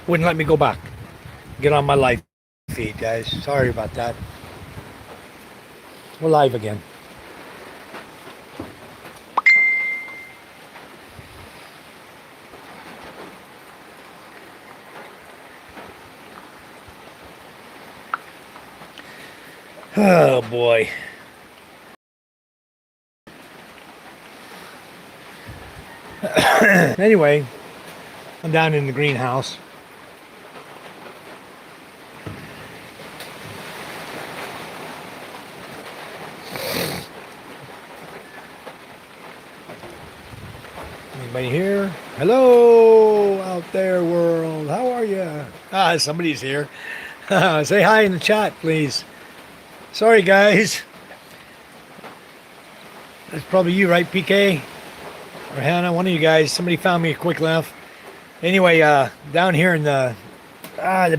Wouldn't let me go back. Get on my live feed, guys. Sorry about that. We're live again. Oh boy. Anyway, I'm down in the greenhouse. Anybody here? Hello out there, world. How are you? Somebody's here. Say hi in the chat, please. Sorry, guys. That's probably you, right, PK? Or Hannah, one of you guys. Somebody found me a quick laugh. Anyway, down here in the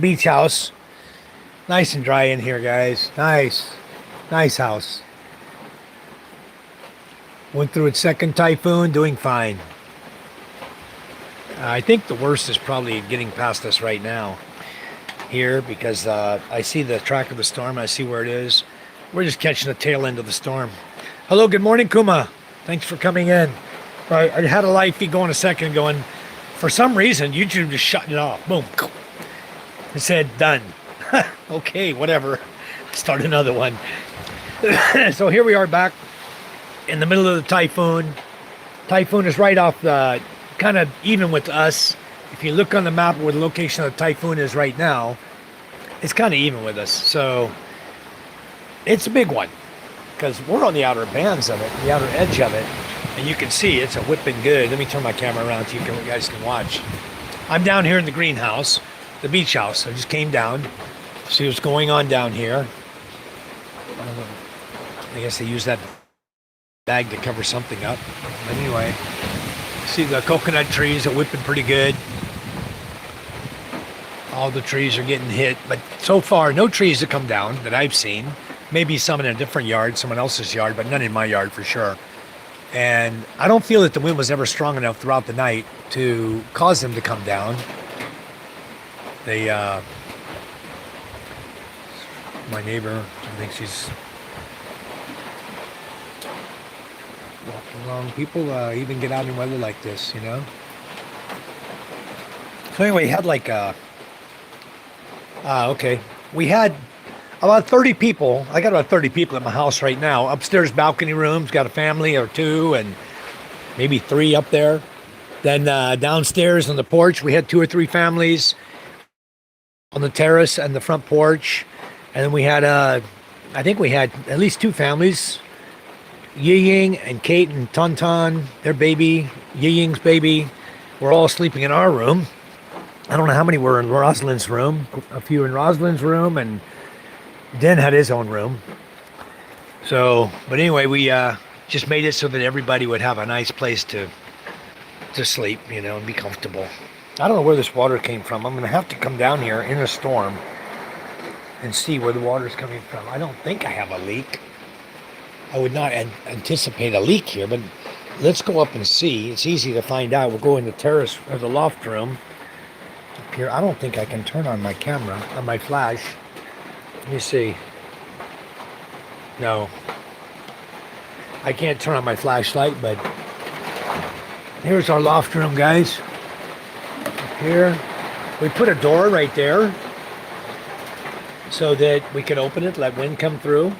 beach house. Nice and dry in here, guys. Nice. Nice house. Went through its second typhoon, doing fine. I think the worst is probably getting past us right now here because I see the track of the storm. I see where it is. We're just catching the tail end of the storm. Hello, good morning, Kuma. Thanks for coming in. I had a live feed going a second ago, and for some reason, YouTube just shut it off. Boom. It said done. Okay, whatever. Start another one. So here we are back in the middle of the typhoon. Typhoon is right off the, kind of even with us. If you look on the map where the location of the typhoon is right now, it's kind of even with us. So it's a big one because we're on the outer bands of it, the outer edge of it. And you can see it's a whipping good. Let me turn my camera around so you guys can watch. I'm down here in the greenhouse, the beach house. I just came down to see what's going on down here. I guess they use that bag to cover something up. But anyway, see the coconut trees are whipping pretty good. All the trees are getting hit, but so far no trees have come down that I've seen. Maybe some in a different yard, someone else's yard, but none in my yard for sure. And I don't feel that the wind was ever strong enough throughout the night to cause them to come down. They, my neighbor, I think she's walking along. People even get out in weather like this, you know? So anyway, we had like, okay. We had about 30 people. I got about 30 people at my house right now. Upstairs balcony rooms, got a family or two and maybe 3 up there. Then downstairs on the porch, we had 2 or 3 families on the terrace and the front porch. And then we had, I think we had at least 2 families. Yi-Ying and Kate and Tonton, their baby, Yi-Ying's baby, were all sleeping in our room. I don't know how many were in Rosalind's room. A few in Rosalind's room, and Den had his own room. So, but anyway, we just made it so that everybody would have a nice place to sleep, you know, and be comfortable. I don't know where this water came from. I'm going to have to come down here in a storm and see where the water's coming from. I don't think I have a leak. I would not anticipate a leak here, but let's go up and see. It's easy to find out. We'll go in the terrace or the loft room up here. I don't think I can turn on my camera, on my flash. Let me see. No. I can't turn on my flashlight, but here's our loft room, guys. Up here. We put a door right there so that we can open it, let wind come through.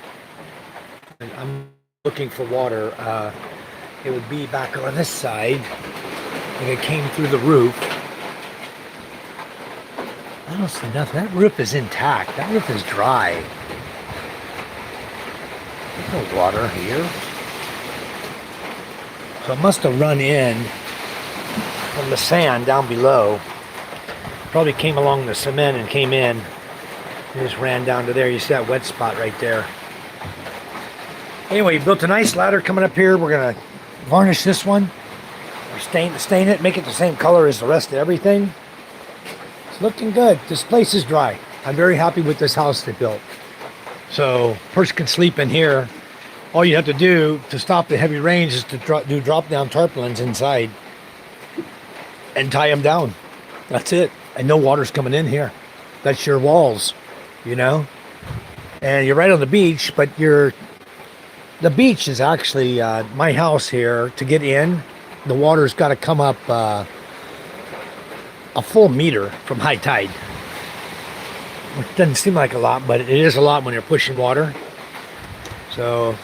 And I'm looking for water. It would be back on this side, and it came through the roof. I don't see nothing. That roof is intact. That roof is dry. There's no water here. So it must have run in from the sand down below. Probably came along the cement and came in. And just ran down to there. You see that wet spot right there. Anyway, built a nice ladder coming up here. We're going to varnish this one. Or stain it, make it the same color as the rest of everything. It's looking good. This place is dry. I'm very happy with this house they built. So, person can sleep in here. All you have to do to stop the heavy rains is to drop down tarpaulins inside and tie them down. That's it. and no water's coming in here. That's your walls, you know? And you're right on the beach, but the beach is actually my house here. To get in, the water's got to come up a full meter from high tide. It doesn't seem like a lot, but it is a lot when you're pushing water. So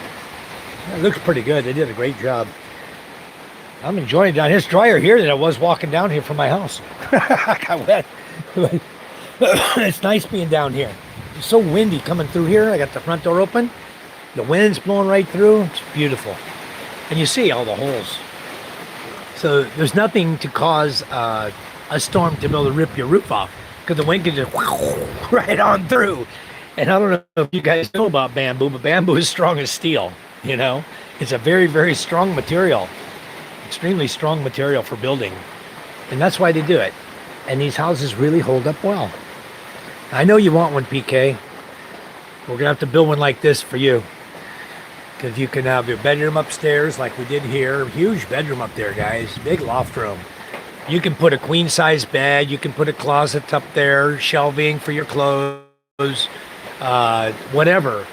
it looks pretty good. They did a great job. I'm enjoying it down here. It's drier here than I was walking down here from my house. I got wet. It's nice being down here. It's so windy coming through here. I got the front door open. The wind's blowing right through. It's beautiful. And you see all the holes. So there's nothing to cause a storm to be able to rip your roof off, because the wind can just right on through. And I don't know if you guys know about bamboo, but bamboo is strong as steel, you know? It's a very, very strong material. Extremely strong material for building. And that's why they do it. And these houses really hold up well. I know you want one, PK. We're gonna have to build one like this for you. Because you can have your bedroom upstairs like we did here. Huge bedroom up there, guys. Big loft room. You can put a queen size bed. You can put a closet up there. Shelving for your clothes. Whatever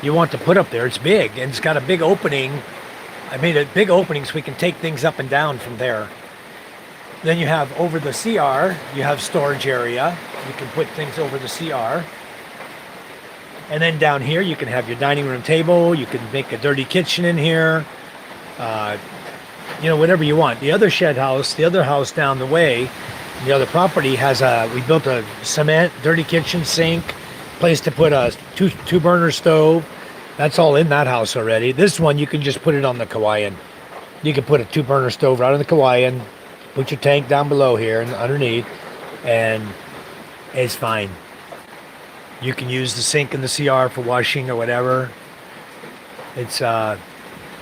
you want to put up there. It's big. And it's got a big opening. I made a big opening so we can take things up and down from there. Then you have over the CR, you have storage area. You can put things over the CR. And then down here, you can have your dining room table. You can make a dirty kitchen in here. You know, whatever you want. The other shed house, the other house down the way, the other property has we built a cement, dirty kitchen, sink, place to put a two burner stove. That's all in that house already. This one, you can just put it on the Kauaian. You can put a 2-burner stove right on the Kauaian, put your tank down below here and underneath, and it's fine. You can use the sink in the CR for washing or whatever. It's we're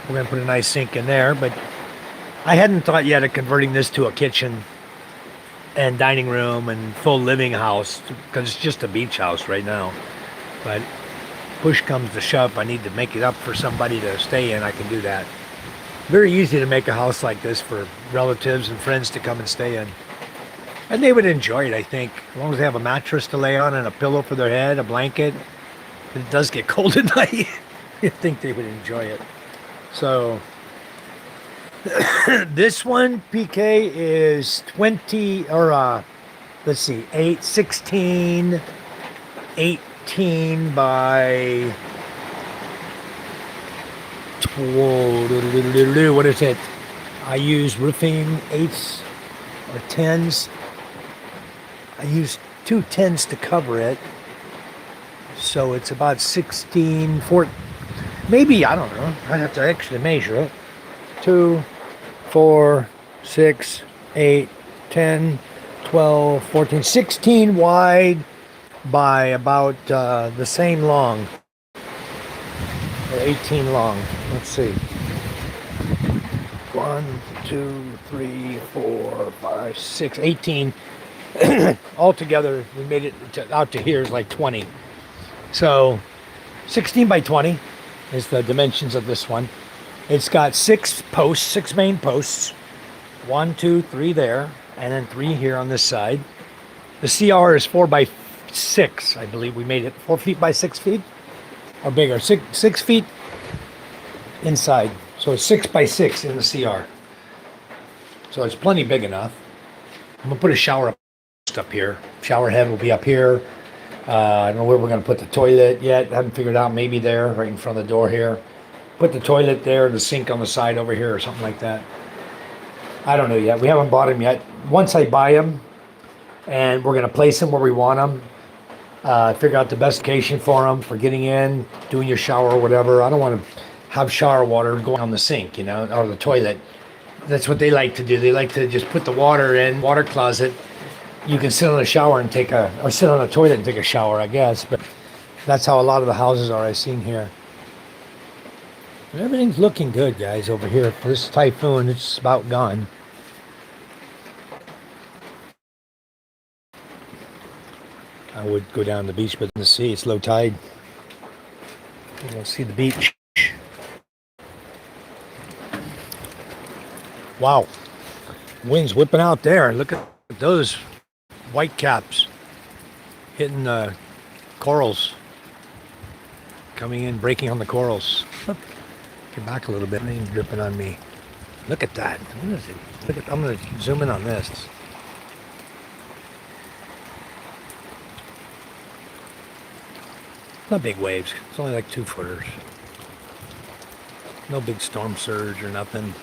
gonna put a nice sink in there, but I hadn't thought yet of converting this to a kitchen and dining room and full living house, because it's just a beach house right now. But push comes to shove, I need to make it up for somebody to stay in, I can do that. Very easy to make a house like this for relatives and friends to come and stay in. And they would enjoy it, I think. As long as they have a mattress to lay on and a pillow for their head, a blanket. It does get cold at night. I think they would enjoy it. So, this one, PK, is 20, or let's see, 16, 18 by, what is it? I use roofing 8s or 10s. I used 2 10s to cover it. So it's about 16, 14, maybe, I don't know. I'd have to actually measure it. 2, 4, 6, 8, 10, 12, 14, 16 wide by about the same long. Or 18 long. Let's see. 1, 2, 3, 4, 5, 6, 18. Altogether, we made it out to here is like 20. So 16 by 20 is the dimensions of this one. It's got 6 posts, 6 main posts. 1, 2, 3 there, and then 3 here on this side. The CR is 4 by 6, I believe we made it 4 feet by 6 feet, or bigger, 6 feet inside. So it's 6 by 6 in the CR. So it's plenty big enough. I'm gonna put a shower up here. Shower head will be up here. I don't know where we're gonna put the toilet yet. I haven't figured out. Maybe there, right in front of the door here. Put the toilet there, the sink on the side over here, or something like that. I don't know yet. We haven't bought them yet. Once I buy them, and we're gonna place them where we want them. Figure out the best location for them for getting in, doing your shower or whatever. I don't want to have shower water going on the sink, you know, or the toilet. That's what they like to do. They like to just put the water in, water closet. You can sit on a shower and or sit on a toilet and take a shower, I guess. But that's how a lot of the houses are I've seen here. And everything's looking good, guys, over here. For this typhoon, it's about gone. I would go down the beach, but in the sea, it's low tide. You don't see the beach. Wow. Wind's whipping out there. Look at those white caps hitting the corals, coming in, breaking on the corals. Get back a little bit. Rain dripping on me. Look at that. What is it? Look at. I'm going to zoom in on this. Not big waves. It's only like 2-footers. No big storm surge or nothing.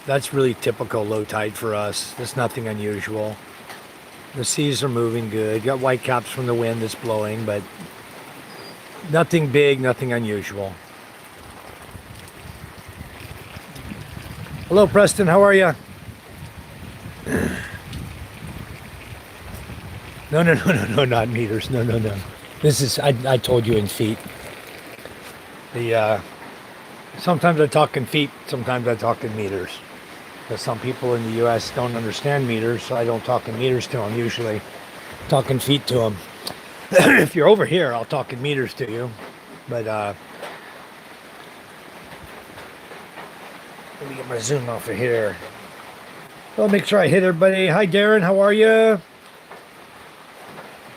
That's really typical low tide for us. There's nothing unusual. The seas are moving good. You got white caps from the wind that's blowing, but nothing big, nothing unusual. Hello, Preston. How are you? No, not meters. No. This is, I told you in feet. Sometimes I talk in feet, sometimes I talk in meters. Because some people in the U.S. don't understand meters, so I don't talk in meters to them usually. Talk in feet to them. If you're over here, I'll talk in meters to you. But, let me get my zoom off of here. I'll make sure I hit everybody. Hi, Darren. How are you?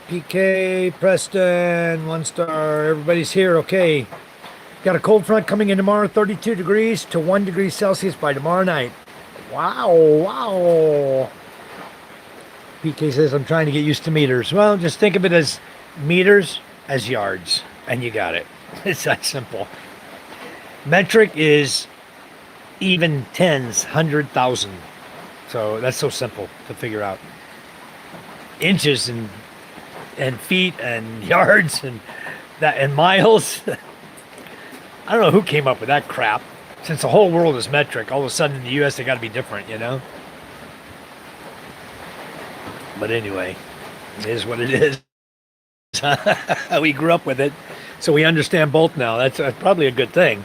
PK, Preston, 1 star. Everybody's here. Okay. Got a cold front coming in tomorrow, 32 degrees to 1 degree Celsius by tomorrow night. Wow. PK says, I'm trying to get used to meters. Well, just think of it as meters as yards, and you got it. It's that simple. Metric is even tens, 100,000. So that's so simple to figure out. Inches and feet and yards and miles. I don't know who came up with that crap. Since the whole world is metric, all of a sudden in the U.S. they got to be different, you know? But anyway, it is what it is. We grew up with it, so we understand both now. That's probably a good thing.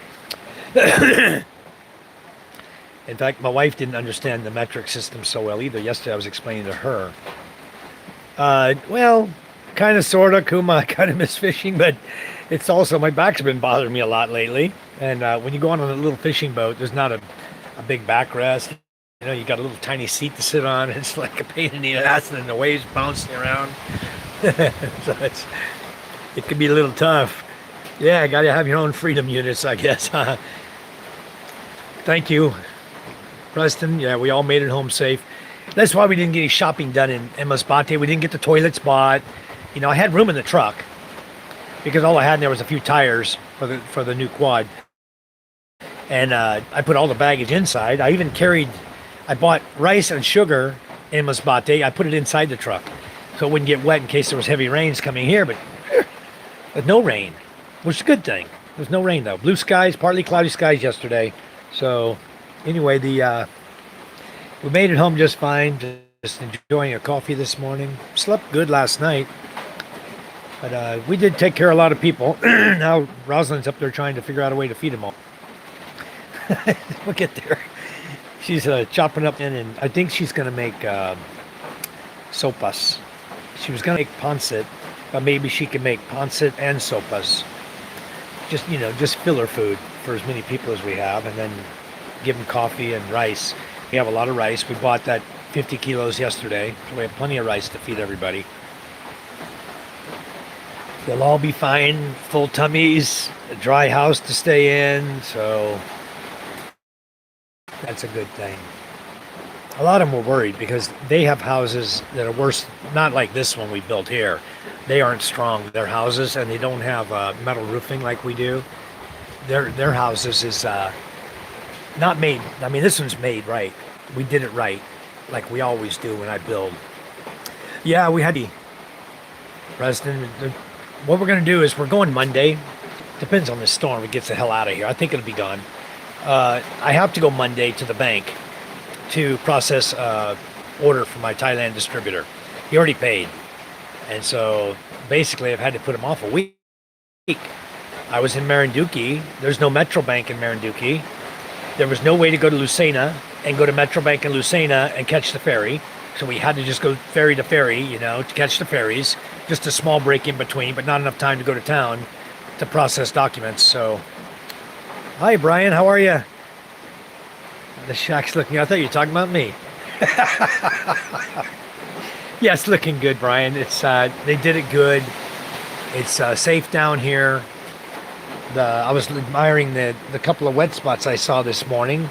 In fact, my wife didn't understand the metric system so well either. Yesterday I was explaining to her. Well, kind of, sort of. Kuma, kind of miss fishing, but it's also, my back's been bothering me a lot lately. And when you go on a little fishing boat, there's not a big backrest. You know, you got a little tiny seat to sit on. It's like a pain in the ass, and then the waves bouncing around. So it can be a little tough. Yeah, got to have your own freedom units, I guess. Thank you, Preston. Yeah, we all made it home safe. That's why we didn't get any shopping done in Masbate. We didn't get the toilets bought. You know, I had room in the truck because all I had in there was a few tires for the new quad. And I put all the baggage inside. I bought rice and sugar in Masbate. I put it inside the truck so it wouldn't get wet in case there was heavy rains coming here. But there's no rain, which is a good thing. There's no rain though. Blue skies, partly cloudy skies yesterday. So anyway, we made it home just fine. Just enjoying a coffee this morning. Slept good last night. But we did take care of a lot of people. Now Rosalind's up there trying to figure out a way to feed them all. We'll get there. She's chopping up and I think she's going to make sopas. She was going to make pancit, but maybe she can make pancit and sopas. Just, you know, just filler food for as many people as we have, and then give them coffee and rice. We have a lot of rice. We bought that 50 kilos yesterday, so we have plenty of rice to feed everybody. They'll all be fine, full tummies, a dry house to stay in, so that's a good thing. A lot of them were worried because they have houses that are worse, not like this one we built here. They aren't strong, their houses, and they don't have metal roofing like we do. Their houses is not made, I mean, this one's made right. We did it right, like we always do when I build. Yeah, we had the President. What we're going to do is we're going Monday. Depends on the storm. It gets the hell out of here. I think it'll be gone. I have to go Monday to the bank to process order for my Thailand distributor. He already paid. And so basically I've had to put him off a week. I was in Marinduque. There's no Metro Bank in Marinduque. There was no way to go to Lucena and go to Metro Bank in Lucena and catch the ferry. So we had to just go ferry to ferry, you know, to catch the ferries. Just a small break in between, but not enough time to go to town to process documents. So, hi, Brian. How are you? The shack's looking. I thought you were talking about me. Yeah, it's looking good, Brian. It's they did it good. It's safe down here. I was admiring the couple of wet spots I saw this morning.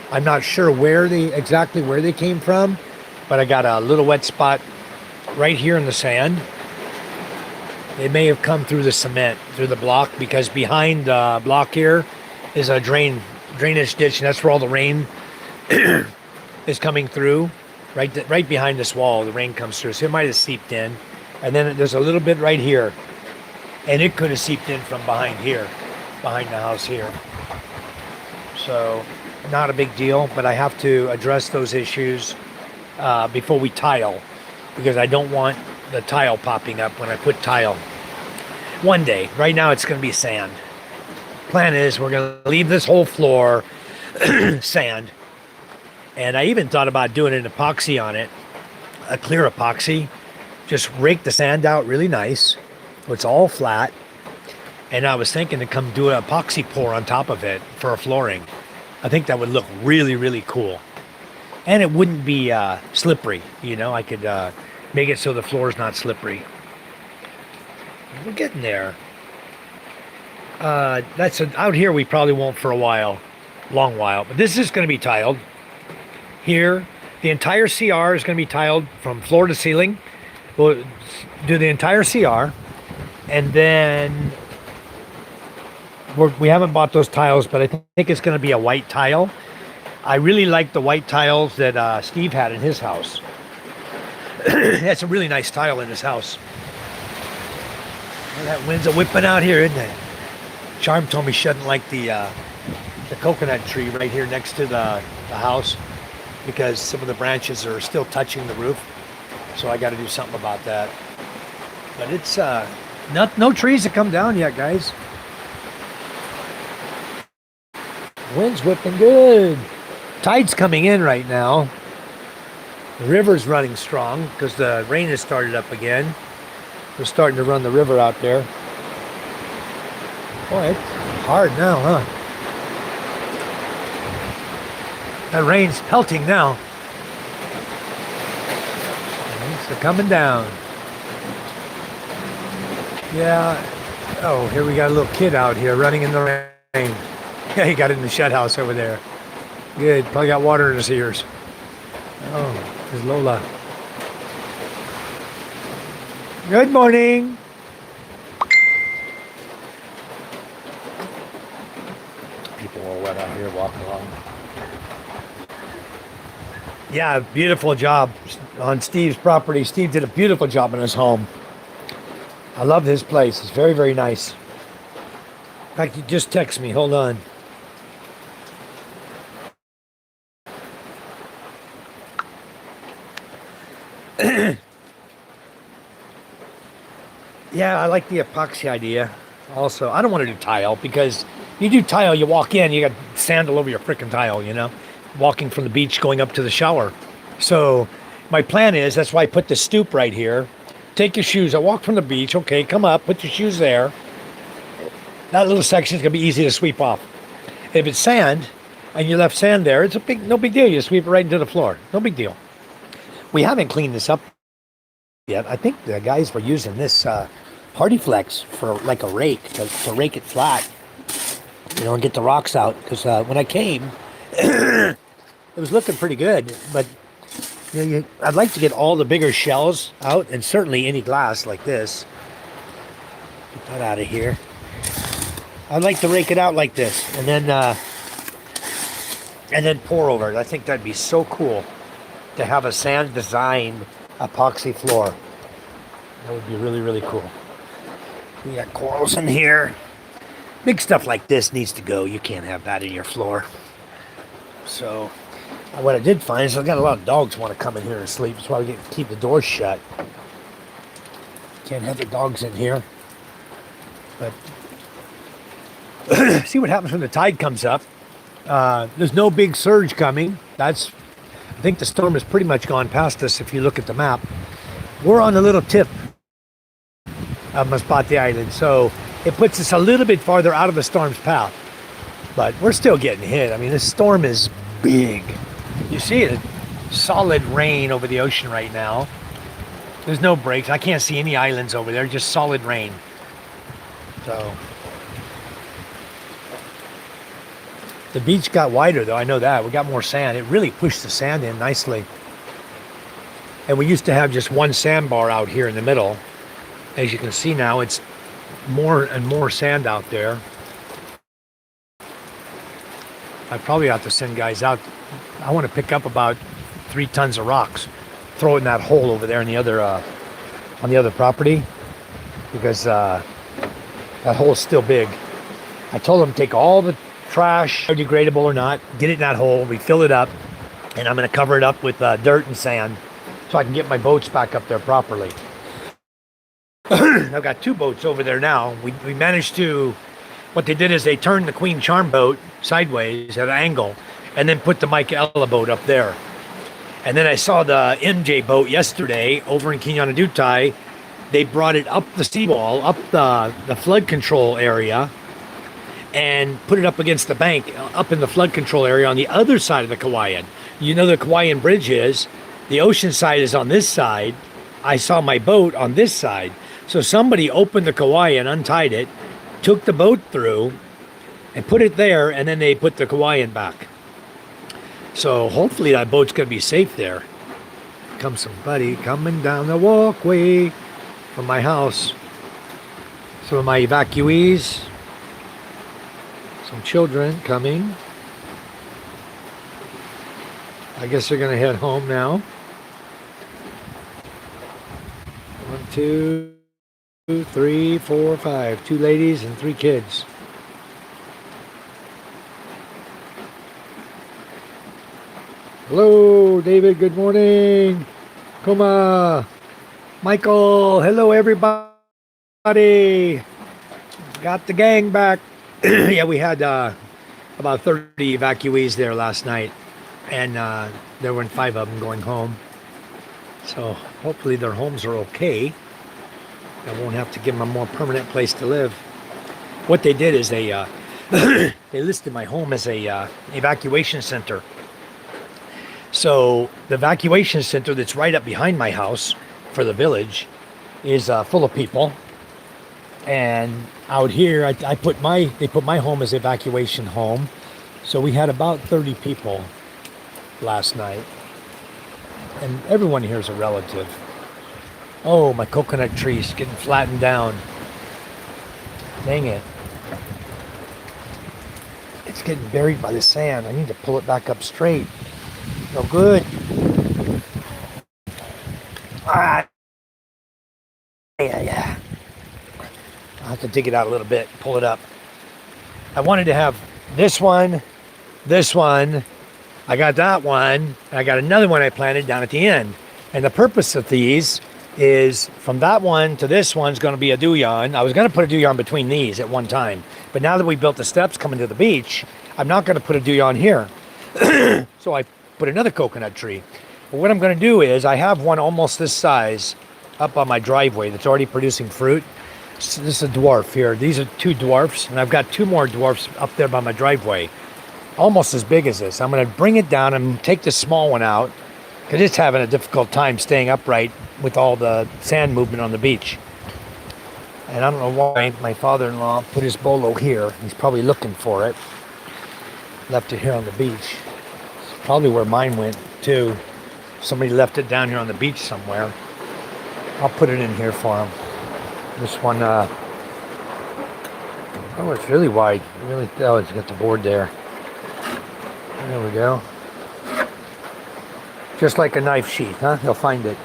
I'm not sure exactly where they came from, but I got a little wet spot right here in the sand. It may have come through the cement, through the block, because behind the block here is a drainage ditch, and that's where all the rain is coming through. Right behind this wall, the rain comes through, so it might have seeped in. And then there's a little bit right here, and it could have seeped in from behind here, behind the house here. So not a big deal, but I have to address those issues before we tile, because I don't want the tile popping up when I put tile. One day. Right now it's going to be sand. Plan is we're going to leave this whole floor sand. And I even thought about doing an epoxy on it, a clear epoxy. Just rake the sand out really nice, so it's all flat. And I was thinking to come do an epoxy pour on top of it for a flooring. I think that would look really, really cool. And it wouldn't be slippery, you know. I could make it so the floor is not slippery. We're getting there. Out here we probably won't for a while, long while. But this is going to be tiled. Here, the entire CR is going to be tiled from floor to ceiling. We'll do the entire CR, and then we haven't bought those tiles, but I think it's going to be a white tile. I really like the white tiles that Steve had in his house. That's a really nice tile in his house. Well, that wind's a whipping out here, isn't it? Charm told me she doesn't like the coconut tree right here next to the house, because some of the branches are still touching the roof. So I got to do something about that. But it's no trees have come down yet, guys. Wind's whipping good. Tide's coming in right now. The river's running strong because the rain has started up again. We're starting to run the river out there. Boy, it's hard now, huh? That rain's pelting now. They're coming down. Yeah. Oh, here we got a little kid out here running in the rain. Yeah, he got in the shed house over there. Good. Probably got water in his ears. Oh, there's Lola. Good morning. People are wet out here walking along. Yeah, beautiful job on Steve's property. Steve did a beautiful job in his home. I love his place. It's very, very nice. In fact, he just texted me. Hold on. Yeah, I like the epoxy idea. Also, I don't want to do tile, because you do tile, you walk in, you got sand all over your freaking tile, you know, walking from the beach going up to the shower. So my plan is, that's why I put the stoop right here. Take your shoes. I walk from the beach. Okay, come up, put your shoes there. That little section is going to be easy to sweep off. If it's sand and you left sand there, it's no big deal. You sweep it right into the floor. No big deal. We haven't cleaned this up yet. I think the guys were using this Hardy Flex for like a rake, to rake it flat, you know, and get the rocks out. Because when I came, it was looking pretty good. But you know, I'd like to get all the bigger shells out, and certainly any glass like this. Get that out of here. I'd like to rake it out like this, and then pour over it. I think that'd be so cool to have a sand designed epoxy floor. That would be really, really cool. We got corals in here. Big stuff like this needs to go. You can't have that in your floor. So what I did find is I've got a lot of dogs want to come in here and sleep. That's why we keep the doors shut. Can't have the dogs in here. But see what happens when the tide comes up. There's no big surge coming. I think the storm has pretty much gone past us if you look at the map. We're on the little tip of Masbate Island, so it puts us a little bit farther out of the storm's path. But we're still getting hit. I mean, this storm is big. You see it, solid rain over the ocean right now. There's no breaks. I can't see any islands over there, just solid rain. So the beach got wider though, I know that. We got more sand. It really pushed the sand in nicely. And we used to have just one sandbar out here in the middle. As you can see now, it's more and more sand out there. I probably have to send guys out. I want to pick up about 3 tons of rocks, throw it in that hole over there in the other, on the other property, because that hole is still big. I told them to take all the trash, degradable or not, get it in that hole. We fill it up, and I'm going to cover it up with dirt and sand so I can get my boats back up there properly. I've got 2 boats over there now. We managed to, what they did is they turned the Queen Charm boat sideways at an angle and then put the Michaela boat up there. And then I saw the MJ boat yesterday over in Quinanadutai. They brought it up the seawall, up the flood control area, and put it up against the bank, up in the flood control area on the other side of the Kauaian. You know the Kauaian Bridge is, the ocean side is on this side. I saw my boat on this side. So somebody opened the Kauaian, untied it, took the boat through, and put it there, and then they put the Kauaian back. So hopefully that boat's going to be safe there. Comes somebody coming down the walkway from my house. Some of my evacuees. Some children coming. I guess they're going to head home now. 1, 2, 3, 4, 5. 2 ladies and 3 kids. Hello, David. Good morning. Kuma. Michael. Hello, everybody. Got the gang back. Yeah, we had about 30 evacuees there last night, and there were 5 of them going home. So hopefully their homes are okay. I won't have to give them a more permanent place to live. What they did is they they listed my home as a evacuation center. So the evacuation center that's right up behind my house for the village is full of people. And out here, they put my home as evacuation home. So we had about 30 people last night. And everyone here is a relative. Oh, my coconut tree's getting flattened down. Dang it. It's getting buried by the sand. I need to pull it back up straight. No good. Ah. Yeah. I'll have to dig it out a little bit, pull it up. I wanted to have this one. I got that one. And I got another one I planted down at the end. And the purpose of these is from that one to this one's going to be a duyan. I was going to put a duyan between these at one time. But now that we built the steps coming to the beach, I'm not going to put a duyan here. So I put another coconut tree. But what I'm going to do is I have one almost this size up on my driveway that's already producing fruit. So this is a dwarf here. These are 2 dwarfs, and I've got 2 more dwarfs up there by my driveway. Almost as big as this. I'm going to bring it down and take this small one out because it's having a difficult time staying upright with all the sand movement on the beach. And I don't know why my father-in-law put his bolo here. He's probably looking for it. Left it here on the beach. It's probably where mine went too. Somebody left it down here on the beach somewhere. I'll put it in here for him. This one, oh, it's really wide. Oh, it's got the board there. There we go. Just like a knife sheath, huh? He'll find it.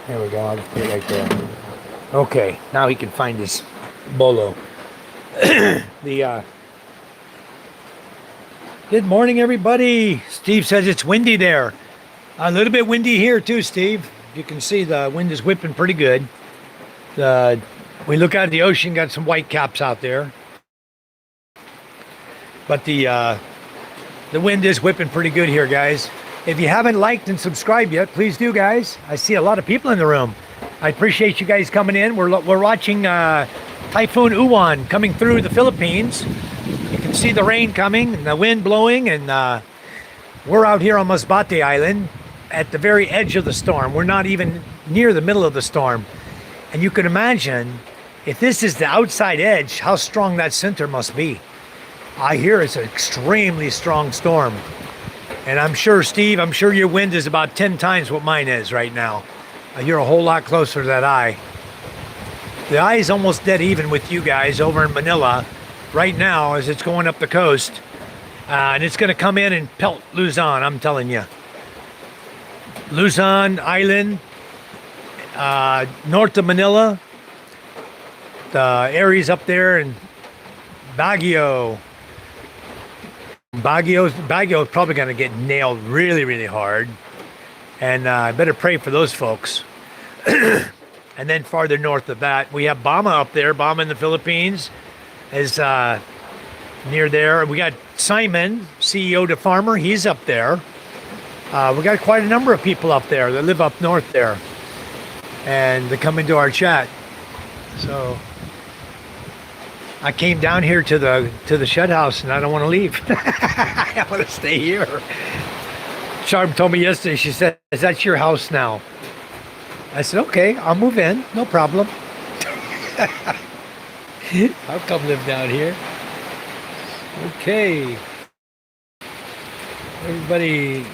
There we go. I'll just put it right there. Okay, now he can find his bolo. Good morning, everybody. Steve says it's windy there. A little bit windy here too, Steve. You can see the wind is whipping pretty good. We look out at the ocean, got some white caps out there. But the wind is whipping pretty good here, guys. If you haven't liked and subscribed yet, please do, guys. I see a lot of people in the room. I appreciate you guys coming in. We're watching Typhoon Uwan coming through the Philippines. You can see the rain coming and the wind blowing, and we're out here on Masbate Island. at the very edge of the storm. We're not even near the middle of the storm. And you can imagine, if this is the outside edge, how strong that center must be. I hear it's an extremely strong storm. And I'm sure, Steve, I'm sure your wind is about 10 times what mine is right now. You're a whole lot closer to that eye. The eye is almost dead even with you guys over in Manila right now as it's going up the coast. And it's going to come in and pelt Luzon, I'm telling you. Luzon Island, north of Manila, the areas up there, and Baguio. Baguio is probably going to get nailed really, really hard. And I better pray for those folks. And then farther north of that, we have Bama up there. Bama in the Philippines is near there. We got Simon, CEO to Farmer. He's up there. We got quite a number of people up there that live up north there. And they come into our chat. So I came down here to the shed house, and I don't want to leave. I want to stay here. Charm told me yesterday, she said, "Is that your house now?" I said, "Okay, I'll move in, no problem." I'll come live down here. Okay. Everybody,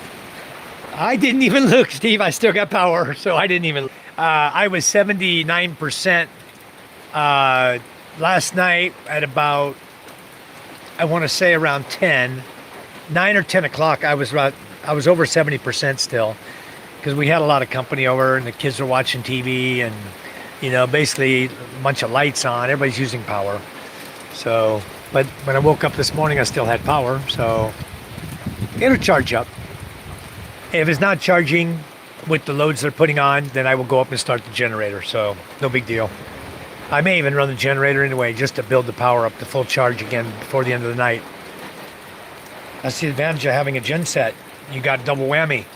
I didn't even look, Steve. I still got power, so I didn't even. I was 79%. Last night at about, I want to say around 9 or 10 o'clock, I was over 70% still, because we had a lot of company over and the kids were watching TV and, basically a bunch of lights on. Everybody's using power. So, but when I woke up this morning, I still had power. So it'll charge up. If it's not charging with the loads they're putting on, then I will go up and start the generator. So no big deal. I may even run the generator anyway, just to build the power up to full charge again before the end of the night. That's the advantage of having a gen set. You got double whammy.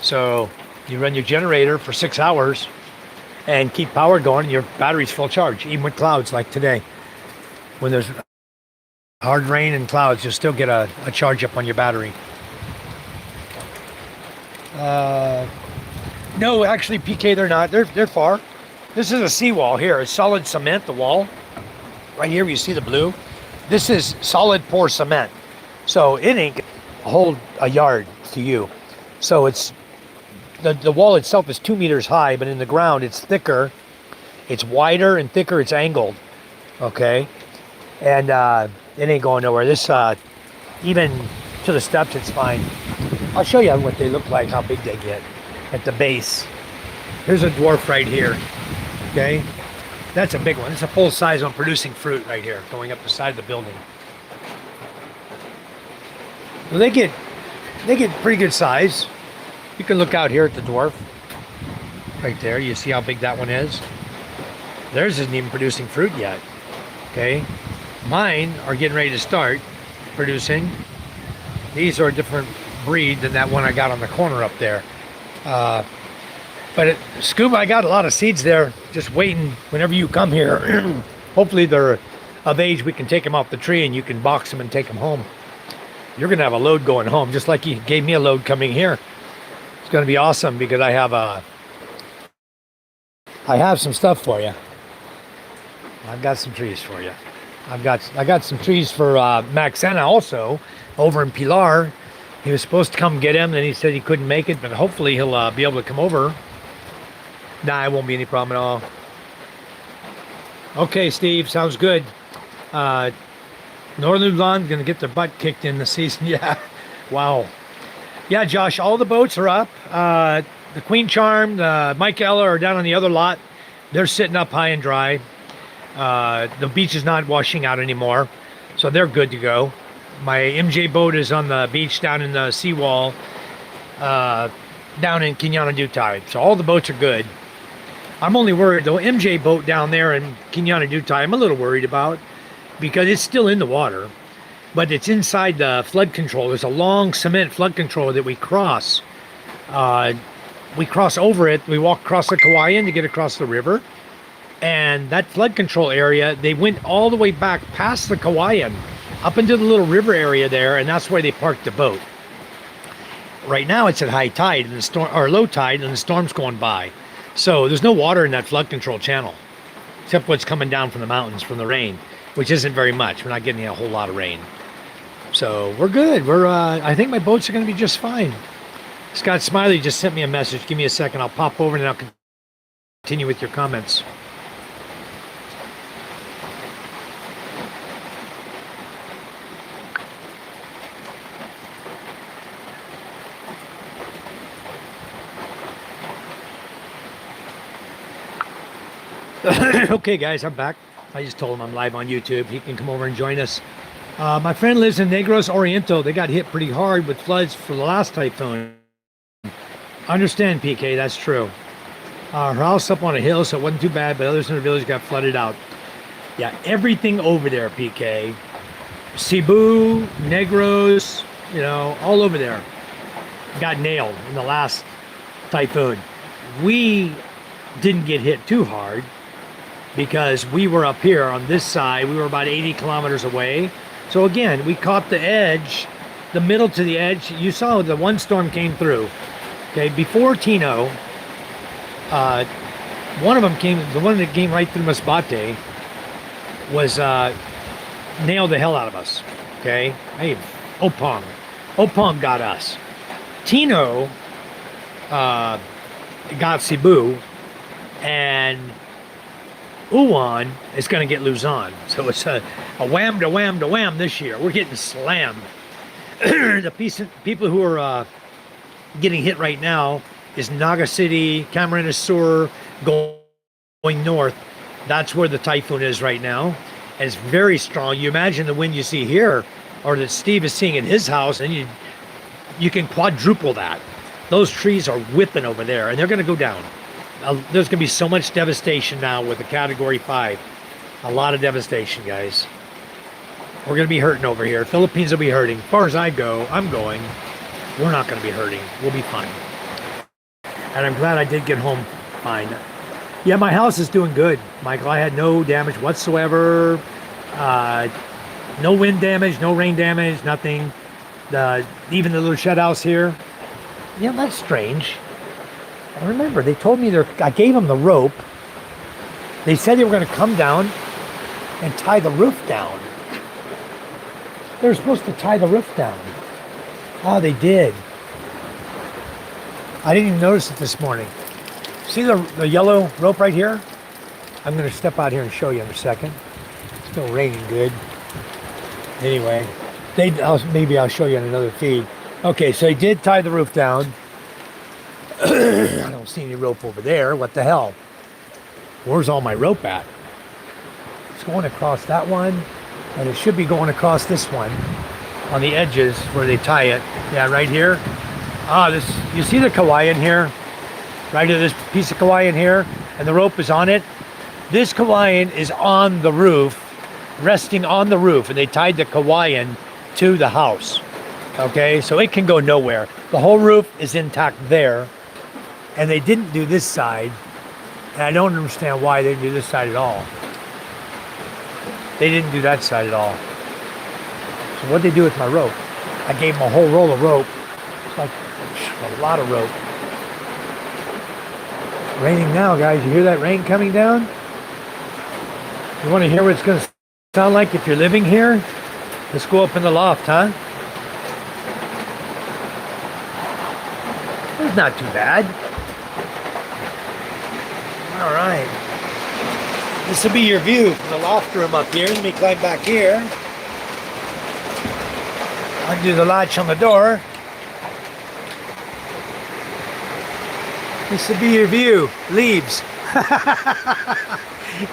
So you run your generator for 6 hours and keep power going, and your battery's full charge, even with clouds like today. When there's hard rain and clouds, you'll still get a charge up on your battery. No, actually, PK, they're not. They're far. This is a seawall here. It's solid cement, the wall. Right here, you see the blue. This is solid pour cement. So it ain't hold a yard to you. So it's the wall itself is 2 meters high, but in the ground it's thicker, it's wider and thicker, it's angled. Okay, and it ain't going nowhere. This even to the steps, it's fine. I'll show you what they look like, how big they get at the base. Here's a dwarf right here. Okay, that's a big one. It's a full size one producing fruit right here, going up the side of the building. Well, they get pretty good size. You can look out here at the dwarf. Right there, you see how big that one is? Theirs isn't even producing fruit yet. Okay, mine are getting ready to start producing. These are a different breed than that one I got on the corner up there. But at Scuba, I got a lot of seeds there, just waiting whenever you come here. Hopefully they're of age, we can take them off the tree and you can box them and take them home. You're going to have a load going home, just like you gave me a load coming here. It's going to be awesome because I have some stuff for you. I've got some trees for you. I got some trees for Maxena also, over in Pilar. He was supposed to come get him, and he said he couldn't make it, but hopefully he'll be able to come over. Nah, it won't be any problem at all. Okay, Steve, sounds good. Northern Luzon going to get their butt kicked in the season. Yeah, wow. Yeah, Josh, all the boats are up. The Queen Charm, the Mike Ella are down on the other lot. They're sitting up high and dry. The beach is not washing out anymore, so they're good to go. My MJ boat is on the beach down in the seawall, down in Quinana-Dutay. So all the boats are good. I'm only worried, the MJ boat down there in Quinana-Dutay, I'm a little worried about because it's still in the water, but it's inside the flood control. There's a long cement flood control that we cross. We cross over it. We walk across the Kawayan to get across the river. And that flood control area, they went all the way back past the Kawayan, up into the little river area there, and that's where they parked the boat. right now it's at high tide and the storm, or low tide, and the storm's going by. So there's no water in that flood control channel, except what's coming down from the mountains from the rain, which isn't very much. We're not getting a whole lot of rain. So we're good. I think my boats are going to be just fine. Scott Smiley just sent me a message. Give me a second. I'll pop over and I'll continue with your comments. Okay, guys, I'm back. I just told him I'm live on YouTube. He can come over and join us. My friend lives in Negros Oriental. They got hit pretty hard with floods for the last typhoon. Understand, PK, that's true. Her house up on a hill, so it wasn't too bad, but others in the village got flooded out. Yeah, everything over there, PK. Cebu, Negros, all over there got nailed in the last typhoon. We didn't get hit too hard because we were up here on this side. We were about 80 kilometers away. So again, we caught the edge, the middle to the edge. You saw the one storm came through. Okay, before Tino, one of them came, the one that came right through Masbate was nailed the hell out of us. Okay, hey, Opong got us. Tino got Cebu, and Uwan is going to get Luzon. So it's a wham to wham to wham this year. We're getting slammed. The people who are getting hit right now is Naga City, Camarines Sur, going north. That's where the typhoon is right now. And it's very strong. You imagine the wind you see here, or that Steve is seeing in his house, and you can quadruple that. Those trees are whipping over there, and they're going to go down. There's going to be so much devastation now with the Category 5. A lot of devastation, guys. We're going to be hurting over here. Philippines will be hurting. As far as I'm going, we're not going to be hurting. We'll be fine. And I'm glad I did get home fine. Yeah, my house is doing good, Michael. I had no damage whatsoever. No wind damage, no rain damage, nothing. Even the little shed house here. Yeah, that's strange. I remember they told me I gave them the rope. They said they were going to come down and tie the roof down. They were supposed to tie the roof down. Oh, they did. I didn't even notice it this morning. See the yellow rope right here? I'm going to step out here and show you in a second. It's still raining good. Anyway, maybe I'll show you on another feed. Okay, so they did tie the roof down. I don't see any rope over there. What the hell? Where's all my rope at? It's going across that one, and it should be going across this one on the edges where they tie it. Yeah, right here. You see the kawaii in here? Right to this piece of kawaii in here, and the rope is on it. This kawaii is on the roof, resting on the roof, and they tied the kawaii to the house. Okay, so it can go nowhere. The whole roof is intact there. And they didn't do this side, and I don't understand why they didn't do this side at all. They didn't do that side at all. So what'd they do with my rope? I gave them a whole roll of rope. It's like a lot of rope. It's raining now, guys. You hear that rain coming down? You want to hear what it's going to sound like if you're living here? Let's go up in the loft, huh? It's not too bad. All right. This will be your view from the loft room up here. Let me climb back here. Undo the latch on the door. This will be your view. Leaves.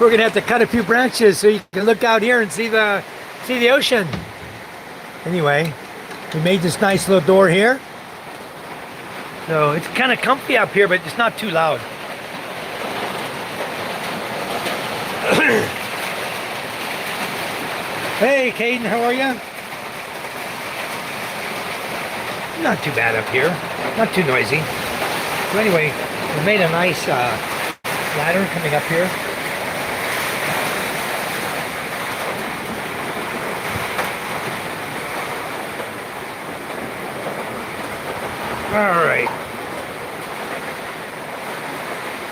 We're gonna have to cut a few branches so you can look out here and see the ocean. Anyway, we made this nice little door here. So it's kind of comfy up here, but it's not too loud. Hey, Caden, how are you? Not too bad up here. Not too noisy. So anyway, we made a nice ladder coming up here. All right.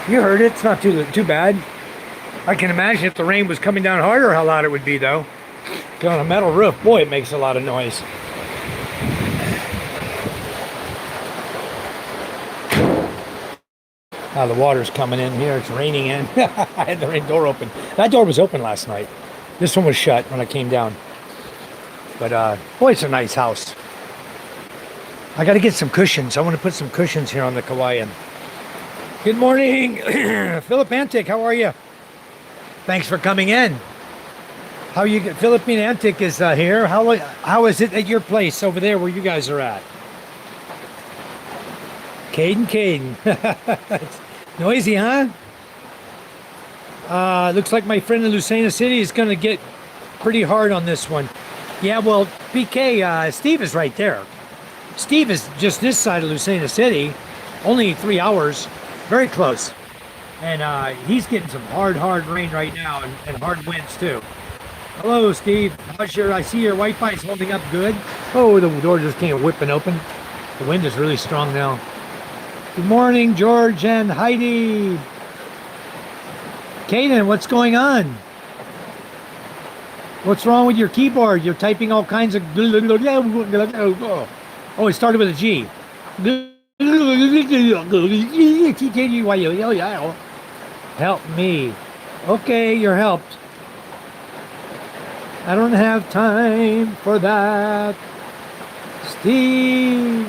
You heard it. It's not too bad. I can imagine if the rain was coming down harder, how loud it would be, though. On a metal roof, boy, it makes a lot of noise. The water's coming in here. It's raining in. I had the rain door open. That door was open last night. This one was shut when I came down. But, boy, it's a nice house. I got to get some cushions. I want to put some cushions here on the Kauaian. Good morning, Philip Antic. How are you? Thanks for coming in. How you? Philippine Antic is here. How is it at your place over there where you guys are at? Caden. It's noisy, huh? Looks like my friend in Lucena City is going to get pretty hard on this one. Yeah, well, PK, Steve is right there. Steve is just this side of Lucena City, only 3 hours, very close. And he's getting some hard rain right now and hard winds too. Hello, Steve. I see your Wi-Fi is holding up good. Oh, the door just came whipping open. The wind is really strong now. Good morning, George and Heidi. Kaden, what's going on? What's wrong with your keyboard? You're typing all kinds of... Oh, it started with a G. Help me. Okay, you're helped. I don't have time for that. Steve.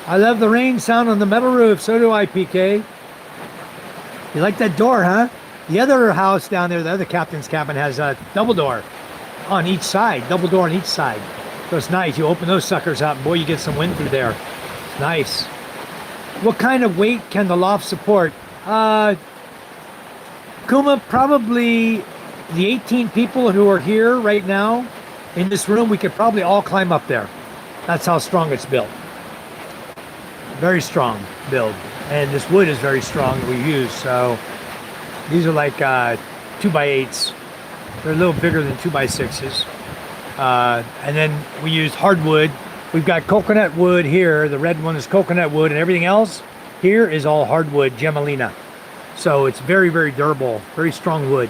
I love the rain sound on the metal roof. So do I, PK. You like that door, huh? The other house down there, the other captain's cabin, has a double door on each side. Double door on each side. So it's nice. You open those suckers up, and boy, you get some wind through there. It's nice. What kind of weight can the loft support? Kuma, probably the 18 people who are here right now in this room, we could probably all climb up there. That's how strong it's built. Very strong build. And this wood is very strong that we use. So these are like 2x8s. They're a little bigger than 2x6s. And then we use hardwood. We've got coconut wood here. The red one is coconut wood, and everything else here is all hardwood Gemelina. So it's very, very durable, very strong wood.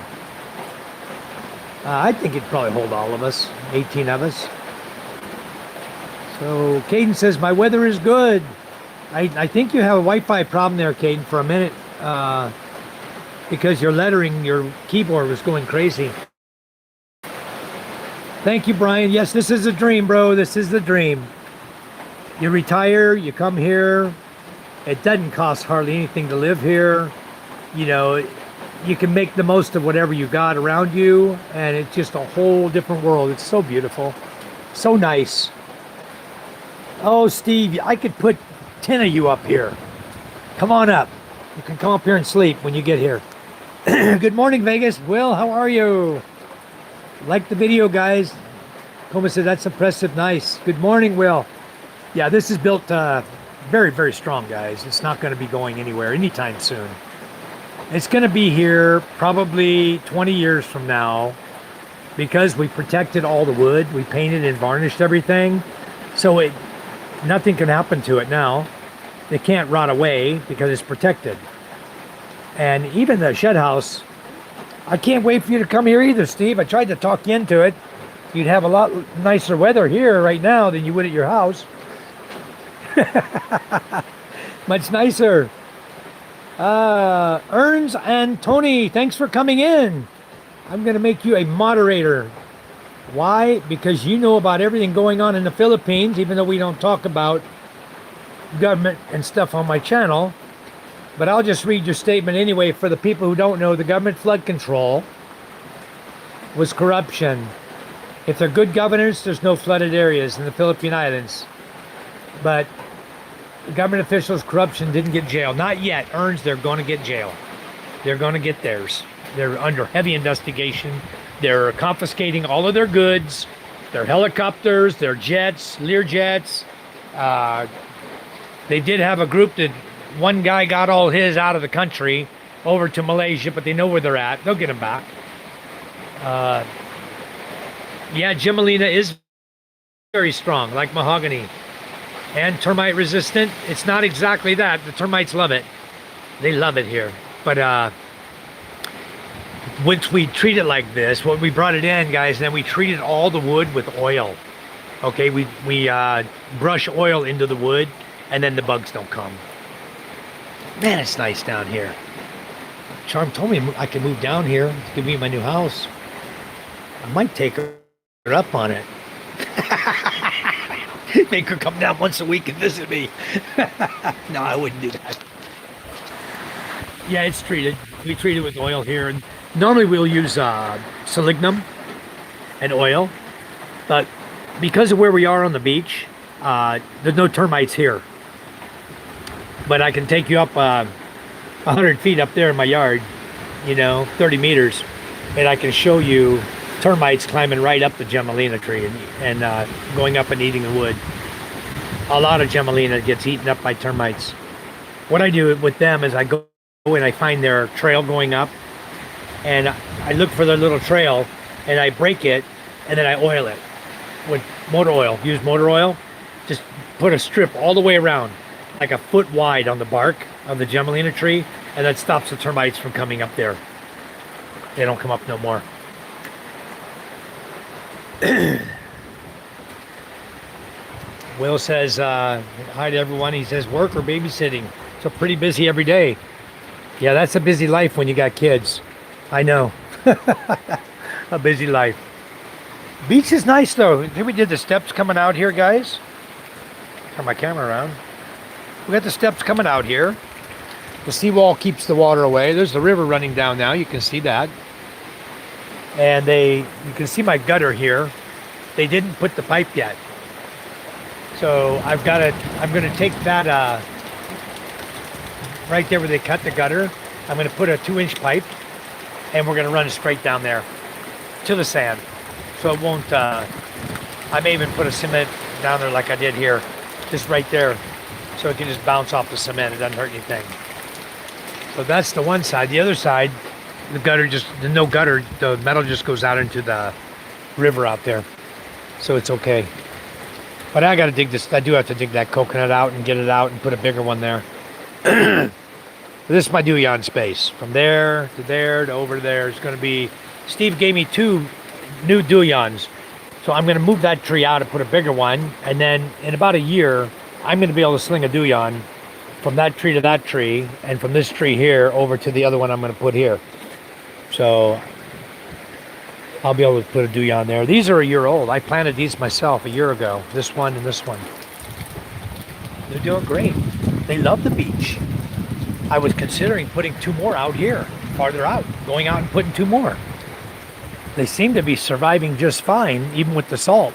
I think it'd probably hold all of us, 18 of us. So Caden says, my weather is good. I think you have a Wi-Fi problem there, Caden, for a minute, because your lettering, your keyboard was going crazy. Thank you, Brian. Yes, this is a dream, bro. This is the dream. You retire, you come here. It doesn't cost hardly anything to live here. You know, you can make the most of whatever you got around you, and it's just a whole different world. It's so beautiful, so nice. Oh, Steve, I could put 10 of you up here. Come on up. You can come up here and sleep when you get here. Good morning, Vegas. Will, how are you? Like the video, guys. Coma said, that's impressive. Nice. Good morning, Will. Yeah, this is built very, very strong, guys. It's not going to be going anywhere anytime soon. It's going to be here probably 20 years from now because we protected all the wood. We painted and varnished everything. So nothing can happen to it now. It can't rot away because it's protected. And even the shed house, I can't wait for you to come here either, Steve. I tried to talk you into it. You'd have a lot nicer weather here right now than you would at your house. Much nicer. Ernst and Tony, thanks for coming in. I'm going to make you a moderator. Why? Because you know about everything going on in the Philippines, even though we don't talk about government and stuff on my channel. But I'll just read your statement anyway. For the people who don't know, the government flood control was corruption. If they're good governors, there's no flooded areas in the Philippine Islands. But government officials' corruption didn't get jail. Not yet. Ernst, they're going to get jail. They're going to get theirs. They're under heavy investigation. They're confiscating all of their goods, their helicopters, their jets, Lear jets. They did have a group that one guy got all his out of the country over to Malaysia, but they know where they're at. They'll get them back. Yeah, Gemelina is very strong, like mahogany. and termite resistant. It's not exactly that. The termites love it. They love it here. But once we treat it like this, when we brought it in, guys, then we treated all the wood with oil. Okay, we brush oil into the wood, and then the bugs don't come. Man, it's nice down here. Charm told me I can move down here to give me my new house. I might take her up on it. Make her come down once a week and visit me. No, I wouldn't do that. Yeah, it's treated. We treat it with oil here. And normally we'll use selenium and oil, but because of where we are on the beach, there's no termites here. But I can take you up 100 feet up there in my yard, 30 meters, and I can show you termites climbing right up the Gemelina tree and going up and eating the wood. A lot of Gemelina gets eaten up by termites. What I do with them is I go and I find their trail going up, and I look for their little trail, and I break it, and then I oil it with motor oil. Use motor oil. Just put a strip all the way around, like a foot wide on the bark of the Gemelina tree, and that stops the termites from coming up there. They don't come up no more. Will says, hi to everyone. He says, work or babysitting. So pretty busy every day. Yeah, that's a busy life when you got kids. I know. A busy life. Beach is nice though. Here we did the steps coming out here, guys. Turn my camera around. We got the steps coming out here. The seawall keeps the water away. There's the river running down now. You can see that. And you can see my gutter here. They didn't put the pipe yet. So I'm gonna take that right there where they cut the gutter. I'm gonna put a 2-inch pipe, and we're gonna run it straight down there to the sand. So it won't, I may even put a cement down there like I did here, just right there. So it can just bounce off the cement. It doesn't hurt anything. So that's the one side. The other side, the no gutter, the metal just goes out into the river out there. So it's okay. But I gotta dig this. I do have to dig that coconut out and get it out and put a bigger one there. This is my Duyan space. From there to over there. It's gonna be, Steve gave me 2 new Duyans. So I'm gonna move that tree out and put a bigger one. And then in about a year, I'm gonna be able to sling a Duyan from that tree to that tree, and from this tree here over to the other one I'm gonna put here. So I'll be able to put a Duyan there. These are a year old. I planted these myself a year ago. This one and this one. They're doing great. They love the beach. I was considering putting 2 more out here, farther out, going out and putting 2 more. They seem to be surviving just fine, even with the salt.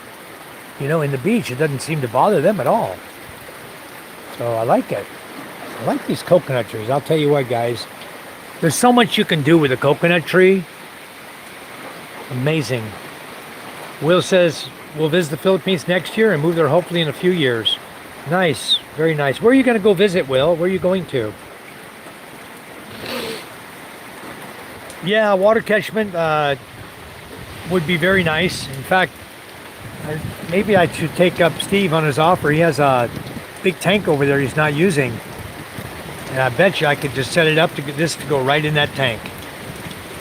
In the beach, it doesn't seem to bother them at all. So I like it. I like these coconut trees. I'll tell you what, guys. There's so much you can do with a coconut tree. Amazing. Will says, we'll visit the Philippines next year and move there hopefully in a few years. Nice. Very nice. Where are you going to go visit, Will? Where are you going to? Yeah, water catchment would be very nice. In fact, maybe I should take up Steve on his offer. He has a big tank over there he's not using. And I bet you I could just set it up to get this to go right in that tank.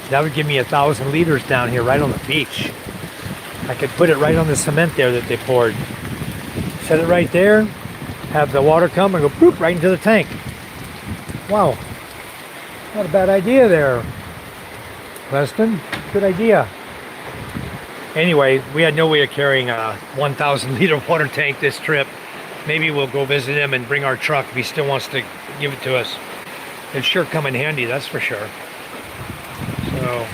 That would give me 1,000 liters down here right on the beach. I could put it right on the cement there that they poured. Set it right there, have the water come and go boop right into the tank. Wow, not a bad idea there, Weston. Good idea. Anyway, we had no way of carrying a 1,000 liter water tank this trip. Maybe we'll go visit him and bring our truck if he still wants to give it to us. It'd sure come in handy, that's for sure. So,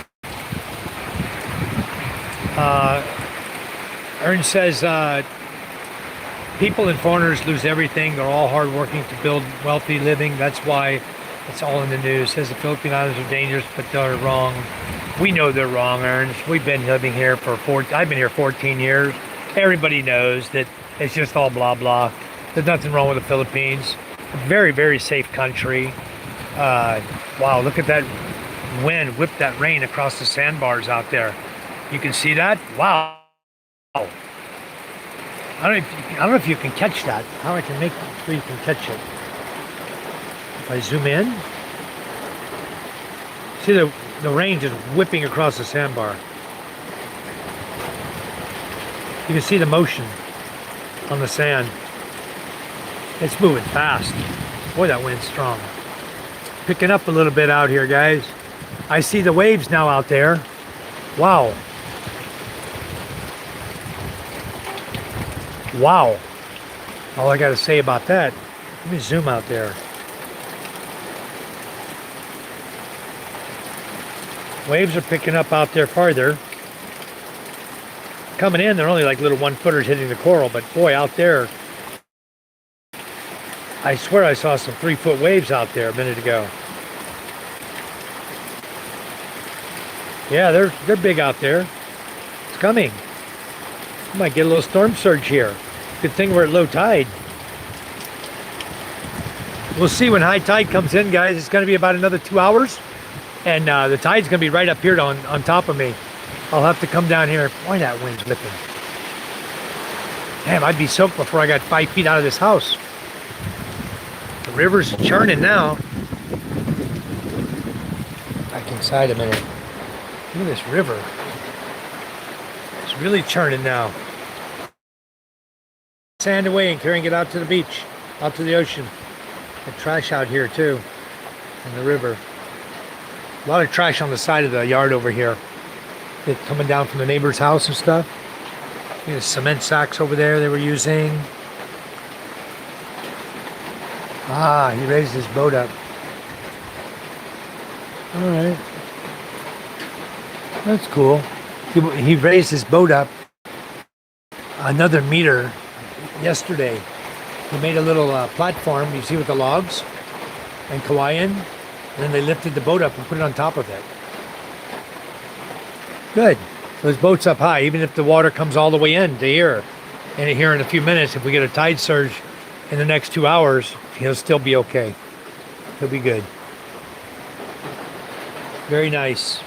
Ern says, people and foreigners lose everything. They're all hardworking to build wealthy living. That's why it's all in the news. Says the Philippine Islands are dangerous, but they're wrong. We know they're wrong, Ernst. We've been living here I've been here 14 years. Everybody knows that it's just all blah, blah. There's nothing wrong with the Philippines. A very, very safe country. Wow, look at that wind. Whip that rain across the sandbars out there. You can see that? Wow. I don't know if you can catch that. How I can make sure you can catch it. If I zoom in, see the rain just whipping across the sandbar. You can see the motion on the sand. It's moving fast. Boy, that wind's strong. Picking up a little bit out here, guys. I see the waves now out there. Wow. Wow. All I got to say about that, let me zoom out there. Waves are picking up out there farther. Coming in, they're only like little 1-footers hitting the coral, but boy, out there, I swear I saw some 3-foot waves out there a minute ago. Yeah, they're big out there. It's coming. We might get a little storm surge here. Good thing we're at low tide. We'll see when high tide comes in, guys. It's going to be about another 2 hours. And the tide's going to be right up here on top of me. I'll have to come down here. Boy, that wind's whipping. Damn, I'd be soaked before I got 5 feet out of this house. The river's churning now. Back inside a minute. Look at this river. It's really churning now. Sand away and carrying it out to the beach, out to the ocean. The trash out here too, in the river. A lot of trash on the side of the yard over here. It's coming down from the neighbor's house and stuff. There's cement sacks over there they were using. Ah, he raised his boat up. All right. That's cool. He raised his boat up another meter yesterday. He made a little platform, you see, with the logs and Kauaian. And then they lifted the boat up and put it on top of it. Good. So his boat's up high, even if the water comes all the way in to here. And here in a few minutes, if we get a tide surge in the next 2 hours, he'll still be okay. He'll be good. Very nice.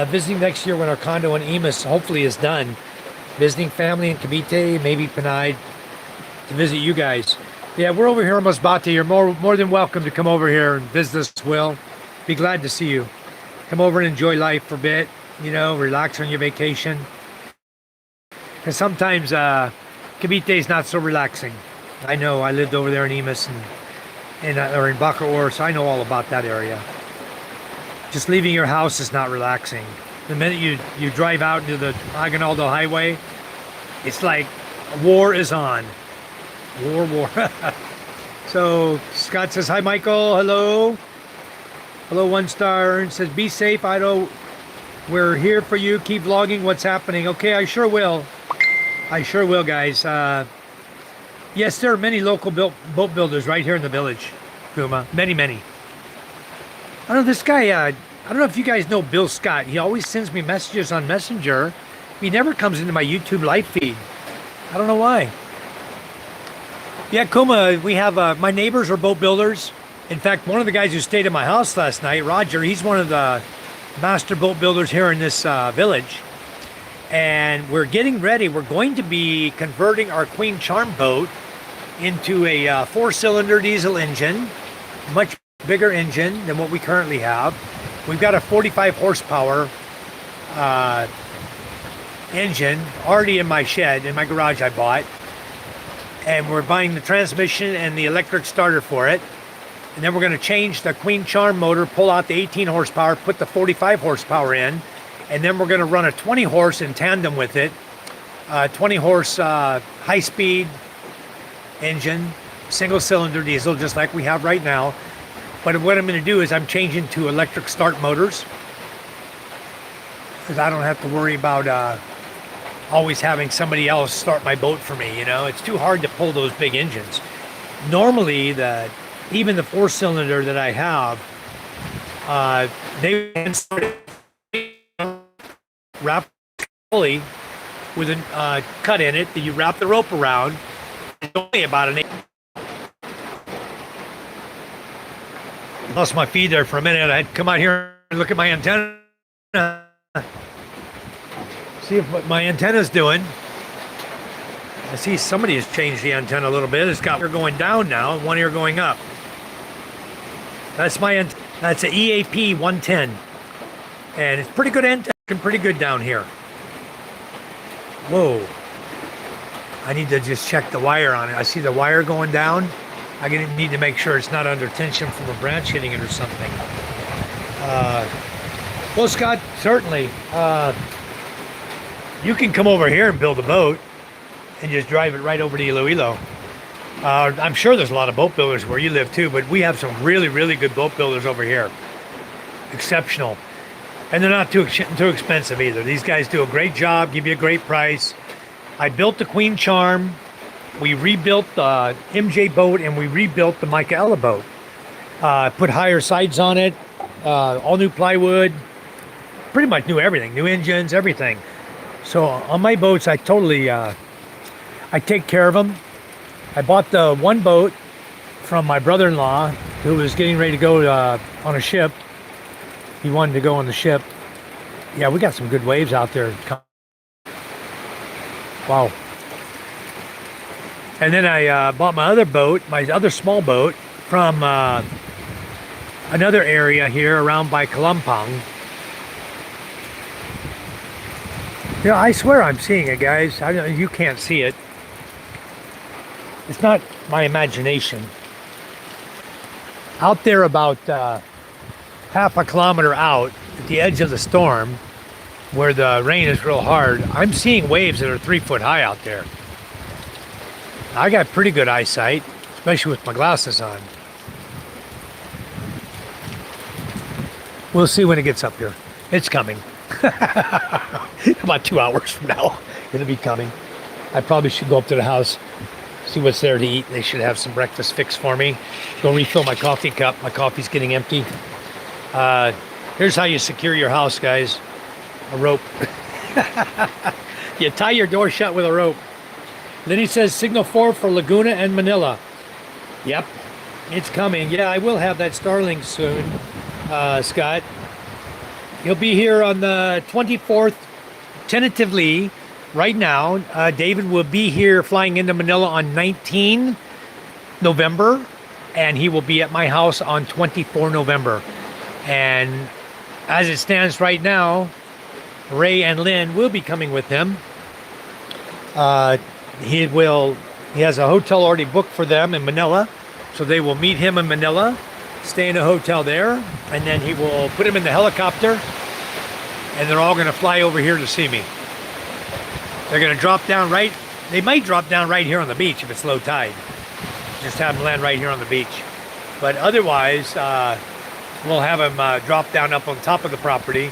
Visiting next year when our condo in Emus hopefully is done. Visiting family in Cavite, maybe Panay, to visit you guys. Yeah, we're over here in Masbate. You're more than welcome to come over here and visit us, Will. Be glad to see you. Come over and enjoy life for a bit. You know, relax on your vacation. Because sometimes Cavite is not so relaxing. I know, I lived over there in Emus or in Bacoor, so I know all about that area. Just leaving your house is not relaxing. The minute you drive out into the Aguinaldo Highway, it's like war is on. War. So Scott says, hi, Michael. Hello. Hello, 1 star. And says, be safe, Ido. We're here for you. Keep vlogging what's happening. Okay, I sure will. I sure will, guys. Yes, there are many local boat builders right here in the village, Kuma. Many. I don't know, this guy, I don't know if you guys know Bill Scott. He always sends me messages on Messenger. He never comes into my YouTube live feed. I don't know why. Yeah, Kuma, we have, my neighbors are boat builders. In fact, one of the guys who stayed at my house last night, Roger, he's one of the master boat builders here in this village. And we're getting ready. We're going to be converting our Queen Charm boat into a 4-cylinder diesel engine, much bigger engine than what we currently have. We've got a 45 horsepower engine already in my shed, in my garage I bought. And we're buying the transmission and the electric starter for it. And then we're going to change the Queen Charm motor, pull out the 18 horsepower, put the 45 horsepower in. And then we're going to run a 20 horse in tandem with it. 20 horse high-speed engine, single cylinder diesel, just like we have right now. But what I'm going to do is I'm changing to electric start motors, because I don't have to worry about always having somebody else start my boat for me. You know, it's too hard to pull those big engines. Normally, even the 4-cylinder that I have, they start wrapped fully with a cut in it that you wrap the rope around. It's only about an 8. Lost my feed there for a minute. I had to come out here and look at my antenna. See what my antenna's doing. I see somebody has changed the antenna a little bit. It's got one ear going down now and one ear going up. That's that's an EAP 110. And it's pretty good antenna, pretty good down here. Whoa. I need to just check the wire on it. I see the wire going down. I need to make sure it's not under tension from a branch hitting it or something. Well, Scott, certainly. You can come over here and build a boat and just drive it right over to Iloilo. I'm sure there's a lot of boat builders where you live too, but we have some really, really good boat builders over here. Exceptional. And they're not too expensive either. These guys do a great job, give you a great price. I built the Queen Charm. We rebuilt the MJ boat and we rebuilt the Michaela boat. Put higher sides on it, all new plywood, pretty much new everything, new engines, everything. So on my boats, I totally, I take care of them. I bought the one boat from my brother-in-law who was getting ready to go on a ship. He wanted to go on the ship. Yeah, we got some good waves out there. Wow. And then I bought my other boat, my other small boat, from another area here around by Kalampang. Yeah, I swear I'm seeing it, guys. You can't see it. It's not my imagination. Out there about half a kilometer out at the edge of the storm, where the rain is real hard, I'm seeing waves that are 3 foot high out there. I got pretty good eyesight, especially with my glasses on. We'll see when it gets up here. It's coming. About 2 hours from now, it'll be coming. I probably should go up to the house, see what's there to eat. They should have some breakfast fixed for me. Go refill my coffee cup. My coffee's getting empty. Here's how you secure your house, guys. A rope. You tie your door shut with a rope. Then he says signal 4 for Laguna and Manila. Yep, it's coming. Yeah, I will have that Starlink soon, Scott. He'll be here on the 24th, tentatively, right now. David will be here flying into Manila on 19 November, and he will be at my house on 24 November. And as it stands right now, Ray and Lynn will be coming with him. He has a hotel already booked for them in Manila, so they will meet him in Manila, stay in a hotel there, and then he will put him in the helicopter, and they're all going to fly over here to see me. They're going to drop down they might drop down right here on the beach if it's low tide. Just have them land right here on the beach. But otherwise, we'll have them drop down up on top of the property.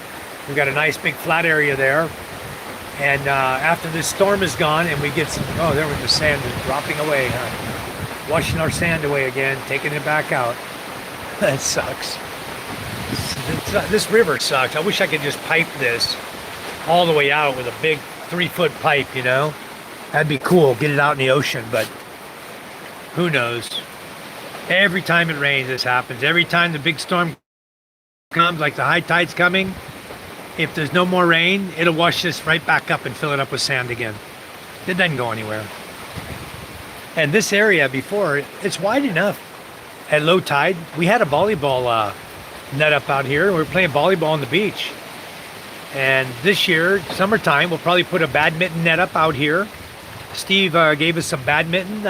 We've got a nice big flat area there. And after this storm is gone and we get some, oh, there was the sand is dropping away, huh? Washing our sand away again, taking it back out. That sucks. This river sucks. I wish I could just pipe this all the way out with a big 3 foot pipe, you know? That'd be cool, get it out in the ocean, but who knows? Every time it rains, this happens. Every time the big storm comes, like the high tide's coming, if there's no more rain, it'll wash this right back up and fill it up with sand again. It doesn't go anywhere. And this area before, it's wide enough at low tide. We had a volleyball net up out here. We were playing volleyball on the beach. And this year, summertime, we'll probably put a badminton net up out here. Steve gave us some badminton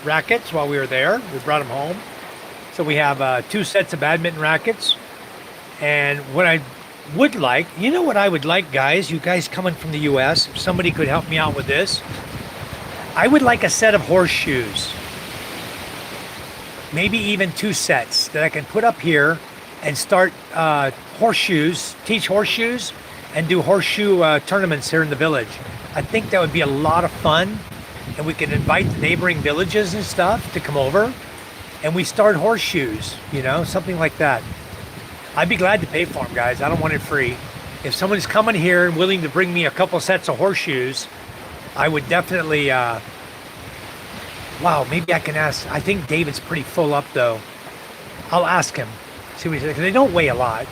rackets while we were there. We brought them home. So we have 2 sets of badminton rackets. And what I would like, you know what I would like, guys, you guys coming from the US, if somebody could help me out with this, I would like a set of horseshoes. Maybe even 2 sets that I can put up here and start horseshoes, teach horseshoes, and do horseshoe tournaments here in the village. I think that would be a lot of fun, and we could invite the neighboring villages and stuff to come over, and we start horseshoes, you know, something like that. I'd be glad to pay for them, guys. I don't want it free. If someone's coming here and willing to bring me a couple sets of horseshoes, I would definitely, wow, maybe I can ask. I think David's pretty full up, though. I'll ask him, see what he says, because they don't weigh a lot.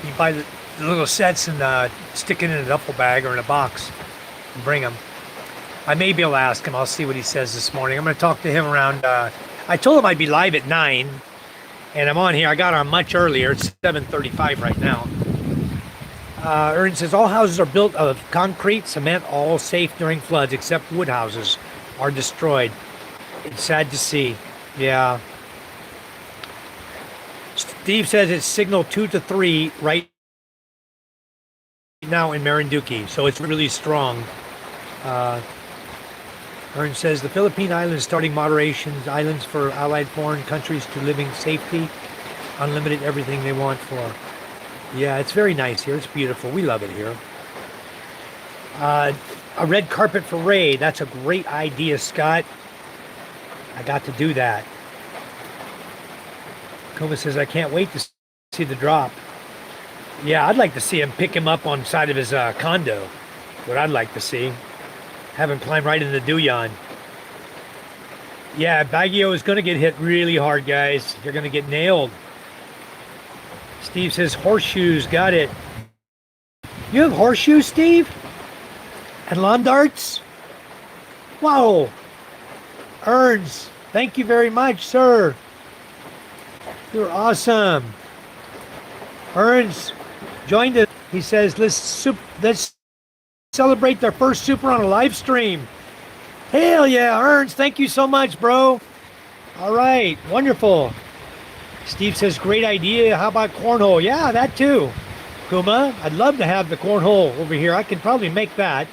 You buy the little sets and stick it in a duffel bag or in a box and bring them. I may be able to ask him. I'll see what he says this morning. I'm going to talk to him around. I told him I'd be live at 9, and I'm on here. I got on much earlier. It's 7:35 right now. Ern says all houses are built of concrete, cement, all safe during floods, except wood houses are destroyed. It's sad to see. Yeah. Steve says it's signal 2 to 3 right now in Marinduque, so it's really strong. Ern says the Philippine Islands starting moderations, islands for allied foreign countries to living safety, unlimited everything they want for. Yeah, it's very nice here. It's beautiful. We love it here. A red carpet for Ray. That's a great idea, Scott. I got to do that. Kuma says, I can't wait to see the drop. Yeah, I'd like to see him pick him up on the side of his condo. What I'd like to see. Have him climb right into the Duyan. Yeah, Baguio is going to get hit really hard, guys. You're going to get nailed. Steve says, horseshoes. Got it. You have horseshoes, Steve? And lawn darts? Wow. Erns, thank you very much, sir. You're awesome. Erns joined us. He says, let's celebrate their first super on a live stream. Hell yeah, Erns, thank you so much, bro. All right, wonderful. Steve says, great idea. How about cornhole? Yeah, that too. Kuma, I'd love to have the cornhole over here. I could probably make that.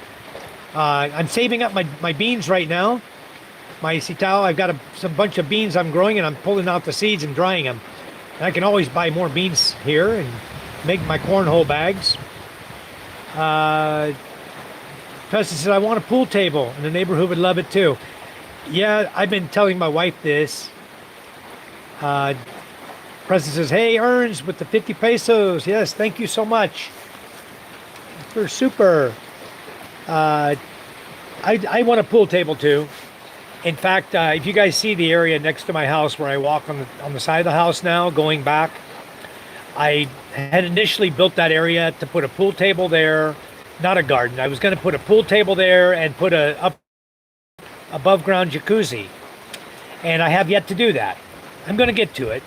I'm saving up my beans right now. My sitao, I've got some bunch of beans I'm growing, and I'm pulling out the seeds and drying them. And I can always buy more beans here and make my cornhole bags. Preston says, I want a pool table, and the neighborhood would love it too. Yeah, I've been telling my wife this. Preston says, hey, Erns, with the 50 pesos. Yes, thank you so much. You're super. I want a pool table too. In fact, if you guys see the area next to my house where I walk on the side of the house now, going back, I had initially built that area to put a pool table there, not a garden. I was going to put a pool table there and put a above ground jacuzzi. And I have yet to do that. I'm going to get to it.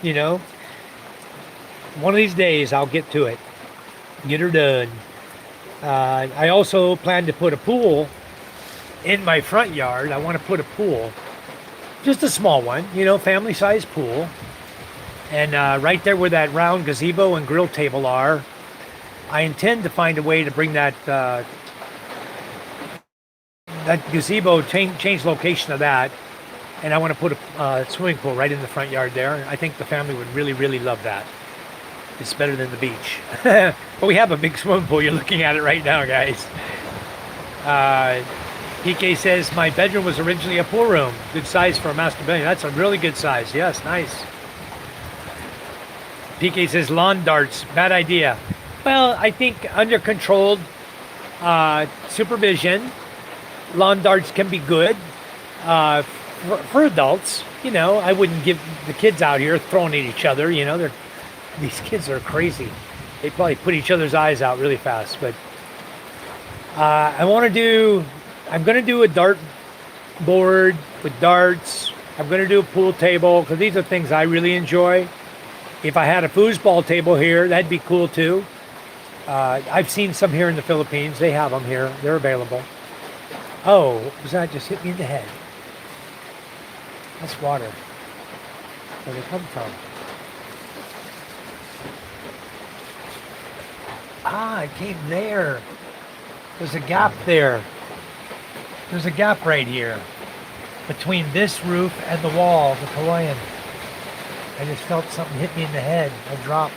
You know, one of these days I'll get to it. Get her done. I also plan to put a pool in my front yard. I want to put a pool, just a small one, you know, family size pool. And right there where that round gazebo and grill table are, I intend to find a way to bring that gazebo, change location of that. And I want to put a swimming pool right in the front yard there. I think the family would really, really love that. It's better than the beach. But we have a big swimming pool. You're looking at it right now, guys. PK says, my bedroom was originally a pool room. Good size for a master bedroom. That's a really good size. Yes, nice. PK says, lawn darts. Bad idea. Well, I think under controlled supervision, lawn darts can be good. For adults, you know, I wouldn't give the kids out here throwing at each other. You know, these kids are crazy. They probably put each other's eyes out really fast. But I'm going to do a dart board with darts. I'm going to do a pool table because these are things I really enjoy. If I had a foosball table here, that'd be cool too. I've seen some here in the Philippines. They have them here. They're available. Oh, what was that? Just hit me in the head. That's water. Where they come from? Ah, it came there. There's a gap there. There's a gap right here between this roof and the wall, the Hawaiian. I just felt something hit me in the head. A drop.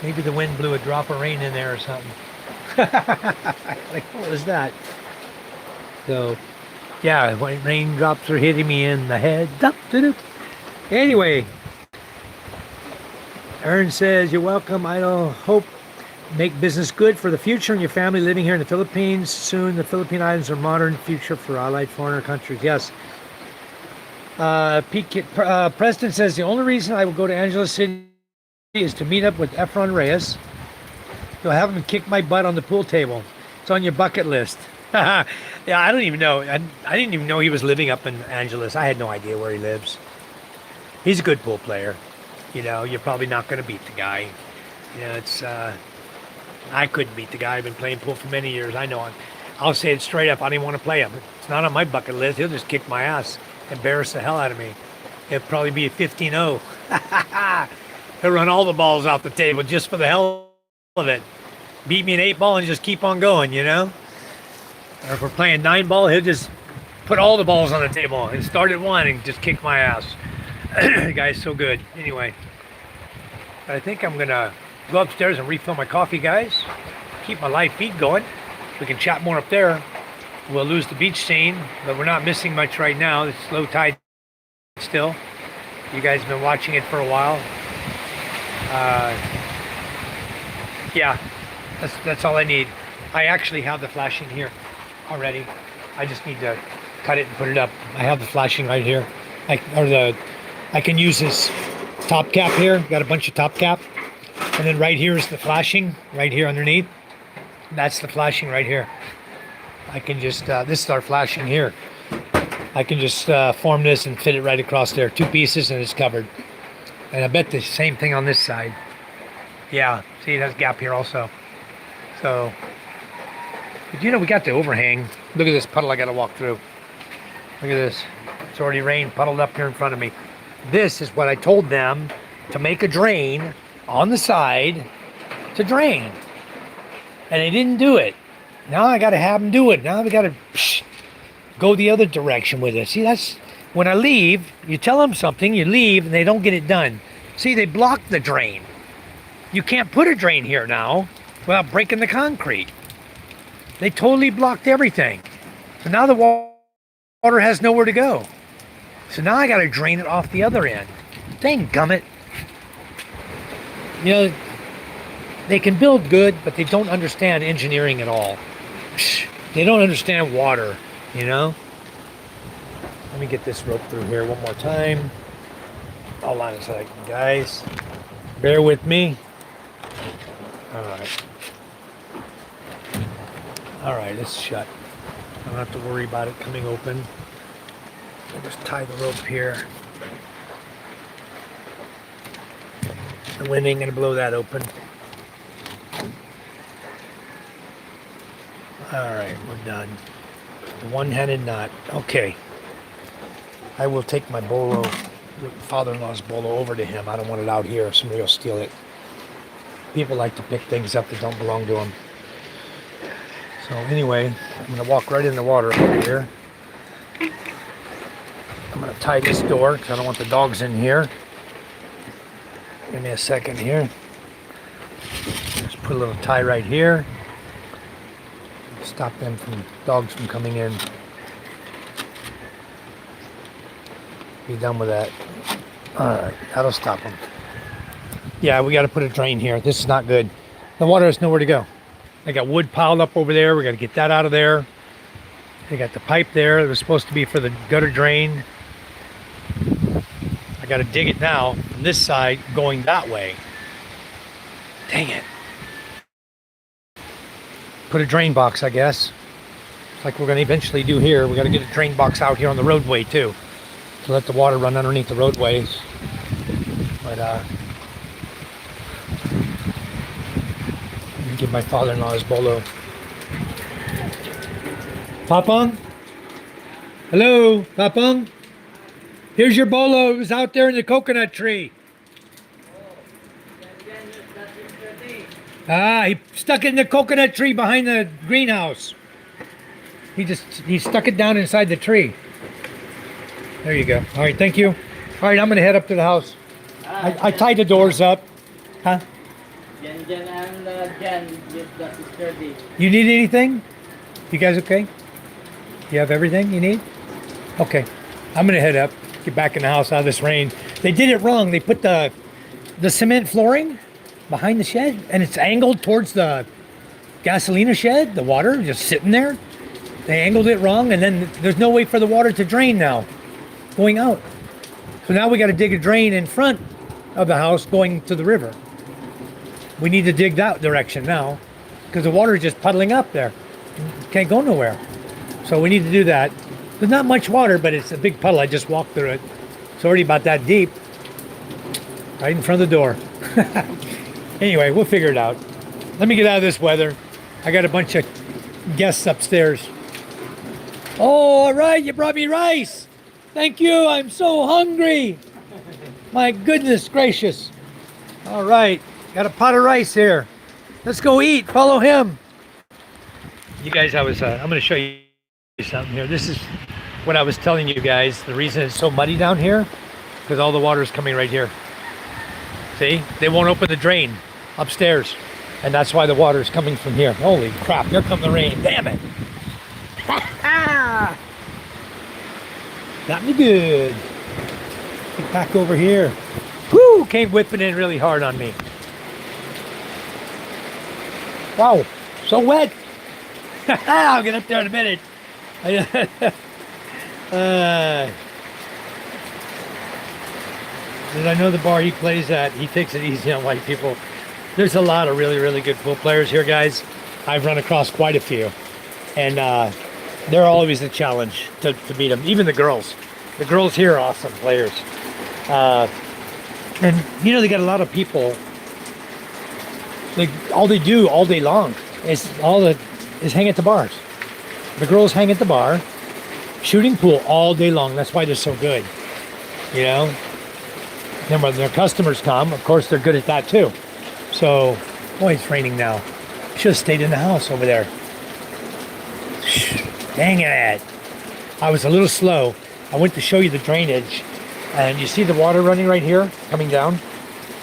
Maybe the wind blew a drop of rain in there or something. Like, what was that? So, yeah, when raindrops are hitting me in the head. Anyway, Aaron says, you're welcome. I hope make business good for the future and your family living here in the Philippines. Soon the Philippine Islands are modern future for allied foreigner countries. Yes. Preston says, the only reason I will go to Angeles City is to meet up with Efron Reyes. You'll have him kick my butt on the pool table. It's on your bucket list. Yeah, I don't even know. I didn't even know he was living up in Angeles. I had no idea where he lives. He's a good pool player. You know, you're probably not going to beat the guy. You know, it's I couldn't beat the guy. I've been playing pool for many years. I know him. I'll say it straight up. I don't even want to play him. It's not on my bucket list. He'll just kick my ass, embarrass the hell out of me. It'll probably be a 15-0. He'll run all the balls off the table just for the hell of it. Beat me an 8-ball and just keep on going, you know? Or if we're playing 9-ball, he'll just put all the balls on the table and start at 1 and just kick my ass. The guy's so good. Anyway, I think I'm going to go upstairs and refill my coffee, guys. Keep my live feed going. We can chat more up there. We'll lose the beach scene, but we're not missing much right now. It's low tide still. You guys have been watching it for a while. Yeah, that's all I need. I actually have the flashing here already. I just need to cut it and put it up. I have the flashing right here. I can use this top cap here. Got a bunch of top cap. And then right here is the flashing, right here underneath. That's the flashing right here. I can just, this is our flashing here. I can just form this and fit it right across there. 2 pieces and it's covered. And I bet the same thing on this side. Yeah, see it has a gap here also. So, but you know, we got the overhang. Look at this puddle I got to walk through. Look at this. It's already rained, puddled up here in front of me. This is what I told them to make a drain on the side to drain. And they didn't do it. Now I got to have them do it. Now we got to go the other direction with it. See, that's when I leave, you tell them something, you leave, and they don't get it done. See, they blocked the drain. You can't put a drain here now without breaking the concrete. They totally blocked everything. So now the water has nowhere to go. So now I got to drain it off the other end. Dang gummit. You know, they can build good, but they don't understand engineering at all. They don't understand water, you know? Let me get this rope through here one more time. Hold on a second, guys. Bear with me. All right. All right, it's shut. I don't have to worry about it coming open. I'll just tie the rope here. The wind ain't gonna blow that open. All right, we're done. The one-handed knot. Okay. I will take my bolo, father-in-law's bolo, over to him. I don't want it out here. Somebody will steal it. People like to pick things up that don't belong to them. So anyway, I'm going to walk right in the water over here. I'm going to tie this door because I don't want the dogs in here. Give me a second here. Just put a little tie right here. Stop them from dogs from coming in. Be done with that. All right, that'll stop them. Yeah, we got to put a drain here. This is not good. The water has nowhere to go. I got wood piled up over there. We got to get that out of there. They got the pipe there. It was supposed to be for the gutter drain. I got to dig it now from this side going that way. Dang it. Put a drain box, I guess. Like we're going to eventually do here. We got to get a drain box out here on the roadway too, to let the water run underneath the roadways. But let me give my father-in-law his bolo. Papang? Hello, Papang? Here's your bolo. It was out there in the coconut tree. Ah, he stuck it in the coconut tree behind the greenhouse. He stuck it down inside the tree. There you go. All right, thank you. All right, I'm gonna head up to the house. I tied the doors up. Huh? You need anything? You guys okay? You have everything you need? Okay. I'm gonna head up, get back in the house out of this rain. They did it wrong. They put the cement flooring behind the shed and it's angled towards the gasolina shed, the water just sitting there. They angled it wrong and then there's no way for the water to drain now, going out. So now we got to dig a drain in front of the house going to the river. We need to dig that direction now because the water is just puddling up there. can't go nowhere. So we need to do that. There's not much water, but it's a big puddle. I just walked through it. It's already about that deep. Right in front of the door. Anyway, we'll figure it out. Let me get out of this weather. I got a bunch of guests upstairs. Oh, all right, you brought me rice. Thank you, I'm so hungry. My goodness gracious. All right, got a pot of rice here. Let's go eat, follow him. You guys, I'm gonna show you something here. This is what I was telling you guys. The reason it's so muddy down here, because all the water is coming right here. See, they won't open the drain upstairs. And that's why the water is coming from here. Holy crap, here come the rain, damn it. Got me good. Get back over here. Whoo, came whipping in really hard on me. Wow, so wet. I'll get up there in a minute. I know the bar he plays at, he takes it easy on white people. There's a lot of really, really good pool players here, guys. I've run across quite a few. And they're always a challenge to beat them. Even the girls. The girls here are awesome players. And, you know, they got a lot of people. All they do all day long is hang at the bars. The girls hang at the bar, shooting pool all day long. That's why they're so good. You know? Then when their customers come, of course, they're good at that too. So, boy, it's raining now. Should have stayed in the house over there. Dang it. I was a little slow. I went to show you the drainage. And you see the water running right here, coming down?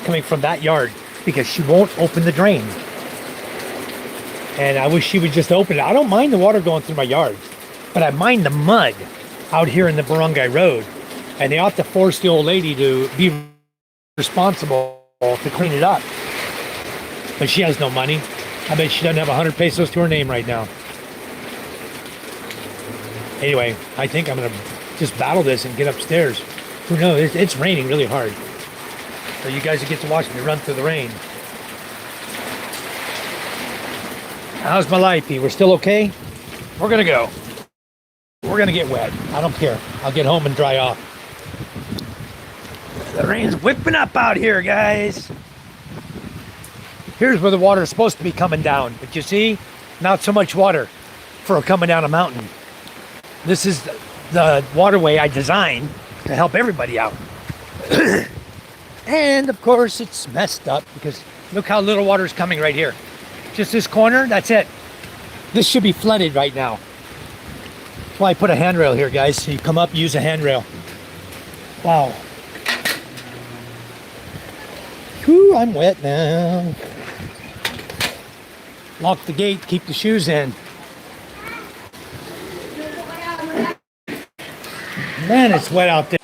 Coming from that yard. Because she won't open the drain. And I wish she would just open it. I don't mind the water going through my yard. But I mind the mud out here in the Barangay Road. And they ought to force the old lady to be responsible to clean it up. But she has no money. I bet she doesn't have 100 pesos to her name right now. Anyway, I think I'm going to just battle this and get upstairs. Who knows? It's raining really hard. So you guys get to watch me run through the rain. How's my life, Pete? We're still okay? We're going to go. We're going to get wet. I don't care. I'll get home and dry off. The rain's whipping up out here, guys. Here's where the water is supposed to be coming down. But you see, not so much water for coming down a mountain. This is the waterway I designed to help everybody out. And of course, it's messed up because look how little water is coming right here. Just this corner, that's it. This should be flooded right now. That's why I put a handrail here, guys. So you come up, use a handrail. Wow. Whew, I'm wet now. Lock the gate, keep the shoes in. Man, it's wet out there.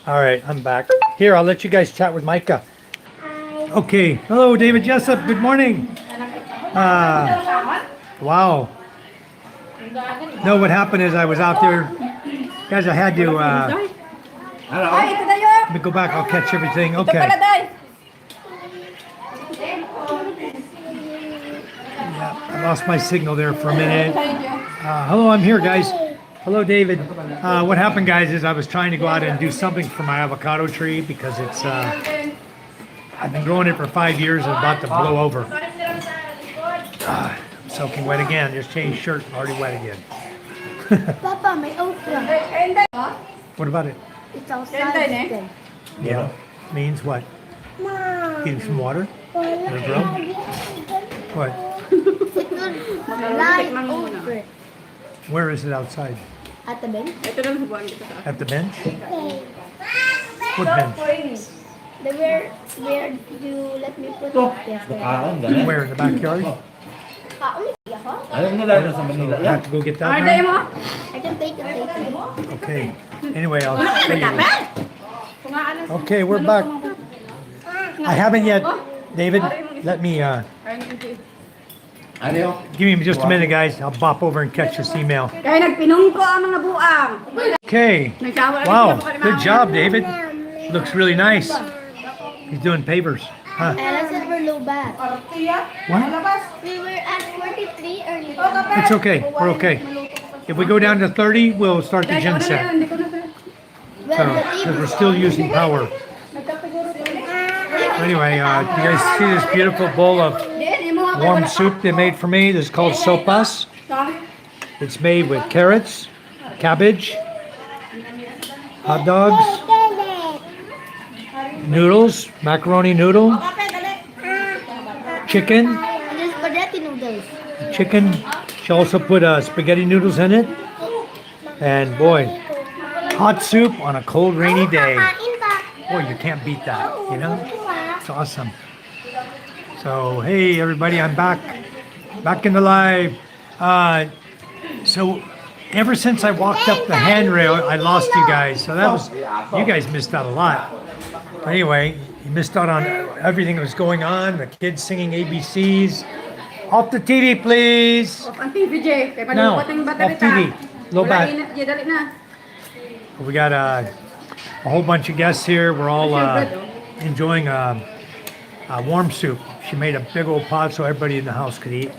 All right, I'm back. Here, I'll let you guys chat with Micah. Okay. Hello, David Jessup. Good morning. Wow. No, what happened is I was out there. Guys, I had to... let me go back. I'll catch everything. Okay. Yeah, I lost my signal there for a minute. Hello, I'm here, guys. Hello, David. What happened, guys, is I was trying to go out and do something for my avocado tree because it's, I've been growing it for 5 years and about to blow over. I'm soaking wet again. Just changed shirt, already wet again. Papa, may okra. What about it? It's outside. Yeah. Means what? Mom. Getting some water? In a drum? What? Light over. Where is it outside? At the bench. At the bench? Okay. What bench? Where you let me put it there? Where, in the backyard? I have to go get that now? I can take it. Okay. Anyway, I'll show you. Okay, we're back. I haven't yet. David, let me, give me just a minute, guys. I'll bop over and catch this email. Okay. Wow. Good job, David. Looks really nice. He's doing pavers. Huh? Ella said we're low bat. What? We were at 43 earlier. It's okay. We're okay. If we go down to 30, we'll start the gen set. Well, the Because we're still using power. Anyway, you guys see this beautiful bowl of warm soup they made for me? This is called sopas. It's made with carrots, cabbage, hot dogs, noodles, macaroni noodle, chicken, and there's spaghetti noodles. chicken. She also put spaghetti noodles in it. And boy, hot soup on a cold rainy day. Boy, you can't beat that, you know? It's awesome. So, hey everybody, I'm back in the live. So, ever since I walked up the handrail, I lost you guys. So you guys missed out a lot. But anyway, you missed out on everything that was going on. The kids singing ABCs. Off the TV, please. Ang TV, Jay. Kaya No, panupat off battery TV. Low bat. Dali na. We got a whole bunch of guests here. We're all enjoying a warm soup. She made a big old pot so everybody in the house could eat.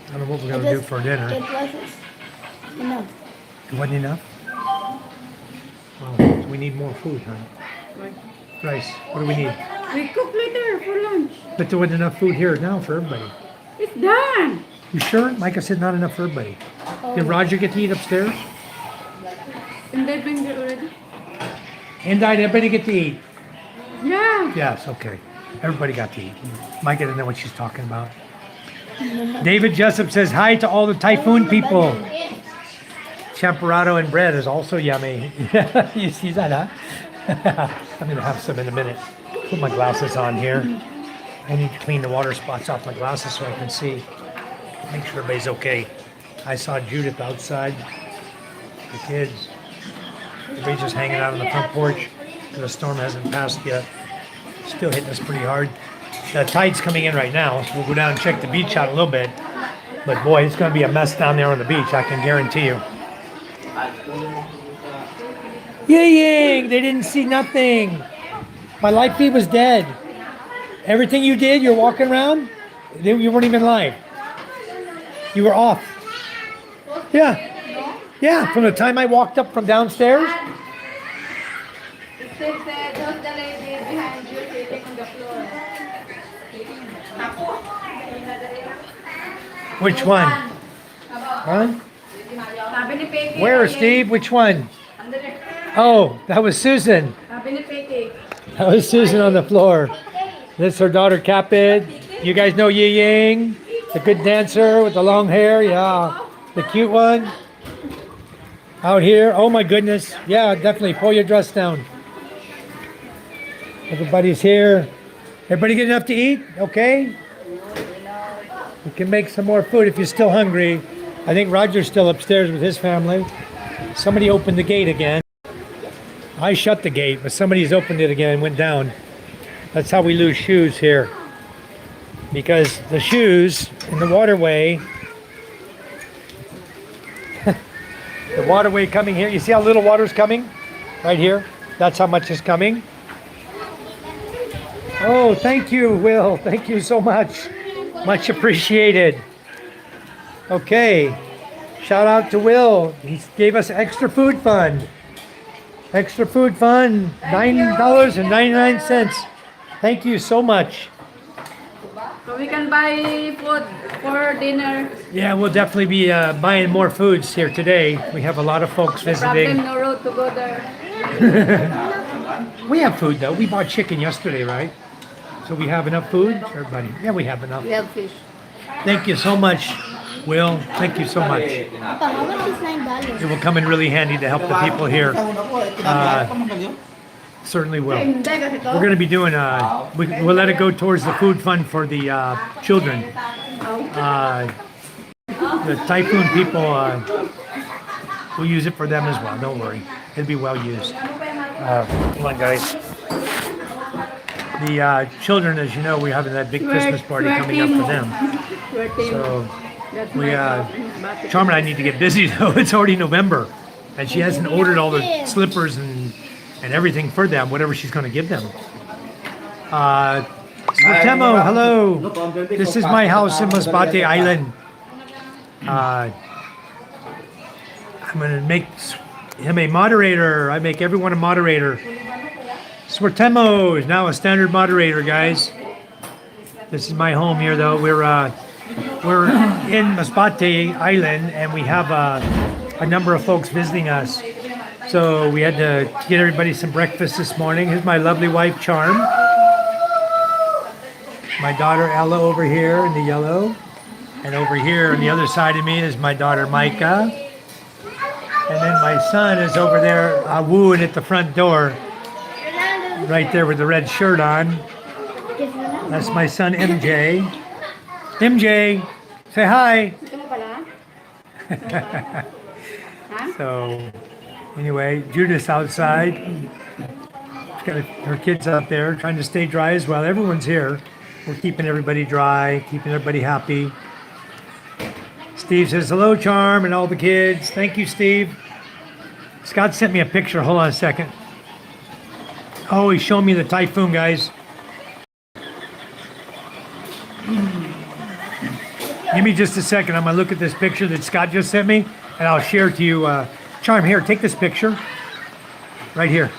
I don't know what we're gonna do for dinner. It wasn't enough. It wasn't enough? Well, so we need more food, huh? Rice. What do we need? We cook later for lunch. But there wasn't enough food here now for everybody. It's done. You sure? Micah said not enough for everybody. Did Roger get to eat upstairs? And they've been there already. And did everybody get to eat? Yeah. Yes, okay. Everybody got to eat. Micah doesn't know what she's talking about. David Jessup says hi to all the Typhoon people. Champurrado and bread is also yummy. You see that, huh? I'm going to have some in a minute. Put my glasses on here. I need to clean the water spots off my glasses so I can see. Make sure everybody's okay. I saw Judith outside. The kids. Everybody's just hanging out on the front porch. The storm hasn't passed yet. Still hitting us pretty hard. The tide's coming in right now, so we'll go down and check the beach out a little bit. But boy, it's going to be a mess down there on the beach, I can guarantee you. Yay! They didn't see nothing. My live feed was dead. Everything you did, you're walking around, you weren't even live. You were off. Yeah. Yeah, from the time I walked up from downstairs. It says those the lady behind you sitting on the floor. Which one? Huh? Sabi ni Peggy. Where, Steve? Which one? Andali. Oh, that was Susan. Sabi ni Peggy. That was Susan on the floor. This is her daughter, Capid. You guys know Yi Ying? The good dancer with the long hair? Yeah. The cute one? Out here? Oh my goodness. Yeah, definitely. Pull your dress down. Everybody's here. Everybody get enough to eat? Okay? We can make some more food if you're still hungry. I think Roger's still upstairs with his family. Somebody opened the gate again. I shut the gate, but somebody's opened it again and went down. That's how we lose shoes here. Because the shoes in the waterway, the waterway coming here, you see how little water's coming? Right here. That's how much is coming. Oh, thank you, Will. Thank you so much. Much appreciated. Okay. Shout out to Will. He gave us extra food fund. Extra food fund, $9.99. Thank you so much. So we can buy food for dinner. Yeah, we'll definitely be buying more foods here today. We have a lot of folks Problem, visiting. no road to go there. We have food though. We bought chicken yesterday, right? So we have enough food, everybody. Yeah, we have enough. We have fish. Thank you so much, Will. Thank you so much. Papa, how much is $9? It will come in really handy to help the people here. Certainly will. Hindi kasi to. We're going to be doing, we'll let it go towards the food fund for the children. The Typhoon people will use it for them as well. Don't worry. It'll be well used. Come on, guys. The children, as you know, we're having that big Christmas party coming up for them. So we, Charm and I need to get busy though. It's already November, and she hasn't ordered all the slippers and everything for them, whatever she's going to give them. Swartemo, hello. This is my house in Masbate Island. I'm gonna make him a moderator. I make everyone a moderator. Swartemo is now a standard moderator, guys. This is my home here, though. We're in Masbate Island, and we have a number of folks visiting us. So we had to get everybody some breakfast this morning. Here's my lovely wife, Charm. My daughter, Ella, over here in the yellow. And over here on the other side of me is my daughter, Micah. And then my son is over there wooing at the front door. Right there with the red shirt on. That's my son, MJ. MJ, say hi. So, anyway, Judith's outside. She's got her kids out there trying to stay dry as well. Everyone's here. We're keeping everybody dry, keeping everybody happy. Steve says, hello, Charm, and all the kids. Thank you, Steve. Scott sent me a picture. Hold on a second. Oh, he's showing me the typhoon, guys. Give me just a second. I'm going to look at this picture that Scott just sent me, and I'll share it to you. Charm, here, take this picture. Right here.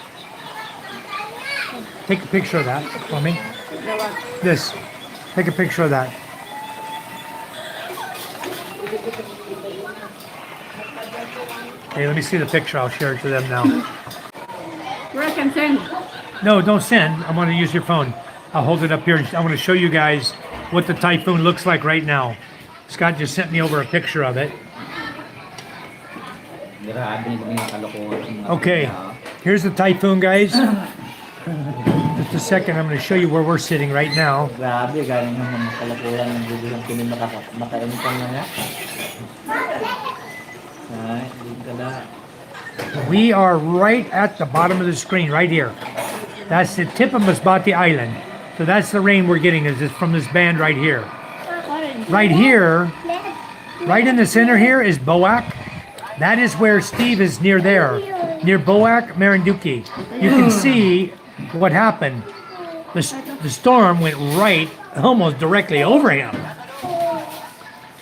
Take a picture of that for me. This. Take a picture of that. Hey, let me see the picture. I'll share it to them now. Where I can send? No, don't send. I'm going to use your phone. I'll hold it up here. I want to show you guys what the typhoon looks like right now. Scott just sent me over a picture of it. Okay, here's the typhoon, guys. Just a second, I'm going to show you where we're sitting right now. We are right at the bottom of the screen, right here. That's the tip of Masbate Island. So that's the rain we're getting, is from this band right here. Right here, right in the center here is Boac. That is where Steve is near there, near Boac, Marinduque. You can see what happened. The storm went right, almost directly over him.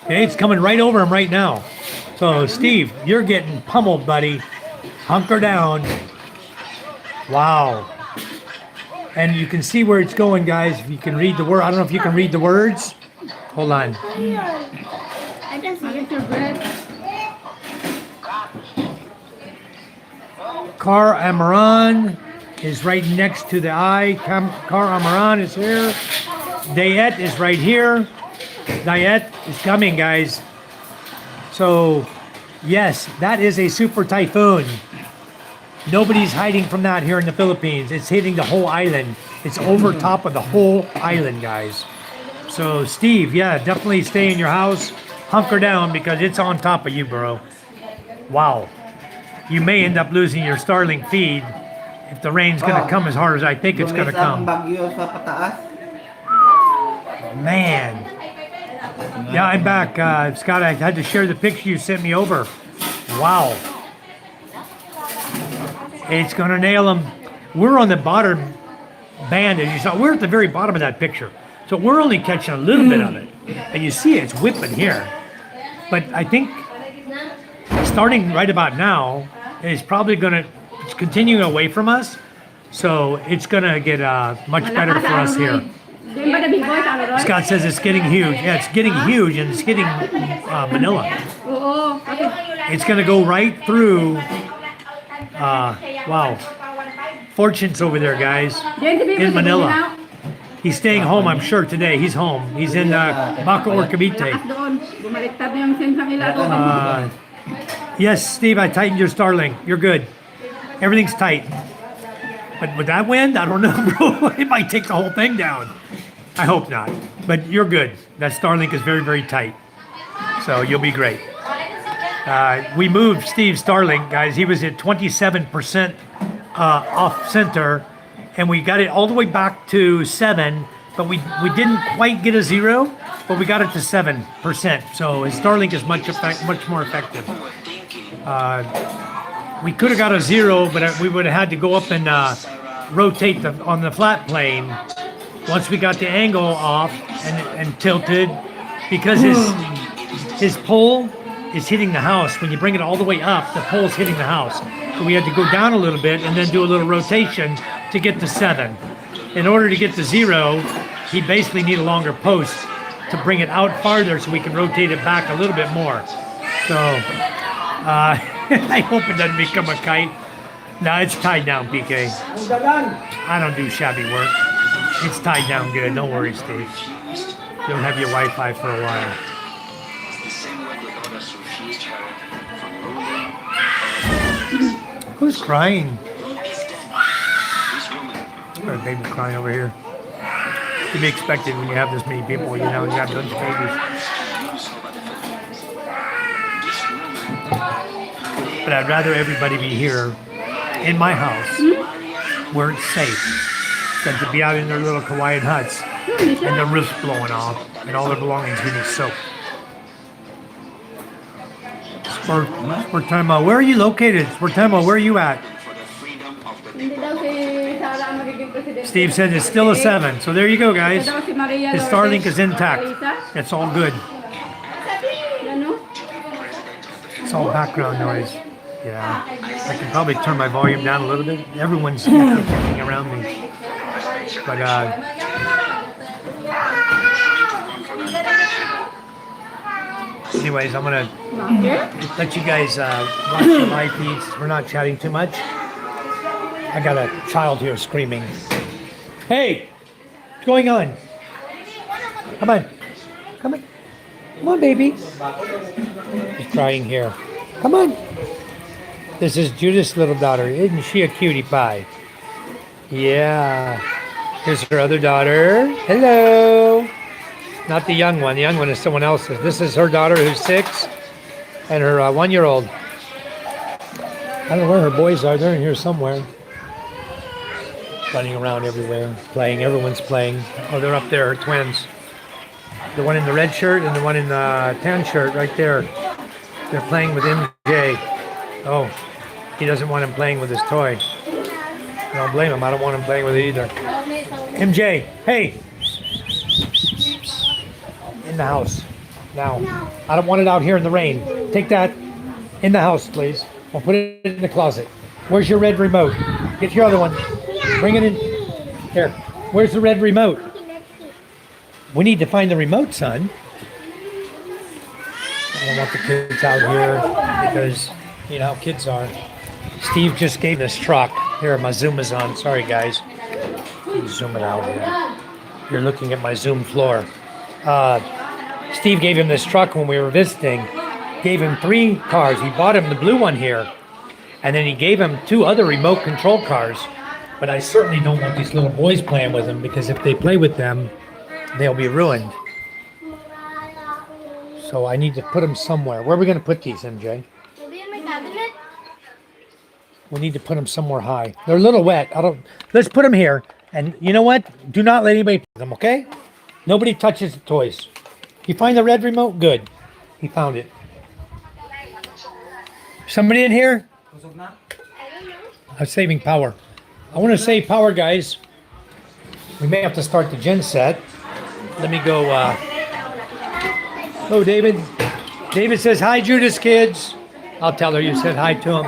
Okay, it's coming right over him right now. So Steve, you're getting pummeled, buddy. Hunker down. Wow. And you can see where it's going, guys. If you can read the word, I don't know if you can read the words. Hold on. I can see it. Car Amaran is right next to the I. Car Amaran is here. Dayet is right here. Dayet is coming, guys. So, yes, that is a super typhoon. Nobody's hiding from that here in the Philippines. It's hitting the whole island. It's over top of the whole island, guys. So, Steve, yeah, definitely stay in your house. Hunker down because it's on top of you, bro. Wow. You may end up losing your Starlink feed if the rain's going to come as hard as I think it's going to come. Man. Yeah, I'm back. Scott, I had to share the picture you sent me over. Wow. It's going to nail them. We're on the bottom band, as you saw. We're at the very bottom of that picture. So we're only catching a little bit of it. And you see it's whipping here. But I think starting right about now, is probably going to continue away from us. So it's going to get much better for us here. Scott says it's getting huge. Yeah, it's getting huge, and it's hitting Manila. It's going to go right through. Wow. Fortune's over there, guys, in Manila. He's staying home, I'm sure, today. He's home. He's in Baco or Cavite. Yes, Steve, I tightened your Starlink. You're good. Everything's tight. But with that wind, I don't know, bro. It might take the whole thing down. I hope not. But you're good. That Starlink is very, very tight. So you'll be great. We moved Steve's Starlink, guys. He was at 27% off center. And we got it all the way back to 7. But we didn't quite get a 0. But we got it to 7%. So his Starlink is much more effective. We could have got a 0, but we would have had to go up and rotate on the flat plane once we got the angle off and tilted, because his pole is hitting the house. When you bring it all the way up, the pole's hitting the house. So we had to go down a little bit and then do a little rotation to get to 7. In order to get to 0, he basically need a longer post to bring it out farther so we can rotate it back a little bit more. So I hope it doesn't become a kite. No, it's tied down, PK. I don't do shabby work. It's tied down good. Don't worry, Steve. You'll have your Wi-Fi for a while. Who's crying? Got a baby crying over here. To be expected when you have this many people, you know, you have a bunch of babies. But I'd rather everybody be here in my house where it's safe than to be out in their little Hawaiian huts and the roof's blowing off and all their belongings getting soaked. Sport time out. Where are you located? Sport time out. Where are you at? Steve said it's still a 7. So there you go, guys. His Starlink is intact. It's all good. It's all background noise. Yeah. I can probably turn my volume down a little bit. Everyone's kicking around me. But anyways, I'm gonna let you guys watch the live feeds. We're not chatting too much. I got a child here screaming. Hey, what's going on? Come on. Come on. Come on, baby. She's crying here. Come on. This is Judith's little daughter. Isn't she a cutie pie? Yeah. Here's her other daughter. Hello. Not the young one. The young one is someone else's. This is her daughter who's 6 and her 1-year-old. I don't know where her boys are. They're in here somewhere. Running around everywhere, playing. Everyone's playing. Oh, they're up there, twins. The one in the red shirt and the one in the tan shirt right there. They're playing with MJ. Oh, he doesn't want him playing with his toy. I don't blame him. I don't want him playing with it either. MJ, hey! In the house. Now. I don't want it out here in the rain. Take that in the house, please. I'll put it in the closet. Where's your red remote? Get your other one. Bring it in. Here. Where's the red remote? We need to find the remote, son. I don't want the kids out here because you know how kids are. Steve just gave this truck. Here, my Zoom is on. Sorry, guys. Zoom it out here. You're looking at my Zoom floor. Steve gave him this truck when we were visiting. Gave him 3 cars. He bought him the blue one here. And then he gave him 2 other remote control cars. But I certainly don't want these little boys playing with them because if they play with them, they'll be ruined. So I need to put them somewhere. Where are we going to put these, MJ? Maybe in my cabinet. We need to put them somewhere high. They're a little wet. Let's put them here. And you know what? Do not let anybody put them, okay? Nobody touches the toys. You find the red remote? Good. He found it. Somebody in here? I'm saving power. I want to save power, guys. We may have to start the gen set. Let me go. Oh, David. David says, hi, Judas kids. I'll tell her you said hi to them.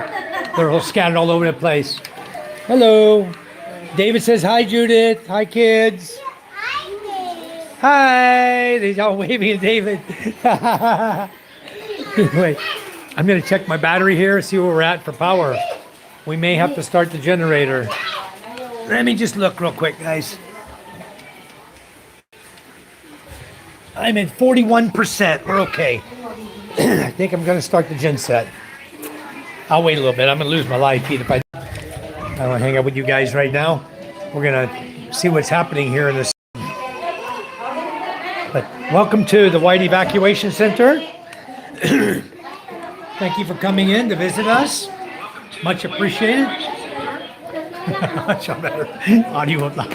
They're all scattered all over the place. Hello. David says, hi, Judith. Hi, kids. Hi. They're all waving at David. Wait. I'm going to check my battery here, see where we're at for power. We may have to start the generator. Let me just look real quick, guys. I'm at 41%. We're okay. I think I'm going to start the gen set. I'll wait a little bit. I'm going to lose my live feed if I don't want to hang out with you guys right now. We're going to see what's happening here in this. But welcome to the White Evacuation Center. Thank you for coming in to visit us. Much appreciated. Much better audio up loud.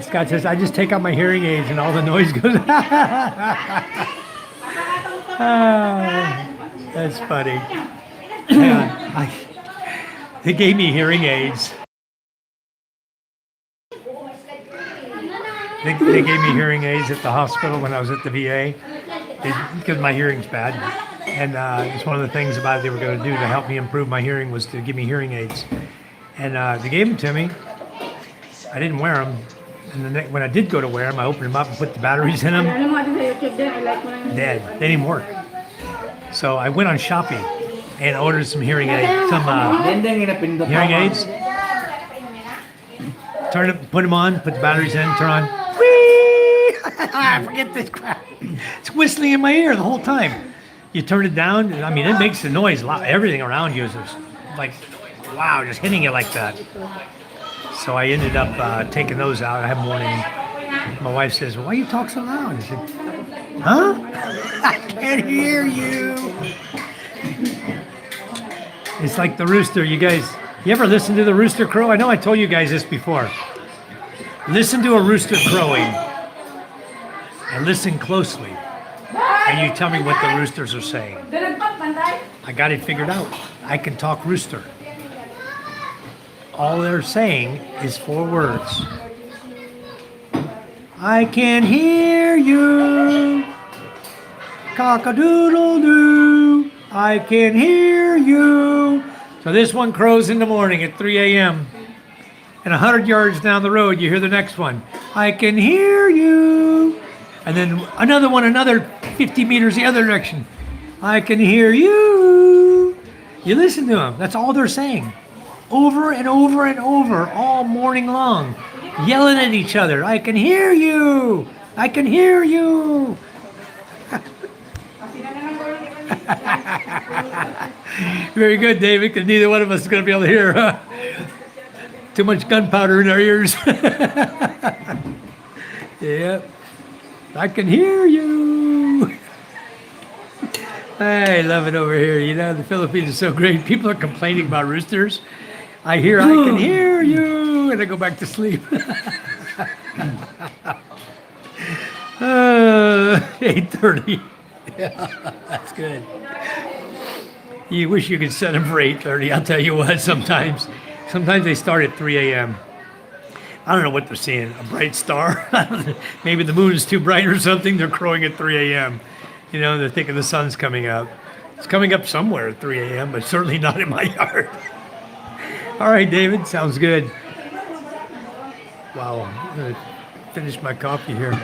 Scott says, I just take out my hearing aids and all the noise goes. That's funny. They gave me hearing aids. They gave me hearing aids at the hospital when I was at the VA because my hearing's bad. And it's one of the things about it they were going to do to help me improve my hearing was to give me hearing aids. And they gave them to me. I didn't wear them. And then when I did go to wear them, I opened them up and put the batteries in them. Dead. They didn't work. So I went on Shopee and ordered some hearing aids, hearing aids. Turn it, put them on, put the batteries in, turn on. Whee! Forget this crap. It's whistling in my ear the whole time. You turn it down, I mean, it makes the noise a lot. Everything around you is just like, wow, just hitting it like that. So I ended up taking those out. I have one in. My wife says, well, why you talk so loud? I said, huh? I can't hear you. It's like the rooster, you guys. You ever listen to the rooster crow? I know I told you guys this before. Listen to a rooster crowing and listen closely. And you tell me what the roosters are saying. I got it figured out. I can talk rooster. All they're saying is 4 words. I can hear you. Cock-a-doodle-doo. I can hear you. So this one crows in the morning at 3 a.m. And 100 yards down the road, you hear the next one. I can hear you. And then another one, another 50 meters the other direction. I can hear you. You listen to them. That's all they're saying. Over and over and over, all morning long. Yelling at each other. I can hear you. I can hear you. Very good, David, because neither one of us is going to be able to hear. Too much gunpowder in our ears. Yep. I can hear you. I love it over here. You know, the Philippines is so great. People are complaining about roosters. I can hear you, and I go back to sleep. 8:30. Yeah, that's good. You wish you could set them for 8:30. I'll tell you what, sometimes they start at 3 a.m. I don't know what they're seeing, a bright star. Maybe the moon is too bright or something. They're crowing at 3 a.m. You know, they're thinking the sun's coming up. It's coming up somewhere at 3 a.m., but certainly not in my yard. All right, David, sounds good. Wow, I'm going to finish my coffee here.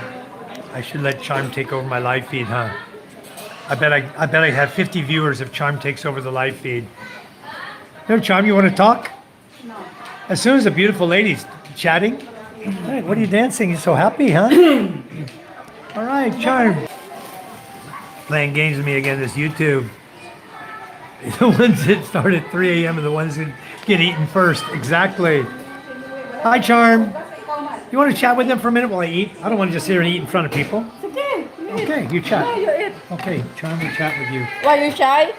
I should let Charm take over my live feed, huh? I bet I have 50 viewers if Charm takes over the live feed. There, Charm, you want to talk? No. As soon as a beautiful lady's chatting. Hey, what are you dancing? You're so happy, huh? All right, Charm. Playing games with me again, this YouTube. The ones that start at 3 a.m. are the ones that get eaten first. Exactly. Hi, Charm. You want to chat with them for a minute while I eat? I don't want to just sit here and eat in front of people. It's okay. Okay, you chat. No, you eat. Okay, Charm will chat with you. Why, you shy?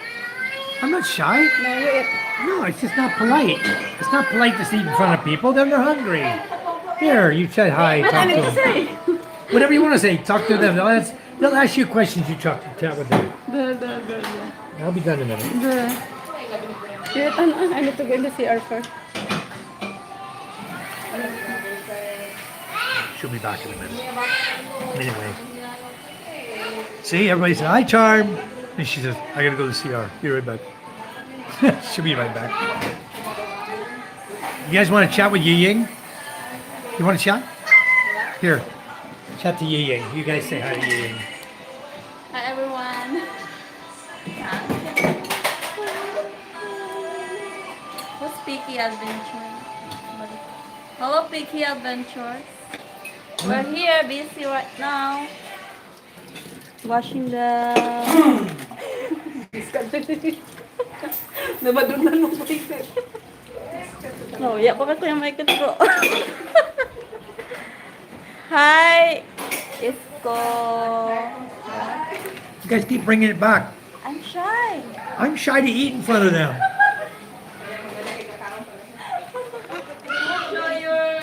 I'm not shy. No, you eat. No, it's just not polite. It's not polite to eat in front of people. Then they're hungry. Here, you say hi. What I Talk need to to them. say? Whatever you want to say, talk to them. They'll ask you questions. You chat with them. I'll be done in a minute. Wait, I need to go in the CR first. She'll be back in a minute. Anyway. See, everybody said, hi, Charm. And she says, I gotta go to the CR. Be right back. She'll be right back. You guys want to chat with Yi Ying? You want to chat? Here. Chat to Yi Ying. You guys say hi to Yi Ying. Hi, everyone. What's Peaky Adventure? Hello, Peaky Adventures. We're here, busy right now. Washing the... Nabadundan mo po isip. No, yeah, bakit ko yung mic ko? Hi, Isko. You guys keep bringing it back. I'm shy. I'm shy to eat in front of them.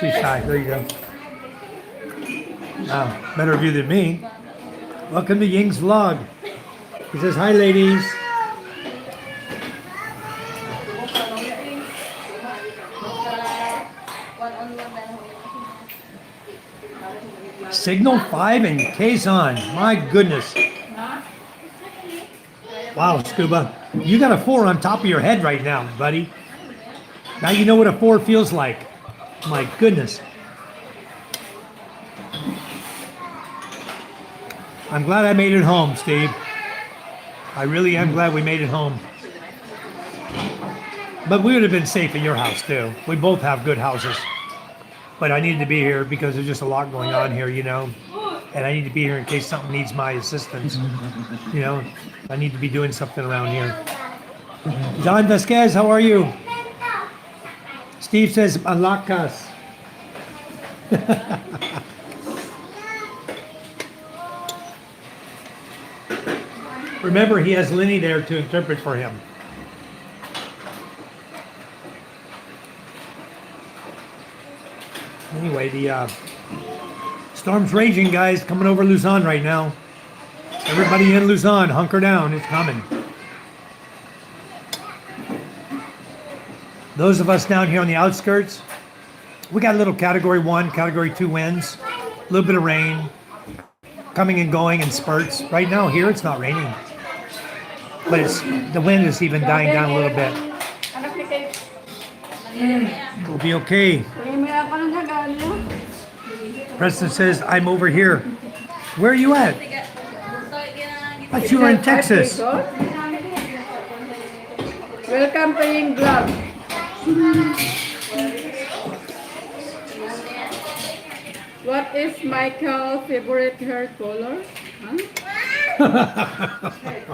Too shy. There you go. Wow, better view than me. Welcome to Ying's vlog. He says, hi, ladies. Signal 5 and Quezon. My goodness. Wow, Scuba. You got a 4 on top of your head right now, buddy. Now you know what a 4 feels like. My goodness. I'm glad I made it home, Steve. I really am glad we made it home. But we would have been safe at your house too. We both have good houses. But I needed to be here because there's just a lot going on here, you know. And I need to be here in case something needs my assistance. You know, I need to be doing something around here. John Vasquez, how are you? Steve says, Malakas. Remember, he has Lenny there to interpret for him. Anyway, the storm's raging, guys, coming over Luzon right now. Everybody in Luzon, hunker down, it's coming. Those of us down here on the outskirts, we got a little category 1, category 2 winds, a little bit of rain, coming and going in spurts. Right now here, it's not raining. But the wind is even dying down a little bit. We'll be okay. Preston says, I'm over here. Where are you at? I thought you were in Texas. Welcome to England. What is Michael's favorite hair color? Huh?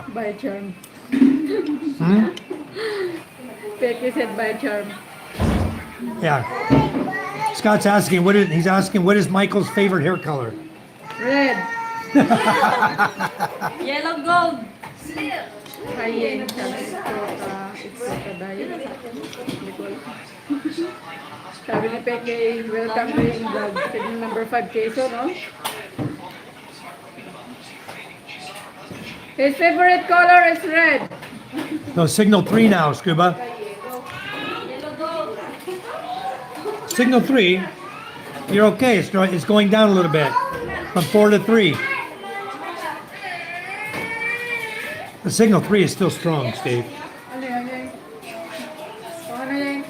By charm. Becky said by charm. Yeah. Scott's asking, he's asking, what is Michael's favorite hair color? Red. Yellow gold. Cayenne. It's crocodile. Sabi ni Becky, welcome to England. Signal number 5 Quezon, no? His favorite color is red. No, signal 3 now, Scuba. Signal 3, you're okay. It's going down a little bit from 4 to 3. The signal 3 is still strong, Steve. Ano yan? Ano yan?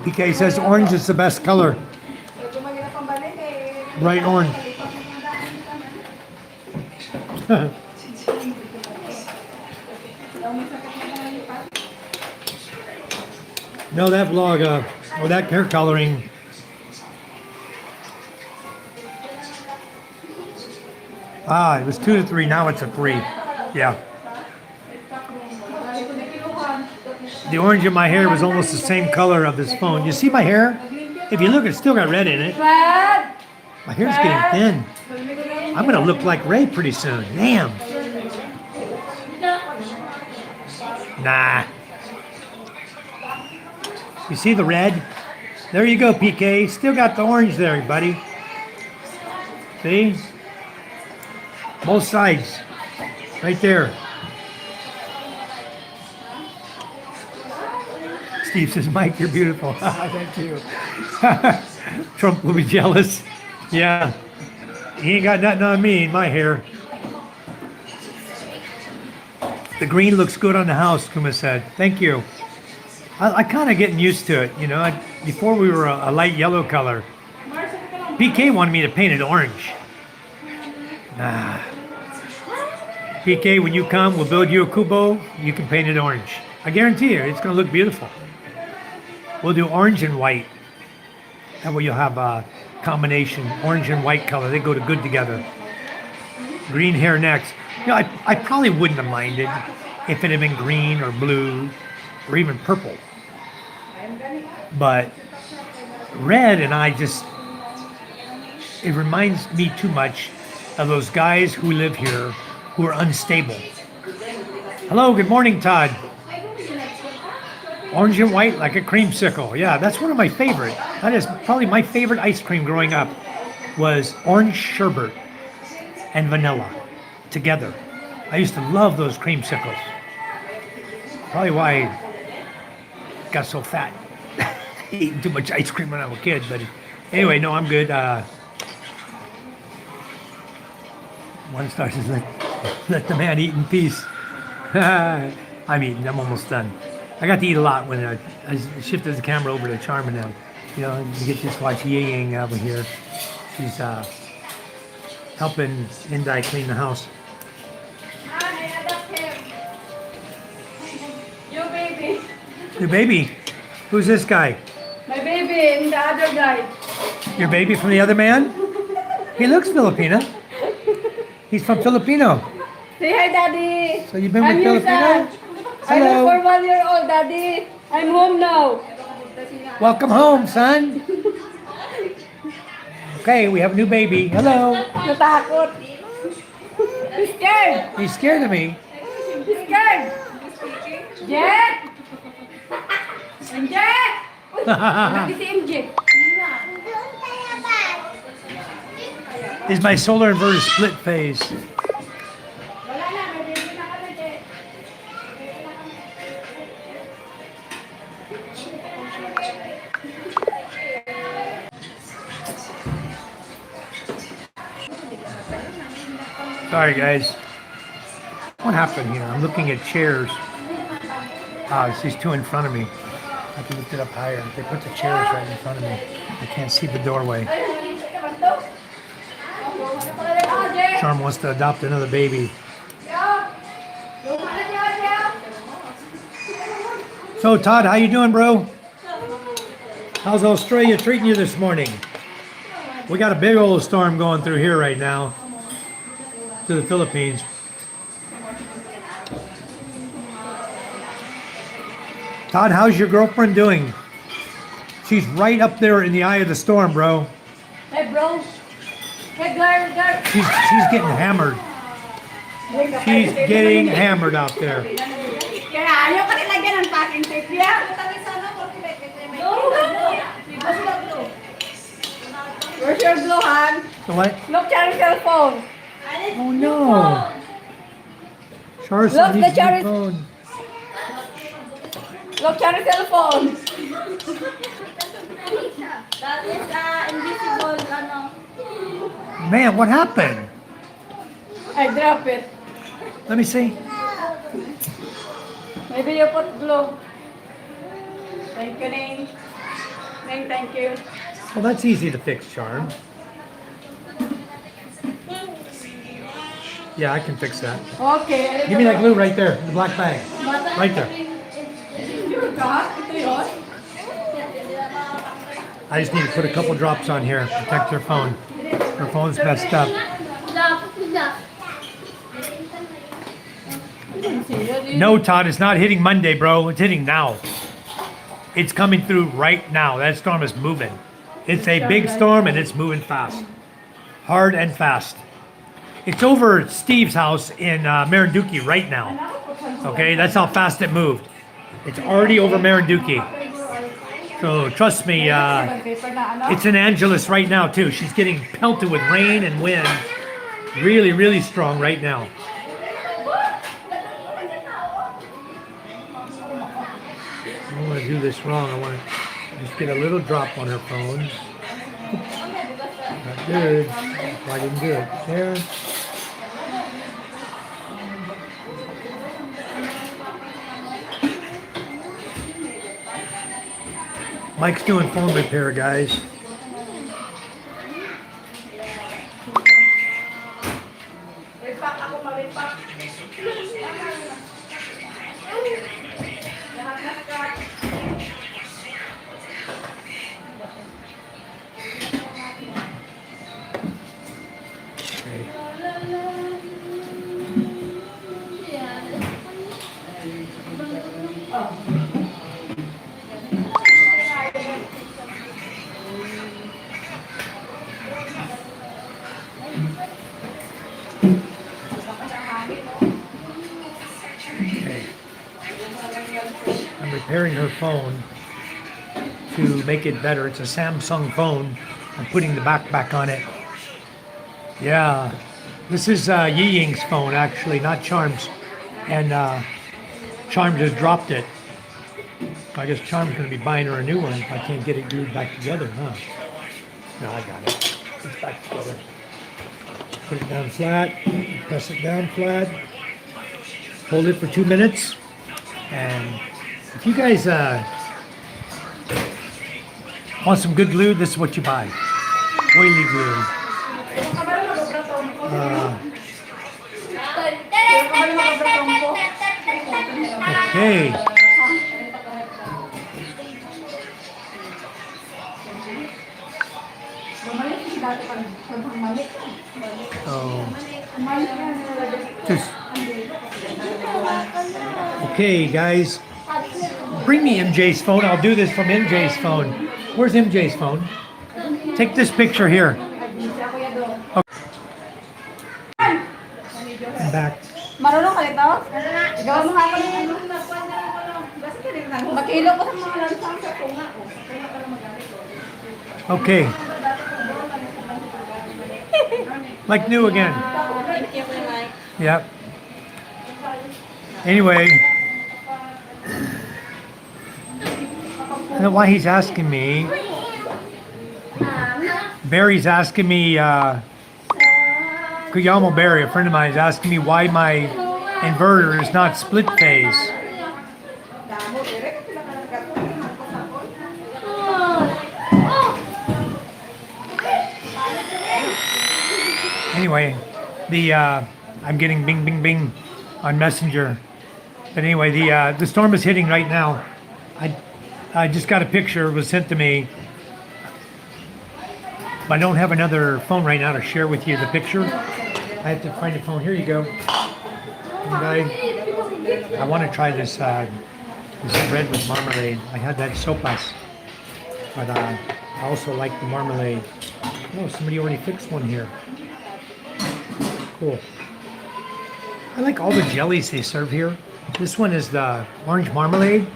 PK says orange is the best color. Bright orange. No, that vlog, or that hair coloring. It was 2 to 3, now it's a 3. Yeah. The orange in my hair was almost the same color of this phone. You see my hair? If you look, it's still got red in it. My hair's getting thin. I'm gonna look like Ray pretty soon. Damn. Nah. You see the red? There you go, PK. Still got the orange there, buddy. See? Both sides. Right there. Steve says, Mike, you're beautiful. Thank you. Trump will be jealous. Yeah. He ain't got nothing on me, my hair. The green looks good on the house, Kuma said. Thank you. I kind of getting used to it, you know. Before we were a light yellow color. PK wanted me to paint it orange. Nah. PK, when you come, we'll build you a kubo. You can paint it orange. I guarantee you, it's going to look beautiful. We'll do orange and white. That way you'll have a combination, orange and white color. They go good together. Green hair next. You know, I probably wouldn't have minded if it had been green or blue or even purple. But red and it reminds me too much of those guys who live here who are unstable. Hello, good morning, Todd. Orange and white like a creamsicle. Yeah, that's one of my favorite. That is probably my favorite ice cream growing up was orange sherbet and vanilla together. I used to love those creamsicles. Probably why I got so fat. Eating too much ice cream when I was a kid. But anyway, no, I'm good. One star says, let the man eat in peace. I'm eating. I'm almost done. I got to eat a lot when I shifted the camera over to Charmin now. You know, you get to just watch Ying Yang over here. She's helping Indai clean the house. I adopt him. You baby. Your baby? Who's this guy? My baby and the other guy. Your baby from the other man? He looks Filipino. He's from Filipino. Say hi, Daddy. So you've been I'm with your Filipino? son. I Hello. was 4 1 year old, Daddy. I'm home now. Welcome home, son. Okay, we have a new baby. Hello. Natakot. He's scared. He's scared of me. He's scared. Jet. Jet. Lagi si MJ. Is my solar inverter split phase? Wala na, may baby na kami, Jet. Sorry, guys. What happened here? I'm looking at chairs. It's these two in front of me. I have to lift it up higher. They put the chairs right in front of me. I can't see the doorway. Charm wants to adopt another baby. So, Todd, how you doing, bro? How's Australia treating you this morning? We got a big old storm going through here right now to the Philippines. Todd, how's your girlfriend doing? She's right up there in the eye of the storm, bro. Hey, bro. Hey, girl. She's getting hammered. She's getting hammered out there. Kaya ayaw ka nilagyan ng packing tape, yeah? Where's your glue, Han? So what? Look at your cell phone. Oh no. Charles Look, needs the cherry- a phone. Look at your cell phone. That is invisible, ano. Man, what happened? I drop it. Let me see. Maybe you put glue. Thank you, Ning. Ning, thank you. Well, that's easy to fix, Charm. Yeah, I can fix that. Okay. Give me that glue right there, the black bag. Right there. Your God, ito yun? I just need to put a couple drops on here, protect her phone. Her phone's messed up. No, Todd, it's not hitting Monday, bro. It's hitting now. It's coming through right now. That storm is moving. It's a big storm and it's moving fast. Hard and fast. It's over at Steve's house in Marinduque right now. Okay, that's how fast it moved. It's already over Marinduque. So trust me, it's in Angeles right now too. She's getting pelted with rain and wind. Really, really strong right now. I don't want to do this wrong. I want to just get a little drop on her phone. Not good. Well, I didn't do it. There. Mike's doing phone repair, guys. I'm repairing her phone to make it better. It's a Samsung phone. I'm putting the back on it. Yeah. This is Yi Ying's phone, actually, not Charm's. And Charm just dropped it. I guess Charm's going to be buying her a new one if I can't get it glued back together, huh? No, I got it. It's back together. Put it down flat, press it down flat, hold it for 2 minutes, and if you guys want some good glue, this is what you buy. Oily glue. Okay. Just okay, guys. Bring me MJ's phone. I'll do this from MJ's phone. Where's MJ's phone? Take this picture here. Okay. I'm back. Marunong ka nito? Ikaw mo hapon yung makilo ko sa mga lansang sa tunga ko. Okay. Like new again. Yep. Anyway, I don't know why he's asking me. Barry's asking me, Kuyamo Barry, a friend of mine, is asking me why my inverter is not split phase. Anyway, I'm getting bing bing bing on Messenger. But anyway, the storm is hitting right now. I just got a picture, it was sent to me. But I don't have another phone right now to share with you the picture. I have to find a phone. Here you go. And I want to try this bread with marmalade. I had that sopas, but I also like the marmalade. Oh, somebody already fixed one here. Cool. I like all the jellies they serve here. This one is the orange marmalade.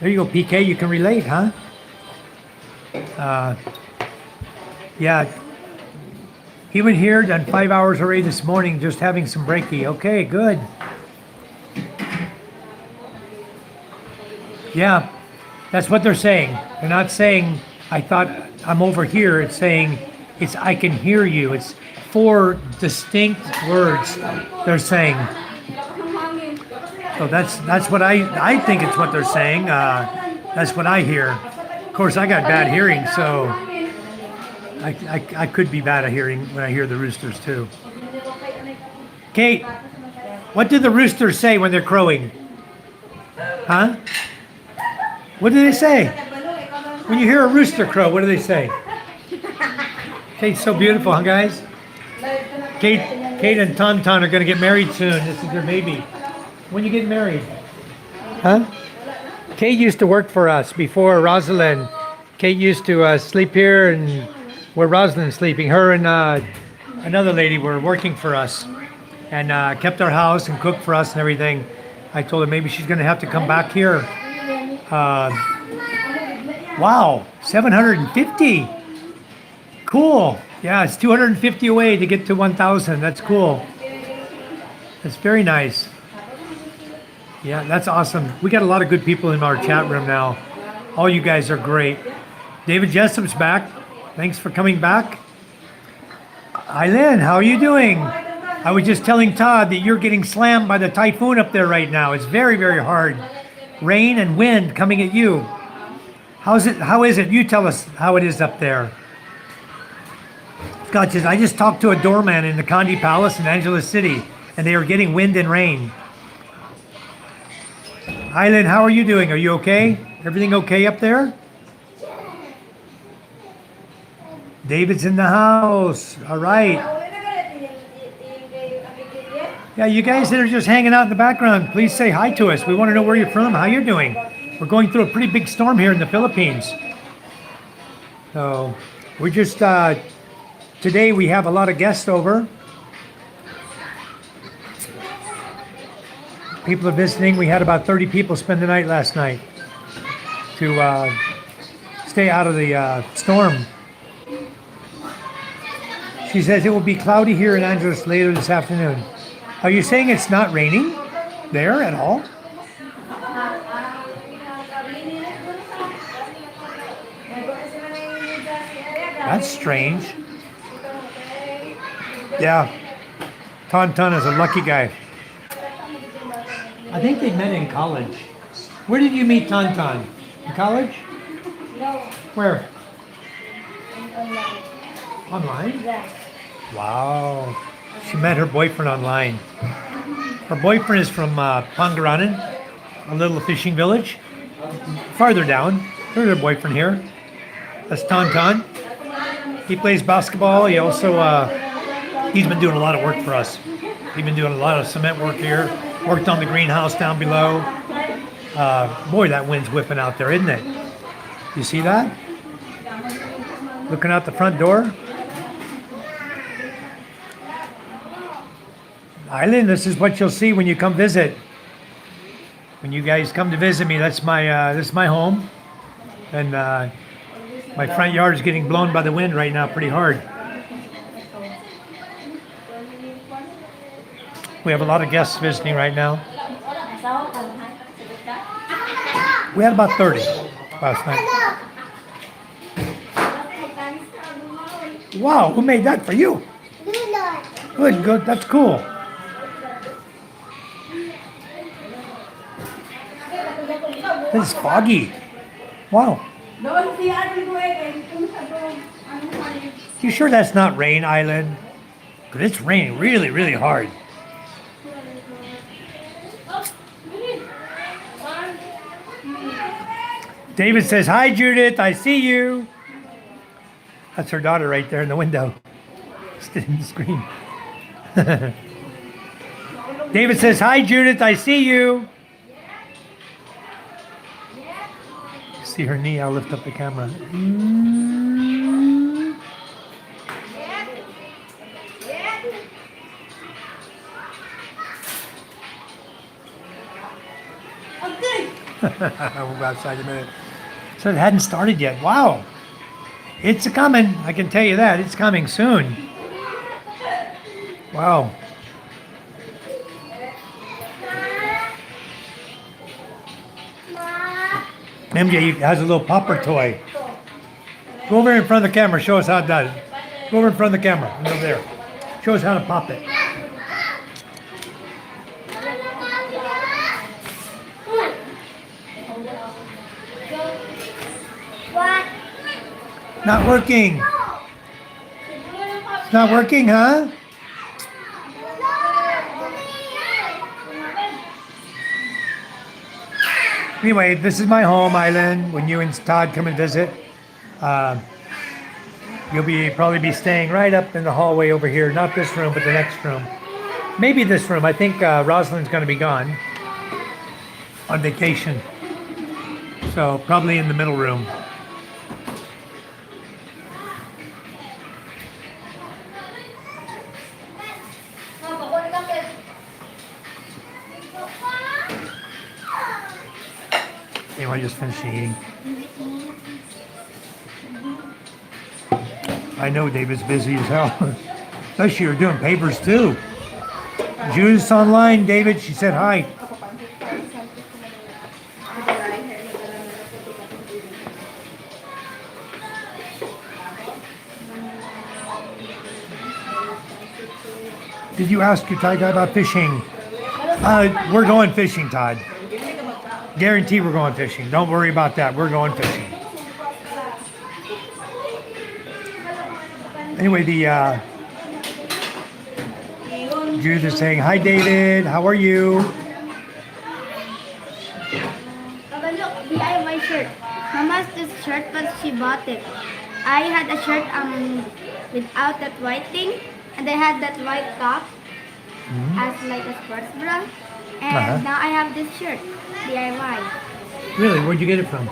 There you go, PK. You can relate, huh? Yeah. He went here, done 5 hours already this morning, just having some breaky. Okay, good. Yeah, that's what they're saying. They're not saying, I thought I'm over here. It's saying, it's I can hear you. It's 4 distinct words they're saying. So that's what I think it's what they're saying. That's what I hear. Of course, I got bad hearing, so I could be bad at hearing when I hear the roosters too. Kate, what do the roosters say when they're crowing? Huh? What do they say? When you hear a rooster crow, what do they say? Kate's so beautiful, huh, guys? Kate and Tauntaun are going to get married soon. This is their baby. When you get married? Huh? Kate used to work for us before Rosalind. Kate used to sleep here and where Rosalind's sleeping. Her and another lady were working for us and kept our house and cooked for us and everything. I told her maybe she's going to have to come back here. Wow, 750. Cool. Yeah, it's 250 away to get to 1,000. That's cool. That's very nice. Yeah, that's awesome. We got a lot of good people in our chat room now. All you guys are great. David Jessup's back. Thanks for coming back. Eileen, how are you doing? I was just telling Todd that you're getting slammed by the typhoon up there right now. It's very, very hard. Rain and wind coming at you. How is it? You tell us how it is up there. God, I just talked to a doorman in the Condi Palace in Angeles City, and they are getting wind and rain. Eileen, how are you doing? Are you okay? Everything okay up there? David's in the house. All right. Yeah, you guys that are just hanging out in the background, please say hi to us. We want to know where you're from, how you're doing. We're going through a pretty big storm here in the Philippines. So we're just, today we have a lot of guests over. People are visiting. We had about 30 people spend the night last night to stay out of the storm. She says it will be cloudy here in Angeles later this afternoon. Are you saying it's not raining there at all? That's strange. Yeah. Tauntaun is a lucky guy. I think they met in college. Where did you meet Tauntaun? In college? No. Where? Online. Online? Yeah. Wow. She met her boyfriend online. Her boyfriend is from Pangaranan, a little fishing village. Farther down. There's her boyfriend here. That's Tauntaun. He plays basketball. He also, he's been doing a lot of work for us. He's been doing a lot of cement work here. Worked on the greenhouse down below. Boy, that wind's whipping out there, isn't it? You see that? Looking out the front door. Island, this is what you'll see when you come visit. When you guys come to visit me, that's my this is my home, and my front yard is getting blown by the wind right now, pretty hard. We have a lot of guests visiting right now. We had about 30 last night. Wow, who made that for you? Good, good, that's cool. This is foggy. Wow. You sure that's not rain, Island? Because it's raining really, really hard. David says, "Hi, Judith, I see you." That's her daughter right there in the window. Sitting in the screen. David says, "Hi, Judith, I see you." See her knee, I'll lift up the camera. We'll go outside in a minute. So it hadn't started yet. Wow. It's coming. I can tell you that. It's coming soon. Wow. MJ has a little popper toy. Go over in front of the camera. Show us how it does. Go over in front of the camera. Over there. Show us how to pop it. Not working. It's not working, huh? Anyway, this is my home, Island. When you and Todd come and visit, you'll probably be staying right up in the hallway over here. Not this room, but the next room. Maybe this room. I think Rosalind's going to be gone on vacation. So probably in the middle room. Anyway, I just finished eating. I know David's busy as hell. Especially you're doing papers too. Judith's online, David. She said hi. Did you ask your Thai guy about fishing? We're going fishing, Todd. Guarantee we're going fishing. Don't worry about that. We're going fishing. Anyway, the Judith is saying, "Hi, David. How are you?" Baba, look, DIY shirt. Mama's this shirt, but she bought it. I had a shirt without that white thing, and I had that white top as like a sports bra. And now I have this shirt, DIY. Really? Where'd you get it from?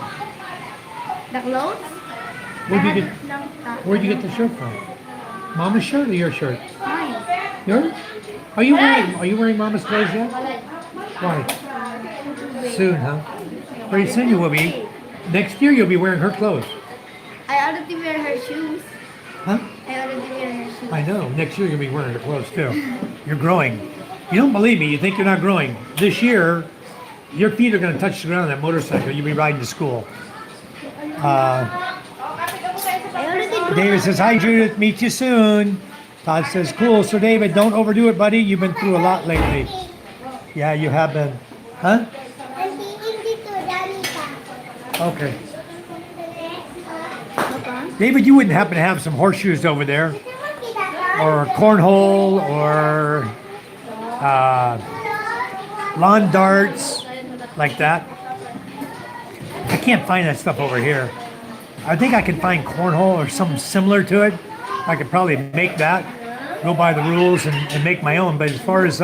The clothes? Where'd you get the shirt from? Mama's shirt or your shirt? Mine. Yours? Are you wearing Mama's clothes yet? Why? Soon, huh? Pretty soon you will be. Next year you'll be wearing her clothes. I already wear her shoes. Huh? I already wear her shoes. I know. Next year you'll be wearing the clothes too. You're growing. You don't believe me. You think you're not growing. This year, your feet are going to touch the ground on that motorcycle. You'll be riding to school. I already grew. David says, hi, Judith. Meet you soon. Todd says, cool. So, David, don't overdo it, buddy. You've been through a lot lately. Yeah, you have been. Huh? Okay. David, you wouldn't happen to have some horseshoes over there? Or cornhole or lawn darts, like that? I can't find that stuff over here. I think I can find cornhole or something similar to it. I could probably make that, go by the rules and make my own. But as far as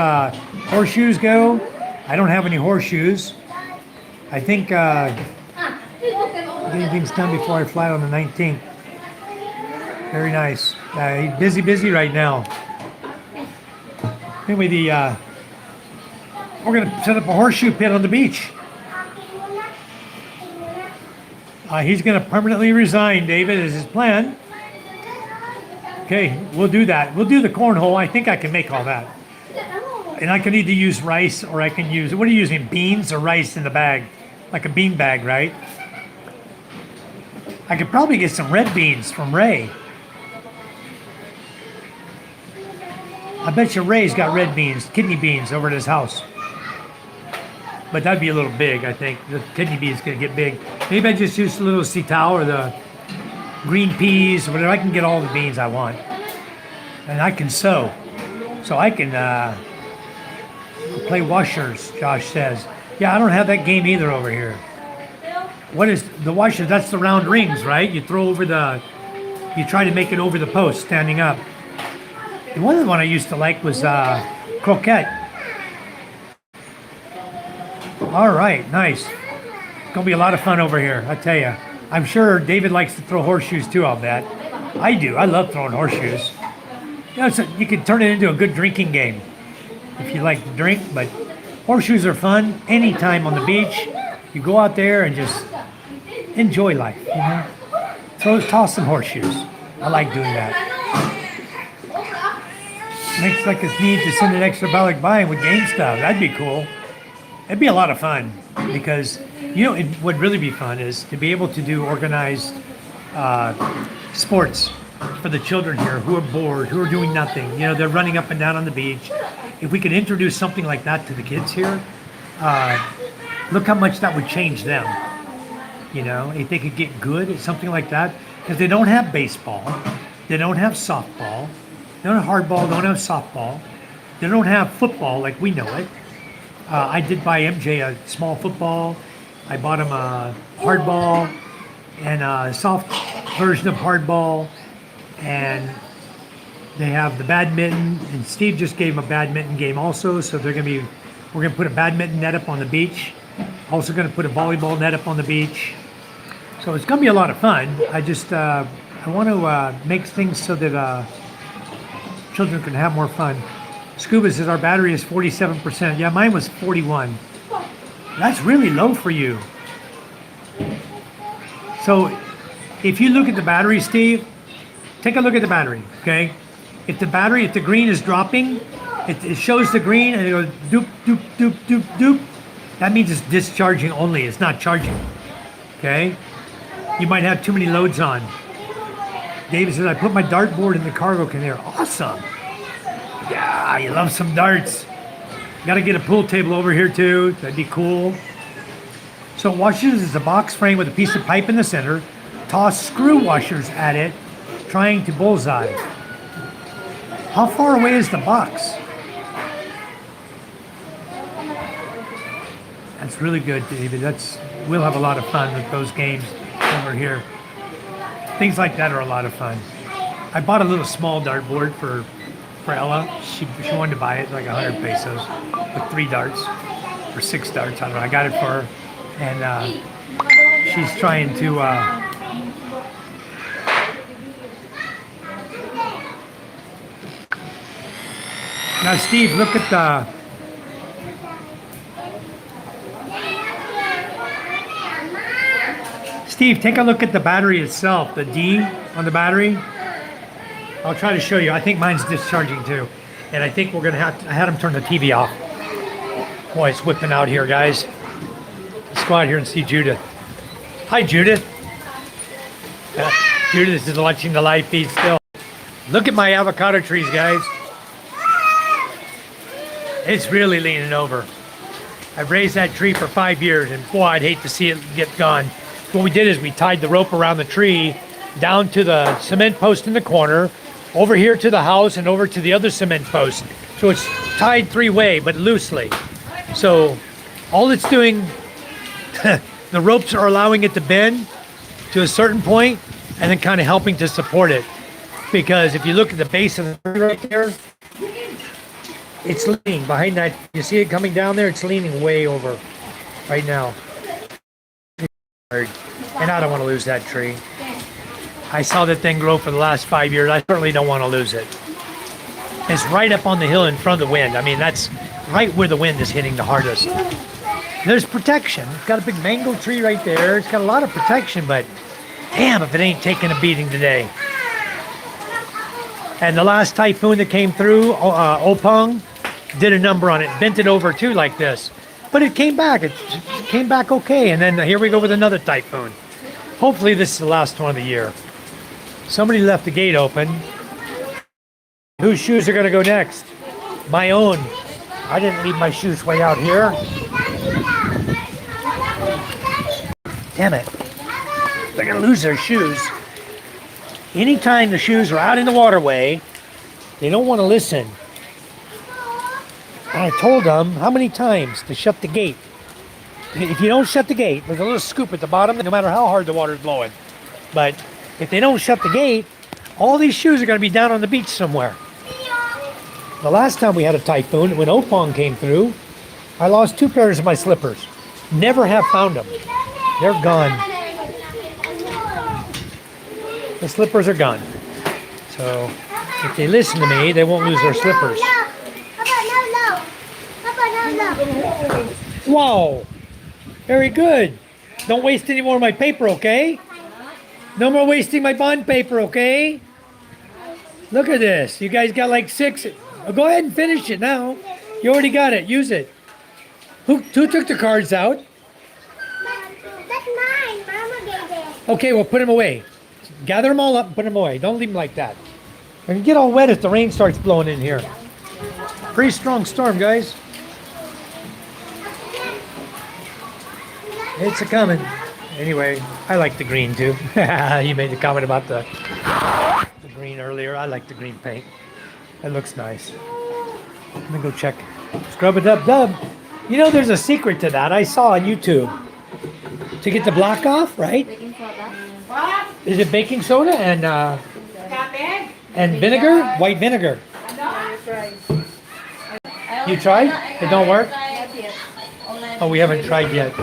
horseshoes go, I don't have any horseshoes. I think anything's done before I fly on the 19th. Very nice. He's busy right now. Anyway, we're going to set up a horseshoe pit on the beach. He's going to permanently resign, David, is his plan. Okay, we'll do that. We'll do the cornhole. I think I can make all that. And I can either use rice or I can use, what are you using, beans or rice in the bag? Like a bean bag, right? I could probably get some red beans from Ray. I bet you Ray's got red beans, kidney beans over at his house. But that'd be a little big, I think. The kidney beans gonna get big. Maybe I just use a little sitaw or the green peas, or whatever. I can get all the beans I want. And I can sew. So I can play washers, Josh says. Yeah, I don't have that game either over here. What is the washer? That's the round rings, right? You throw over you try to make it over the post, standing up. The one I used to like was croquette. All right, nice. It's gonna be a lot of fun over here, I tell you. I'm sure David likes to throw horseshoes too, I'll bet. I do, I love throwing horseshoes. You know, you can turn it into a good drinking game if you like to drink, but horseshoes are fun anytime on the beach. You go out there and just enjoy life, you know? Toss some horseshoes. I like doing that. Makes like it's neat to send an extra ballot buying with game stuff. That'd be cool. It'd be a lot of fun because, you know, it would really be fun is to be able to do organized sports for the children here who are bored, who are doing nothing. You know, they're running up and down on the beach. If we could introduce something like that to the kids here, look how much that would change them. You know, if they could get good at something like that, because they don't have baseball, they don't have softball, they don't have hardball, they don't have softball, they don't have football like we know it. I did buy MJ a small football. I bought him a hardball and a soft version of hardball, and they have the badminton. And Steve just gave him a badminton game also. So we're gonna put a badminton net up on the beach. Also gonna put a volleyball net up on the beach. So it's gonna be a lot of fun. I just I want to make things so that children can have more fun. Scuba says our battery is 47%. Yeah, mine was 41. That's really low for you. So if you look at the battery, Steve, take a look at the battery, okay? If the green is dropping, it shows the green and it goes doop, doop, doop, doop, doop. That means it's discharging only, it's not charging, okay? You might have too many loads on. David says, I put my dartboard in the cargo container. Awesome. Yeah, you love some darts. Got to get a pool table over here too. That'd be cool. So washers is a box frame with a piece of pipe in the center. Toss screw washers at it, trying to bullseye. How far away is the box? That's really good, David. We'll have a lot of fun with those games over here. Things like that are a lot of fun. I bought a little small dartboard for Ella. She wanted to buy it, like 100 pesos with 3 darts or 6 darts. I don't know. I got it for her, and she's trying to. Now, Steve, look at the. Steve, take a look at the battery itself. The D on the battery. I'll try to show you. I think mine's discharging too. And I think we're going to have to, I had him turn the TV off. Boy, it's whipping out here, guys. Let's go out here and see Judith. Hi, Judith. Judith is watching the live feed still. Look at my avocado trees, guys. It's really leaning over. I've raised that tree for 5 years, and boy, I'd hate to see it get gone. What we did is we tied the rope around the tree down to the cement post in the corner, over here to the house, and over to the other cement post. So it's tied 3-way, but loosely. So all it's doing, the ropes are allowing it to bend to a certain point, and then kind of helping to support it. Because if you look at the base of the tree right there, it's leaning behind that. You see it coming down there? It's leaning way over right now. And I don't want to lose that tree. I saw that thing grow for the last 5 years. I certainly don't want to lose it. It's right up on the hill in front of the wind. I mean, that's right where the wind is hitting the hardest. There's protection. It's got a big mango tree right there. It's got a lot of protection, but damn if it ain't taking a beating today. And the last typhoon that came through, Opong, did a number on it, bent it over too like this. But it came back. It came back okay. And then here we go with another typhoon. Hopefully this is the last one of the year. Somebody left the gate open. Whose shoes are going to go next? My own. I didn't leave my shoes way out here. Damn it. They're going to lose their shoes. Anytime the shoes are out in the waterway, they don't want to listen. And I told them how many times to shut the gate. If you don't shut the gate, there's a little scoop at the bottom, no matter how hard the water's blowing. But if they don't shut the gate, all these shoes are going to be down on the beach somewhere. The last time we had a typhoon, when Opong came through, I lost 2 pairs of my slippers. Never have found them. They're gone. The slippers are gone. So if they listen to me, they won't lose their slippers. Wow. Very good. Don't waste any more of my paper, okay? No more wasting my bond paper, okay? Look at this. You guys got like 6. Go ahead and finish it now. You already got it. Use it. Who took the cards out? That's mine. Mama gave it. Okay, well, put them away. Gather them all up and put them away. Don't leave them like that. And get all wet if the rain starts blowing in here. Pretty strong storm, guys. It's a coming. Anyway, I like the green too. You made the comment about the green earlier. I like the green paint. It looks nice. Let me go check. Scrub it up, dub. You know, there's a secret to that. I saw on YouTube. To get the black off, right? Baking soda. What? Is it baking soda and vinegar? White vinegar. You tried? It don't work? Oh, we haven't tried yet.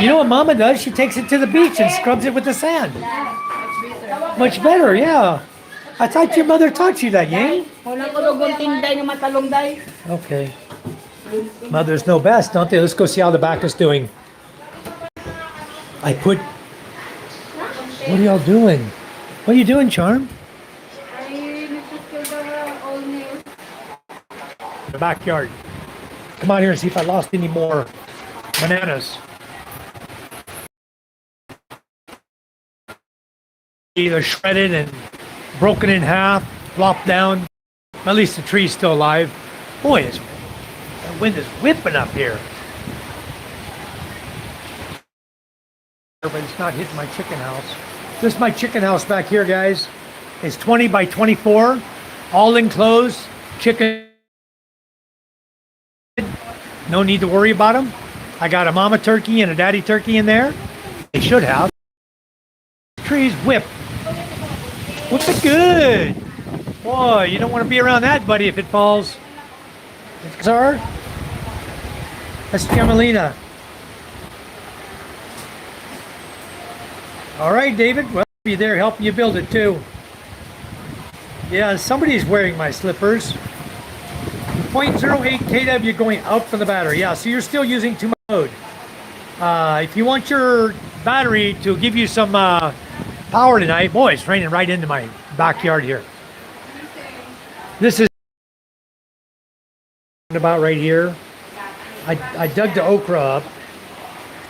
You know what Mama does? She takes it to the beach and scrubs it with the sand. Much better, yeah. I thought your mother taught you that, Yang. Okay. Mothers know best, don't they? Let's go see how the back is doing. What are y'all doing? What are you doing, Charm? The backyard. Come on here and see if I lost any more bananas. Either shredded and broken in half, flopped down. At least the tree's still alive. Boy, the wind is whipping up here. But it's not hitting my chicken house. This is my chicken house back here, guys. It's 20 by 24, all enclosed. Chicken. No need to worry about them. I got a mama turkey and a daddy turkey in there. They should have. Trees whip. What's it good? Boy, you don't want to be around that, buddy, if it falls. Sir? That's Camelina. All right, David. Well, I'll be there helping you build it, too. Yeah, somebody's wearing my slippers. 0.08 kW going out from the battery. Yeah, so you're still using too much load. If you want your battery to give you some power tonight, boy, it's raining right into my backyard here. This is about right here. I dug the okra up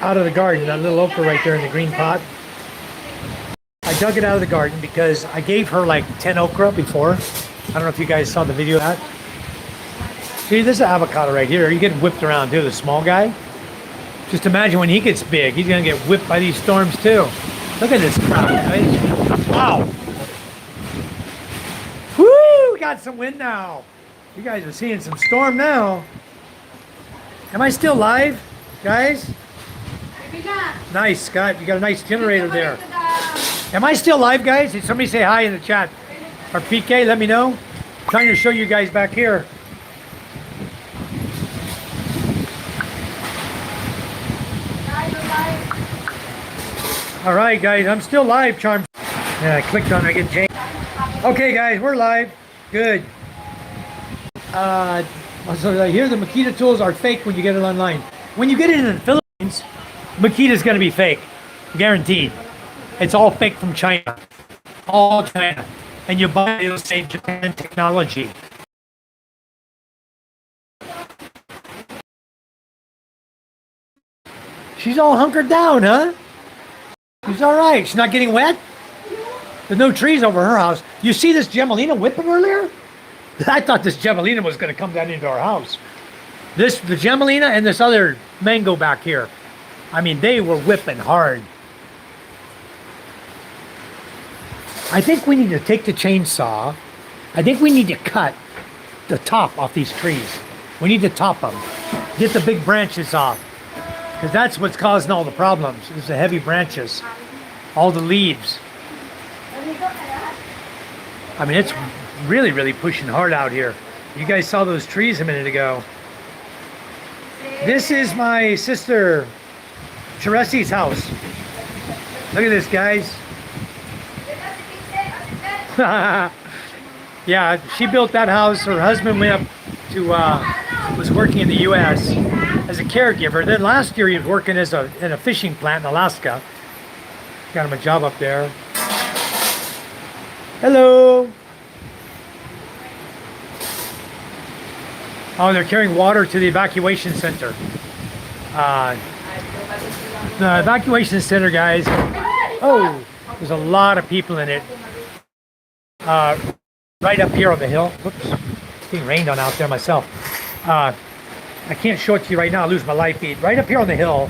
out of the garden, that little okra right there in the green pot. I dug it out of the garden because I gave her like 10 okra before. I don't know if you guys saw the video of that. See, this is avocado right here. You get whipped around too, the small guy. Just imagine when he gets big, he's gonna get whipped by these storms too. Look at this crowd, guys. Wow. Woo, we got some wind now. You guys are seeing some storm now. Am I still live, guys? Nice, Scott. You got a nice generator there. Am I still live, guys? Did somebody say hi in the chat? Or PK, let me know. I'm trying to show you guys back here. All right, guys, I'm still live, Charm. Yeah, I clicked on it, I get changed. Okay, guys, we're live. Good. So here the Makita tools are fake when you get it online. When you get it in the Philippines, Makita's going to be fake, guaranteed. It's all fake from China, all China, and you buy it, it'll say Japan technology. She's all hunkered down, huh? She's all right. She's not getting wet. There's no trees over her house. You see this Gemelina whipping earlier? I thought this Gemelina was going to come down into our house. The Gemelina and this other mango back here. I mean, they were whipping hard. I think we need to take the chainsaw. I think we need to cut the top off these trees. We need to top them. Get the big branches off. Because that's what's causing all the problems. Is the heavy branches. All the leaves. I mean, it's really, really pushing hard out here. You guys saw those trees a minute ago. This is my sister Teresi's house. Look at this, guys. Yeah, she built that house. Her husband went up to, was working in the U.S. as a caregiver. Then last year he was working as in a fishing plant in Alaska. Got him a job up there. Hello. Oh, they're carrying water to the evacuation center. The evacuation center, guys. Oh, there's a lot of people in it. Right up here on the hill. Whoops, it's being rained on out there myself. I can't show it to you right now. I lose my live feed. Right up here on the hill.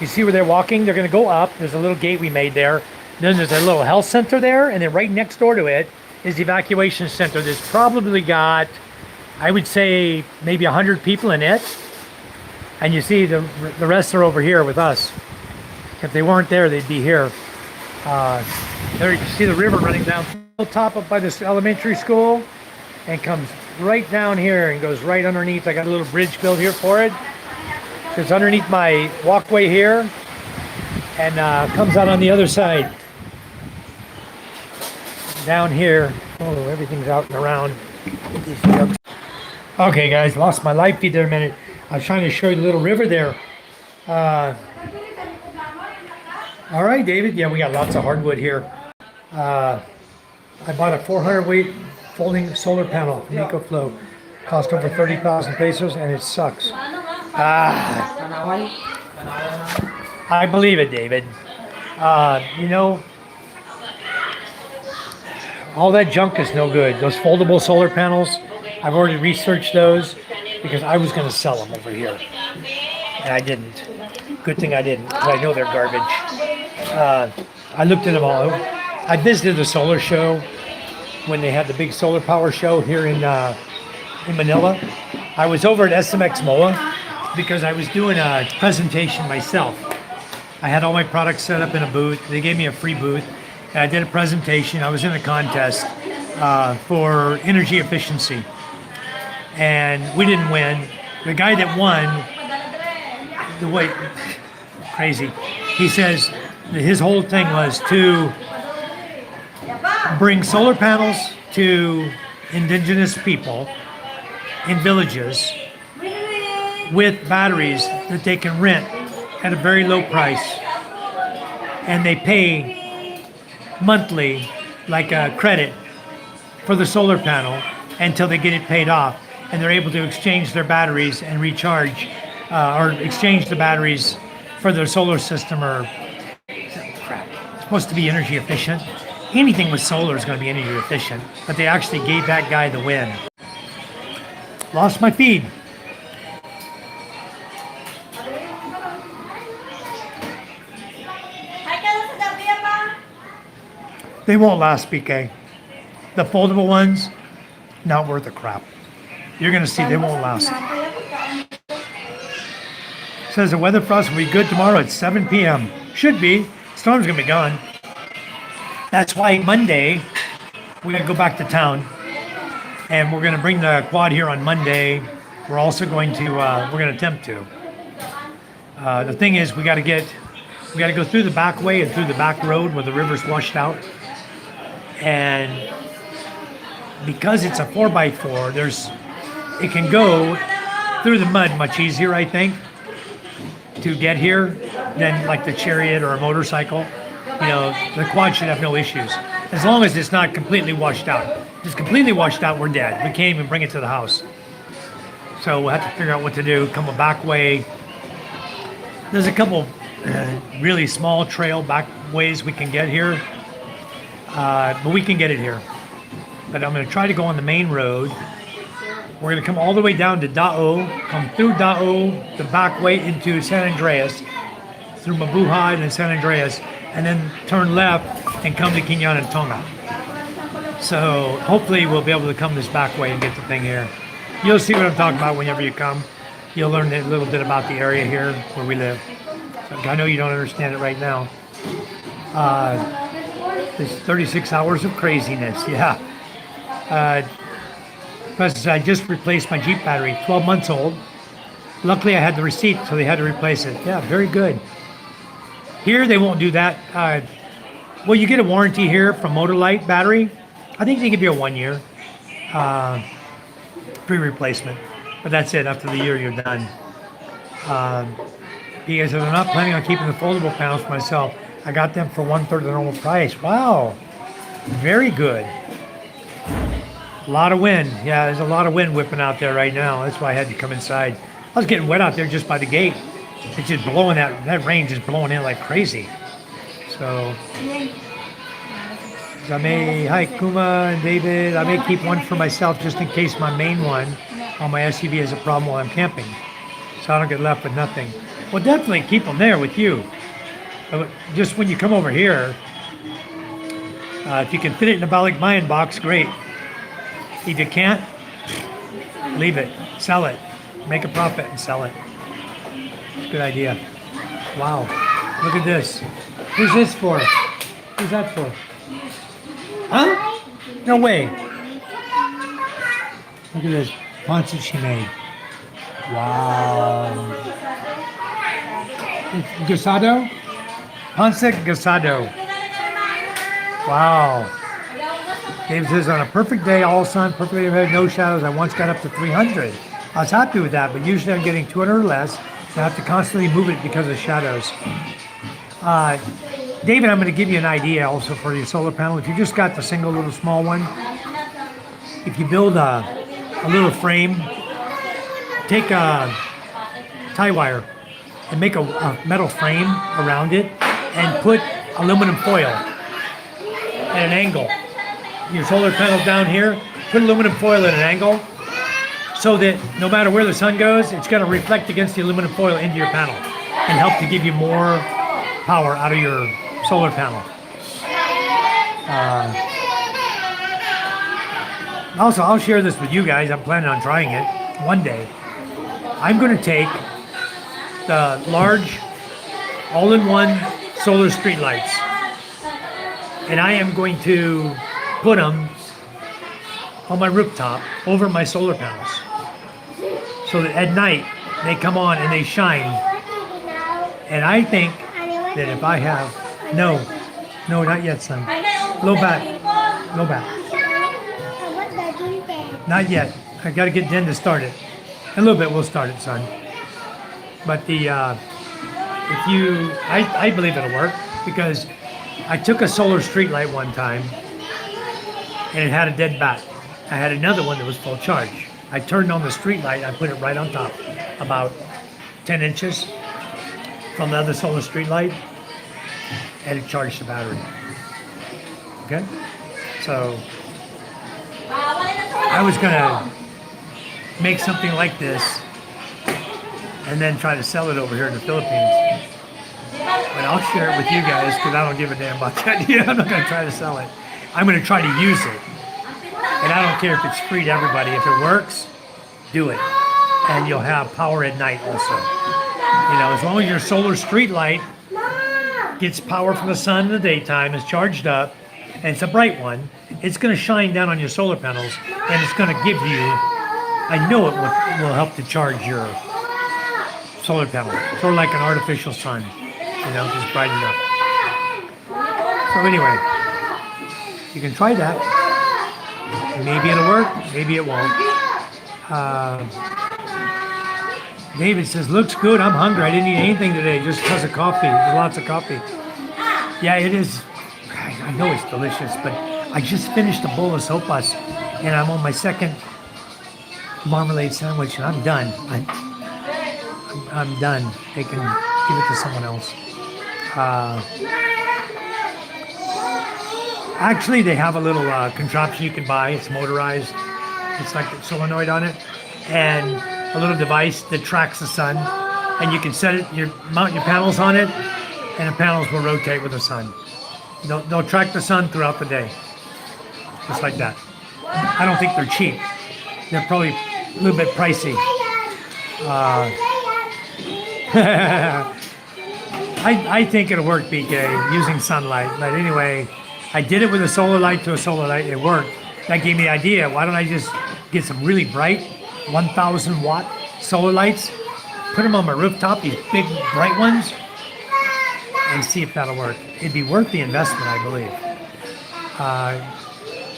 You see where they're walking? They're going to go up. There's a little gate we made there. Then there's a little health center there, and then right next door to it is the evacuation center. There's probably got, I would say, maybe 100 people in it. And you see the rest are over here with us. If they weren't there, they'd be here. There you can see the river running down the top up by this elementary school and comes right down here and goes right underneath. I got a little bridge built here for it. It's underneath my walkway here and comes out on the other side. Down here. Oh, everything's out and around. Okay, guys, lost my live feed there a minute. I was trying to show you the little river there. All right, David. Yeah, we got lots of hardwood here. I bought a 400 weight folding solar panel from EcoFlow. Cost over 30,000 pesos, and it sucks. I believe it, David. You know, all that junk is no good. Those foldable solar panels, I've already researched those because I was going to sell them over here. And I didn't. Good thing I didn't, because I know they're garbage. I looked at them all. I visited the solar show when they had the big solar power show here in Manila. I was over at SMX MOA because I was doing a presentation myself. I had all my products set up in a booth. They gave me a free booth. And I did a presentation. I was in a contest for energy efficiency. And we didn't win. The guy that won, the way, crazy. He says his whole thing was to bring solar panels to indigenous people in villages with batteries that they can rent at a very low price. And they pay monthly, like a credit for the solar panel. until they get it paid off, and they're able to exchange their batteries and recharge, or exchange the batteries for their solar system. Or crap, it's supposed to be energy efficient. Anything with solar is going to be energy efficient, but they actually gave that guy the win. Lost my feed. They won't last, BK. The foldable ones, not worth a crap. You're going to see they won't last. Says the weather for us will be good tomorrow at 7 p.m. Should be. Storm's going to be gone. That's why Monday, we got to go back to town. And we're going to bring the quad here on Monday. We're also going to, we're going to attempt to. The thing is, we got to go through the back way and through the back road where the river's washed out. And because it's a 4x4, it can go through the mud much easier, I think, to get here than like the Chariot or a motorcycle. You know, the quad should have no issues. As long as it's not completely washed out. If it's completely washed out, we're dead. We can't even bring it to the house. So we'll have to figure out what to do, come a back way. There's a couple really small trail back ways we can get here. But we can get it here. But I'm going to try to go on the main road. We're going to come all the way down to Dao, come through Dao, the back way into San Andreas, through Mabuhay and San Andreas, and then turn left and come to Quinlan and Tonga. So hopefully we'll be able to come this back way and get the thing here. You'll see what I'm talking about whenever you come. You'll learn a little bit about the area here where we live. So I know you don't understand it right now. There's 36 hours of craziness, yeah. Because I just replaced my Jeep battery, 12 months old. Luckily I had the receipt, so they had to replace it. Yeah, very good. Here they won't do that. Well, you get a warranty here from Motorlight battery. I think they give you a 1 year free replacement, but that's it. After the year, you're done. Because I'm not planning on keeping the foldable panels for myself. I got them for 1/3 of the normal price. Wow, very good. A lot of wind. Yeah, there's a lot of wind whipping out there right now. That's why I had to come inside. I was getting wet out there just by the gate. It's just blowing that rain just blowing in like crazy. So, hi Kuma and David. I may keep one for myself just in case my main one on my SUV has a problem while I'm camping, so I don't get left with nothing. Well, definitely keep them there with you. Just when you come over here, if you can fit it in a Balik Mayan box, great. If you can't, leave it, sell it, make a profit and sell it. It's a good idea. Wow, look at this. Who's this for? Who's that for? Huh? No way. Look at this ponce that she made. Wow. It's Gasado? Ponce Gasado. Wow. David says, on a perfect day, all sun, perfectly red, no shadows, I once got up to 300. I was happy with that, but usually I'm getting 200 or less, so I have to constantly move it because of shadows. David, I'm going to give you an idea also for your solar panel. If you just got the single little small one, if you build a little frame, take a tie wire and make a metal frame around it and put aluminum foil at an angle. Your solar panel down here, put aluminum foil at an angle so that no matter where the sun goes, it's going to reflect against the aluminum foil into your panel and help to give you more power out of your solar panel. Also, I'll share this with you guys. I'm planning on trying it one day. I'm going to take the large all-in-one solar street lights and I am going to put them on my rooftop over my solar panels so that at night they come on and they shine. And I think that if I have, no, not yet, son. Low back. Not yet. I got to get Den to start it. In a little bit we'll start it, son. But I believe it'll work because I took a solar street light one time and it had a dead bat. I had another one that was full charge. I turned on the street light, I put it right on top, about 10 inches from the other solar street light, and it charged the battery. Okay? So I was gonna make something like this and then try to sell it over here in the Philippines. But I'll share it with you guys because I don't give a damn about the idea. I'm not gonna try to sell it. I'm gonna try to use it. And I don't care if it's free to everybody. If it works, do it. And you'll have power at night also. You know, as long as your solar street light gets power from the sun in the daytime, is charged up, and it's a bright one, it's going to shine down on your solar panels, and it's going to give you, I know it will help to charge your solar panel. Sort of like an artificial sun, you know, just bright enough. So anyway, you can try that. Maybe it'll work, maybe it won't. David says, looks good, I'm hungry. I didn't eat anything today, just because of coffee. There's lots of coffee. Yeah, it is. I know it's delicious, but I just finished a bowl of sopas, and I'm on my second marmalade sandwich, and I'm done. I'm done. They can give it to someone else. Actually, they have a little contraption you can buy. It's motorized. It's like a solenoid on it, and a little device that tracks the sun. And you can set it, mount your panels on it, and the panels will rotate with the sun. They'll track the sun throughout the day, just like that. I don't think they're cheap. They're probably a little bit pricey. I think it'll work, BK, using sunlight. But anyway, I did it with a solar light to a solar light. It worked. That gave me the idea. Why don't I just get some really bright 1,000 watt solar lights, put them on my rooftop, these big bright ones, and see if that'll work. It'd be worth the investment, I believe.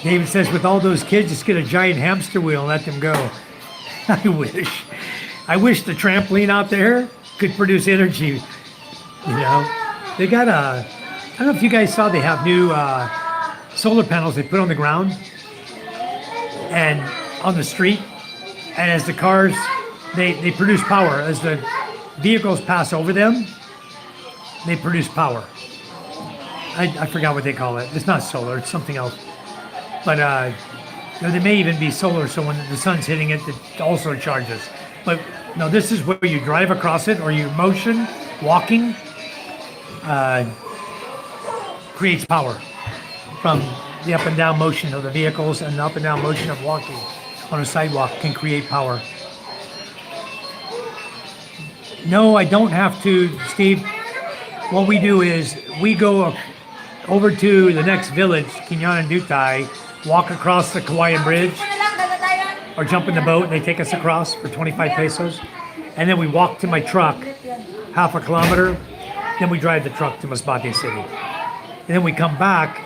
David says, with all those kids, just get a giant hamster wheel and let them go. I wish. I wish the trampoline out there could produce energy. You know, they got I don't know if you guys saw, they have new solar panels they put on the ground and on the street. And as the cars, they produce power. As the vehicles pass over them, they produce power. I forgot what they call it. It's not solar, it's something else. But they may even be solar, so when the sun's hitting it, it also charges. But no, this is where you drive across it, or you motion, walking, creates power from the up and down motion of the vehicles, and the up and down motion of walking on a sidewalk can create power. No, I don't have to, Steve. What we do is we go over to the next village, Quinanandutai, walk across the Kawayan Bridge, or jump in the boat and they take us across for 25 pesos. And then we walk to my truck, half a kilometer, then we drive the truck to Masbate City. And then we come back.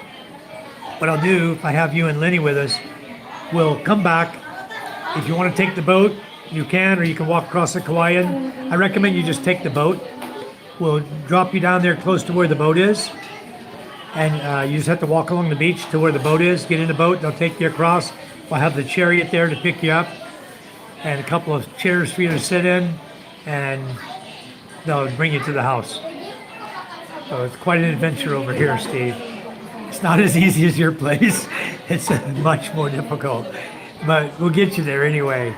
What I'll do, if I have you and Lenny with us, we'll come back. If you want to take the boat, you can, or you can walk across the Kawayan. I recommend you just take the boat. We'll drop you down there close to where the boat is. And you just have to walk along the beach to where the boat is, get in the boat, they'll take you across. We'll have the chariot there to pick you up, and a couple of chairs for you to sit in, and they'll bring you to the house. So it's quite an adventure over here, Steve. It's not as easy as your place. It's much more difficult, but we'll get you there anyway.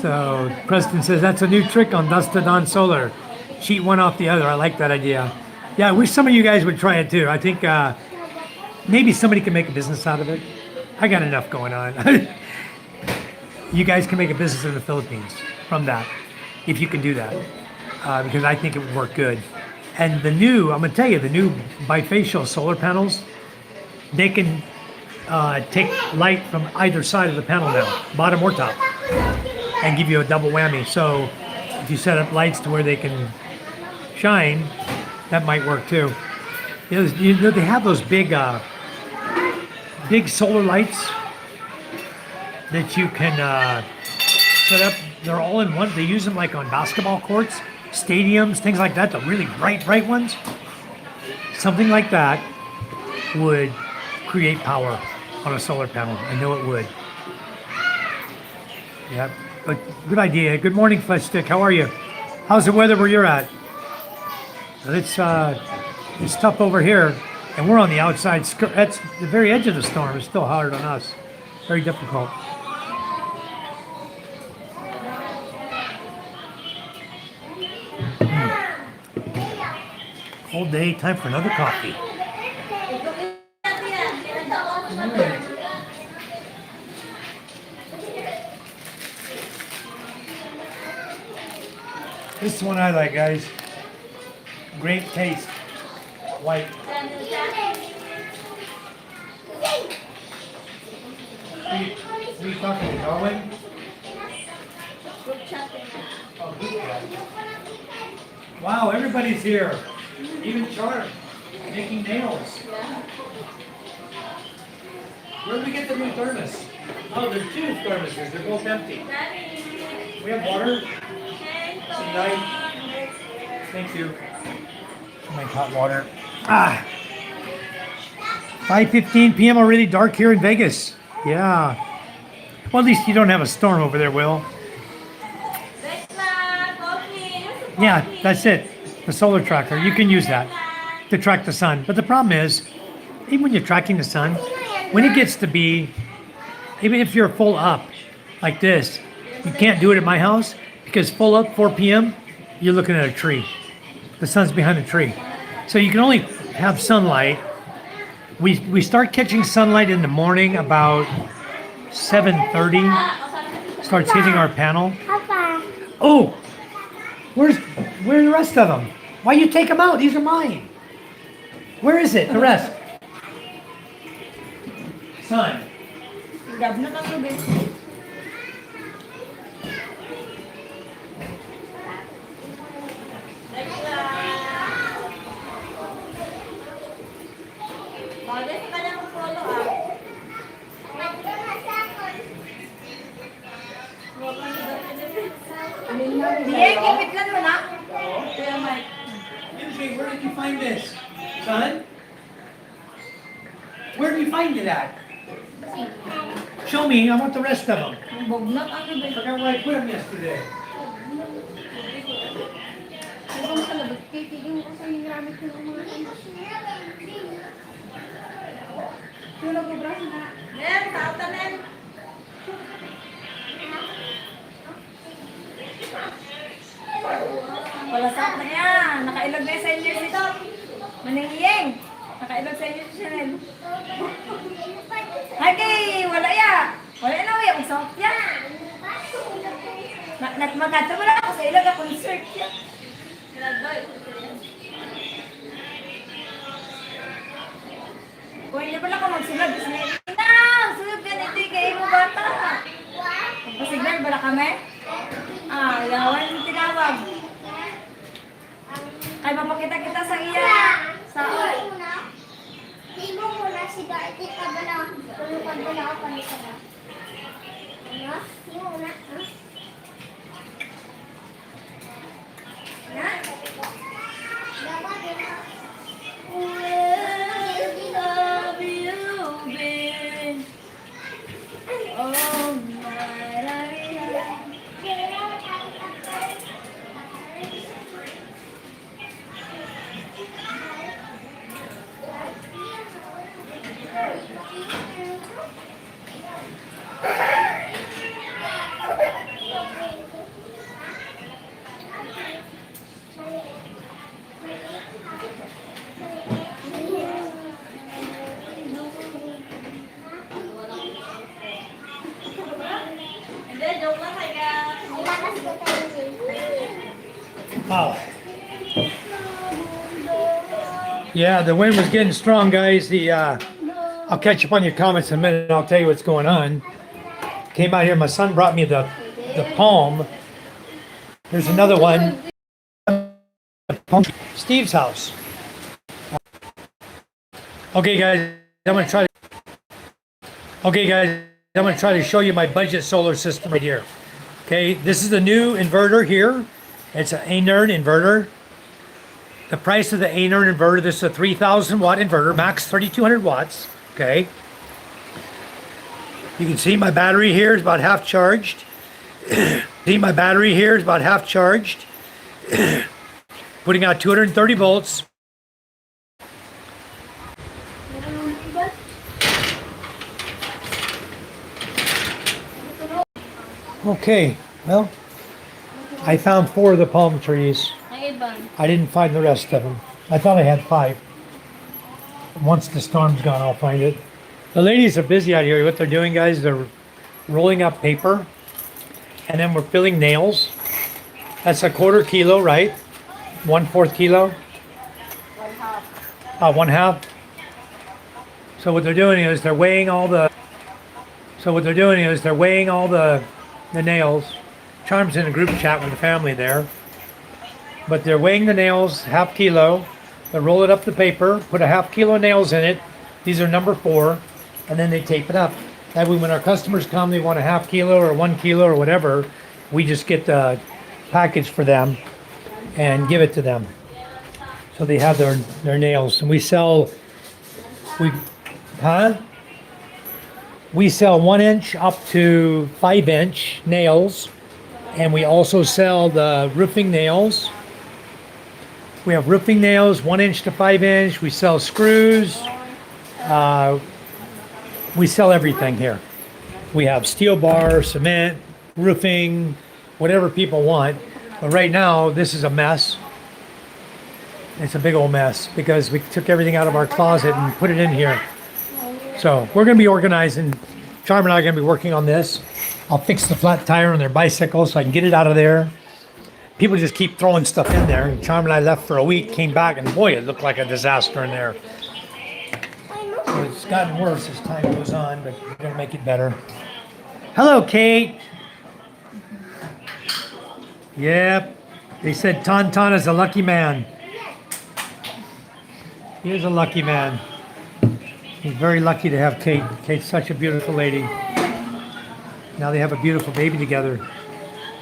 So Preston says, that's a new trick on Dasta Don Solar. Cheat one off the other. I like that idea. Yeah, I wish some of you guys would try it too. I think maybe somebody can make a business out of it. I got enough going on. You guys can make a business in the Philippines from that, if you can do that, because I think it would work good. And the new, I'm going to tell you, the new bifacial solar panels, they can take light from either side of the panel now, bottom or top, and give you a double whammy. So if you set up lights to where they can shine, that might work too. You know, they have those big solar lights that you can set up. They're all in one. They use them like on basketball courts, stadiums, things like that. The really bright ones. Something like that would create power on a solar panel. I know it would. Yeah, but good idea. Good morning, Flesh Stick. How are you? How's the weather where you're at? It's tough over here, and we're on the outside. That's the very edge of the storm. It's still hard on us. Very difficult. Cold day, time for another coffee. This is one I like, guys. Great taste. White. What are you talking to, Darwin? Oh, good guy. Wow, everybody's here. Even Charm, making nails. Where did we get the new thermos? Oh, there's two thermoses. They're both empty. We have water. Some night. Thank you. Make hot water. 5:15 p.m. already dark here in Vegas. Yeah. Well, at least you don't have a storm over there, Will. Yeah, that's it. The solar tracker. You can use that to track the sun. But the problem is, even when you're tracking the sun, when it gets to be, even if you're full up like this, you can't do it at my house because full up 4 p.m., you're looking at a tree. The sun's behind a tree. So you can only have sunlight. We start catching sunlight in the morning about 7:30. Starts hitting our panel. Oh, where are the rest of them? Why you take them out? These are mine. Where is it? The rest. Son. Where did you find this? Son? Where did you find it at? Show me, I want the rest of them. I forgot where I put them yesterday. Palasap na yan. Nakailog na sa inyo dito. Maningiyeng. Nakailog sa inyo si Chanel. Hagi, wala ya. Wala na ya. Usap ya. Magkata mo lang ako sa ilog ako insert ya. Kung hindi pala ako magsulag, gusto niya, sulag ka hindi kayo mo bata. Magpasignal pala kami? Yawan yung tinawag. Ay, mapakita-kita sa iya. Saan? Hindi mo muna si Darty ka ba na? Tulungan mo na ako pa nito na. Ano? Hindi mo muna. Na? Dapat yun na. Love you, babe. Oh, my life. Wow. Yeah, the wind was getting strong, guys. I'll catch up on your comments in a minute. I'll tell you what's going on. Came out here. My son brought me the palm. There's another one. Steve's house. Okay, guys. I'm gonna try to show you my budget solar system right here. Okay, this is the new inverter here. It's an A-Nerd inverter. The price of the A-Nerd inverter, this is a 3,000 watt inverter, max 3,200 watts. Okay. You can see my battery here is about half charged. See my battery here is about half charged. Putting out 230 volts. Okay, well, I found 4 of the palm trees. I didn't find the rest of them. I thought I had 5. Once the storm's gone, I'll find it. The ladies are busy out here. What they're doing, guys, they're rolling up paper, and then we're filling nails. That's a 1/4 kilo, right? 1/4 kilo? 1/2. So what they're doing is they're weighing all the nails. Charm's in a group chat with the family there. But they're weighing the nails, 1/2 kilo. They roll it up the paper, put a 1/2 kilo of nails in it. These are number 4, and then they tape it up. That way when our customers come, they want a 1/2 kilo or 1 kilo or whatever, we just get the package for them and give it to them. So they have their nails. And we sell 1-inch up to 5-inch nails. And we also sell the roofing nails. We have roofing nails, 1-inch to 5-inch. We sell screws. We sell everything here. We have steel bar, cement, roofing, whatever people want. But right now, this is a mess. It's a big old mess because we took everything out of our closet and put it in here. So we're going to be organizing. Charm and I are going to be working on this. I'll fix the flat tire on their bicycle so I can get it out of there. People just keep throwing stuff in there. And Charm and I left for a week, came back, and boy, it looked like a disaster in there. So it's gotten worse as time goes on, but we're going to make it better. Hello, Kate. Yep. They said Tauntaun is a lucky man. He is a lucky man. He's very lucky to have Kate. Kate's such a beautiful lady. Now they have a beautiful baby together.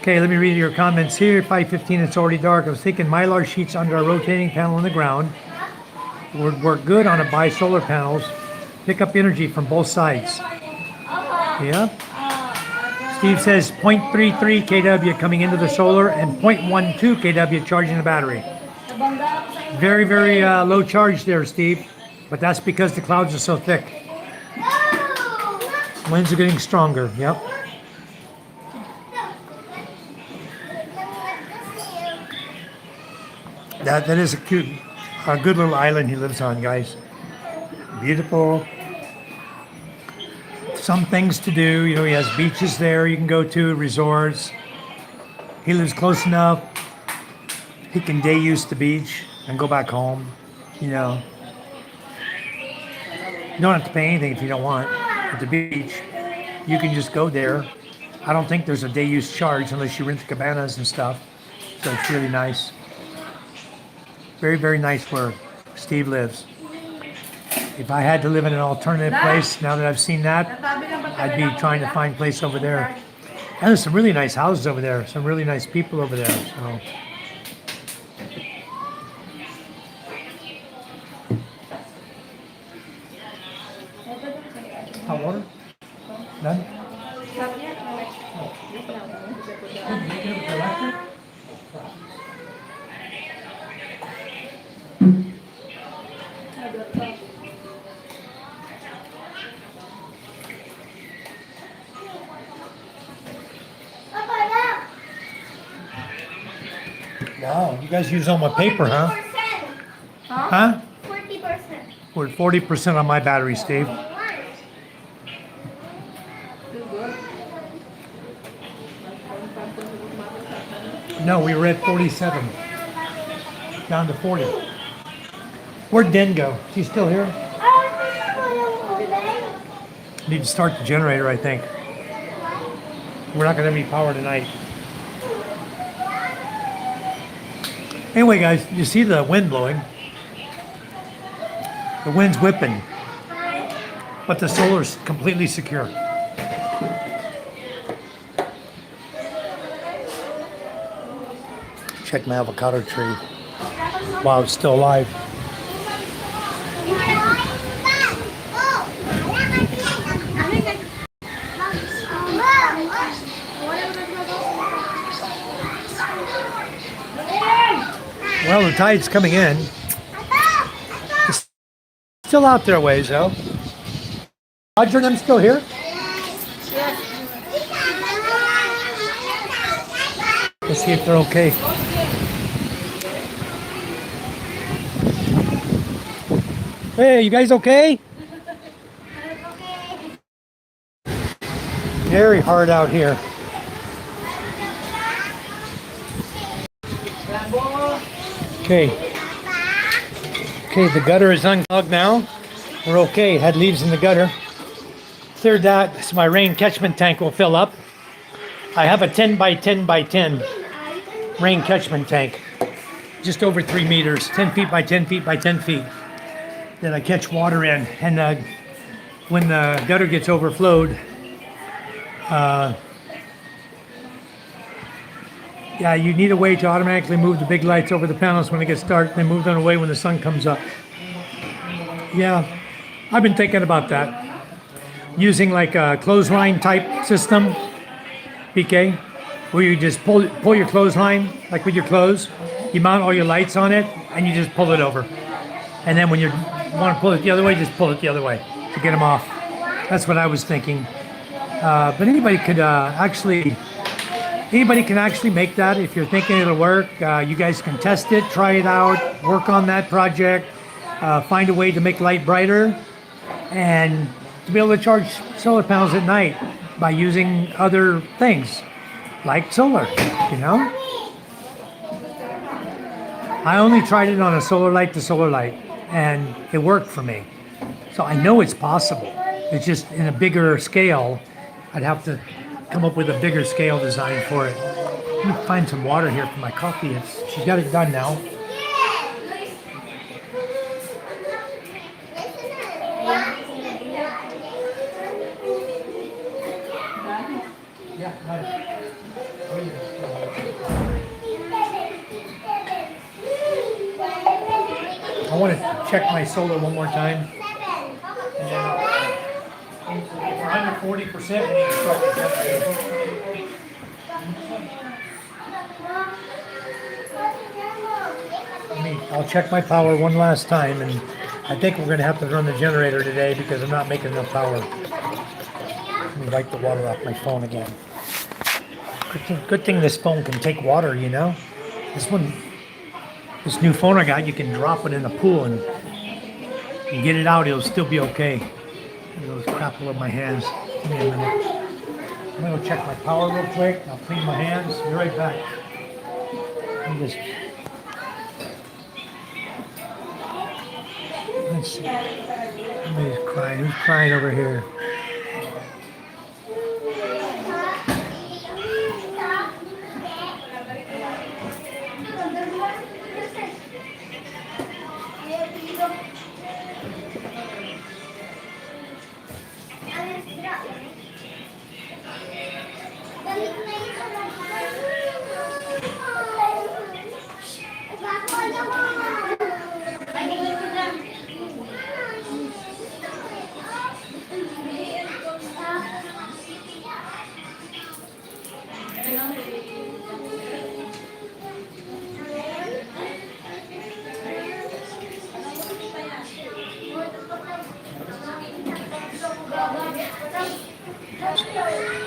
Okay, let me read your comments here. 5:15, it's already dark. I was thinking Mylar sheets under a rotating panel on the ground would work good on a bi-solar panels. Pick up energy from both sides. Yeah. Steve says 0.33 kW coming into the solar and 0.12 kW charging the battery. Very, very low charge there, Steve. But that's because the clouds are so thick. Winds are getting stronger. Yep. That is a good little island he lives on, guys. Beautiful. Some things to do. You know, he has beaches there you can go to, resorts. He lives close enough. He can day use the beach and go back home. You know. You don't have to pay anything if you don't want at the beach. You can just go there. I don't think there's a day use charge unless you rent the cabanas and stuff. So it's really nice. Very, very nice where Steve lives. If I had to live in an alternative place, now that I've seen that, I'd be trying to find a place over there. And there's some really nice houses over there, some really nice people over there. So. Hot water? None? Wow, you guys use all my paper, huh? Huh? 40%. We're at 40% on my battery, Steve. No, we were at 47. Down to 40. Where'd Den go? Is he still here? Need to start the generator, I think. We're not going to have any power tonight. Anyway, guys, you see the wind blowing. The wind's whipping. But the solar's completely secure. Check my avocado tree while it's still alive. Well, the tide's coming in. It's still out there a ways, though. Roger and them still here? Let's see if they're okay. Hey, you guys okay? Very hard out here. Okay. Okay, the gutter is unclogged now. We're okay. Had leaves in the gutter. Cleared that, so my rain catchment tank will fill up. I have a 10 by 10 by 10 rain catchment tank. Just over 3 meters, 10 feet by 10 feet by 10 feet that I catch water in. And when the gutter gets overflowed, yeah, you need a way to automatically move the big lights over the panels when it gets dark, then move them away when the sun comes up. Yeah, I've been thinking about that. Using like a clothesline type system, PK, where you just pull your clothesline, like with your clothes, you mount all your lights on it, and you just pull it over. And then when you want to pull it the other way, just pull it the other way to get them off. That's what I was thinking. But anybody can actually make that. If you're thinking it'll work, you guys can test it, try it out, work on that project, find a way to make light brighter, and to be able to charge solar panels at night by using other things like solar, you know? I only tried it on a solar light to solar light, and it worked for me. So I know it's possible. It's just in a bigger scale. I'd have to come up with a bigger scale design for it. Let me find some water here for my coffee. She's got it done now. I want to check my solar one more time. And if we're under 40%, we need to start the generator. I'll check my power one last time, and I think we're going to have to run the generator today because I'm not making enough power. Let me wipe the water off my phone again. Good thing this phone can take water, you know? This new phone I got, you can drop it in a pool and you get it out, it'll still be okay. Those crap all over my hands. Give me a minute. I'm gonna go check my power real quick. I'll clean my hands. Be right back. Let's see. Somebody's crying. Who's crying over here?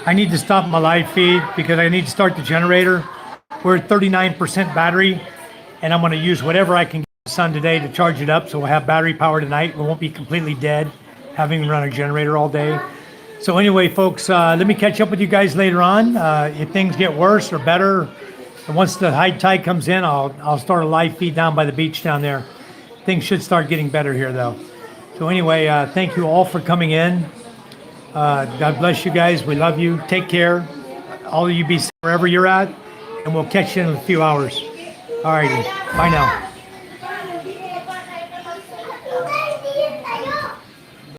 I need to stop my live feed because I need to start the generator. We're at 39% battery, and I'm going to use whatever I can get the sun today to charge it up, so we'll have battery power tonight. We won't be completely dead having run a generator all day. So anyway, folks, let me catch up with you guys later on. If things get worse or better, and once the high tide comes in, I'll start a live feed down by the beach down there. Things should start getting better here, though. So anyway, thank you all for coming in. God bless you guys. We love you. Take care. All of you be safe wherever you're at, and we'll catch you in a few hours. All righty. Bye now.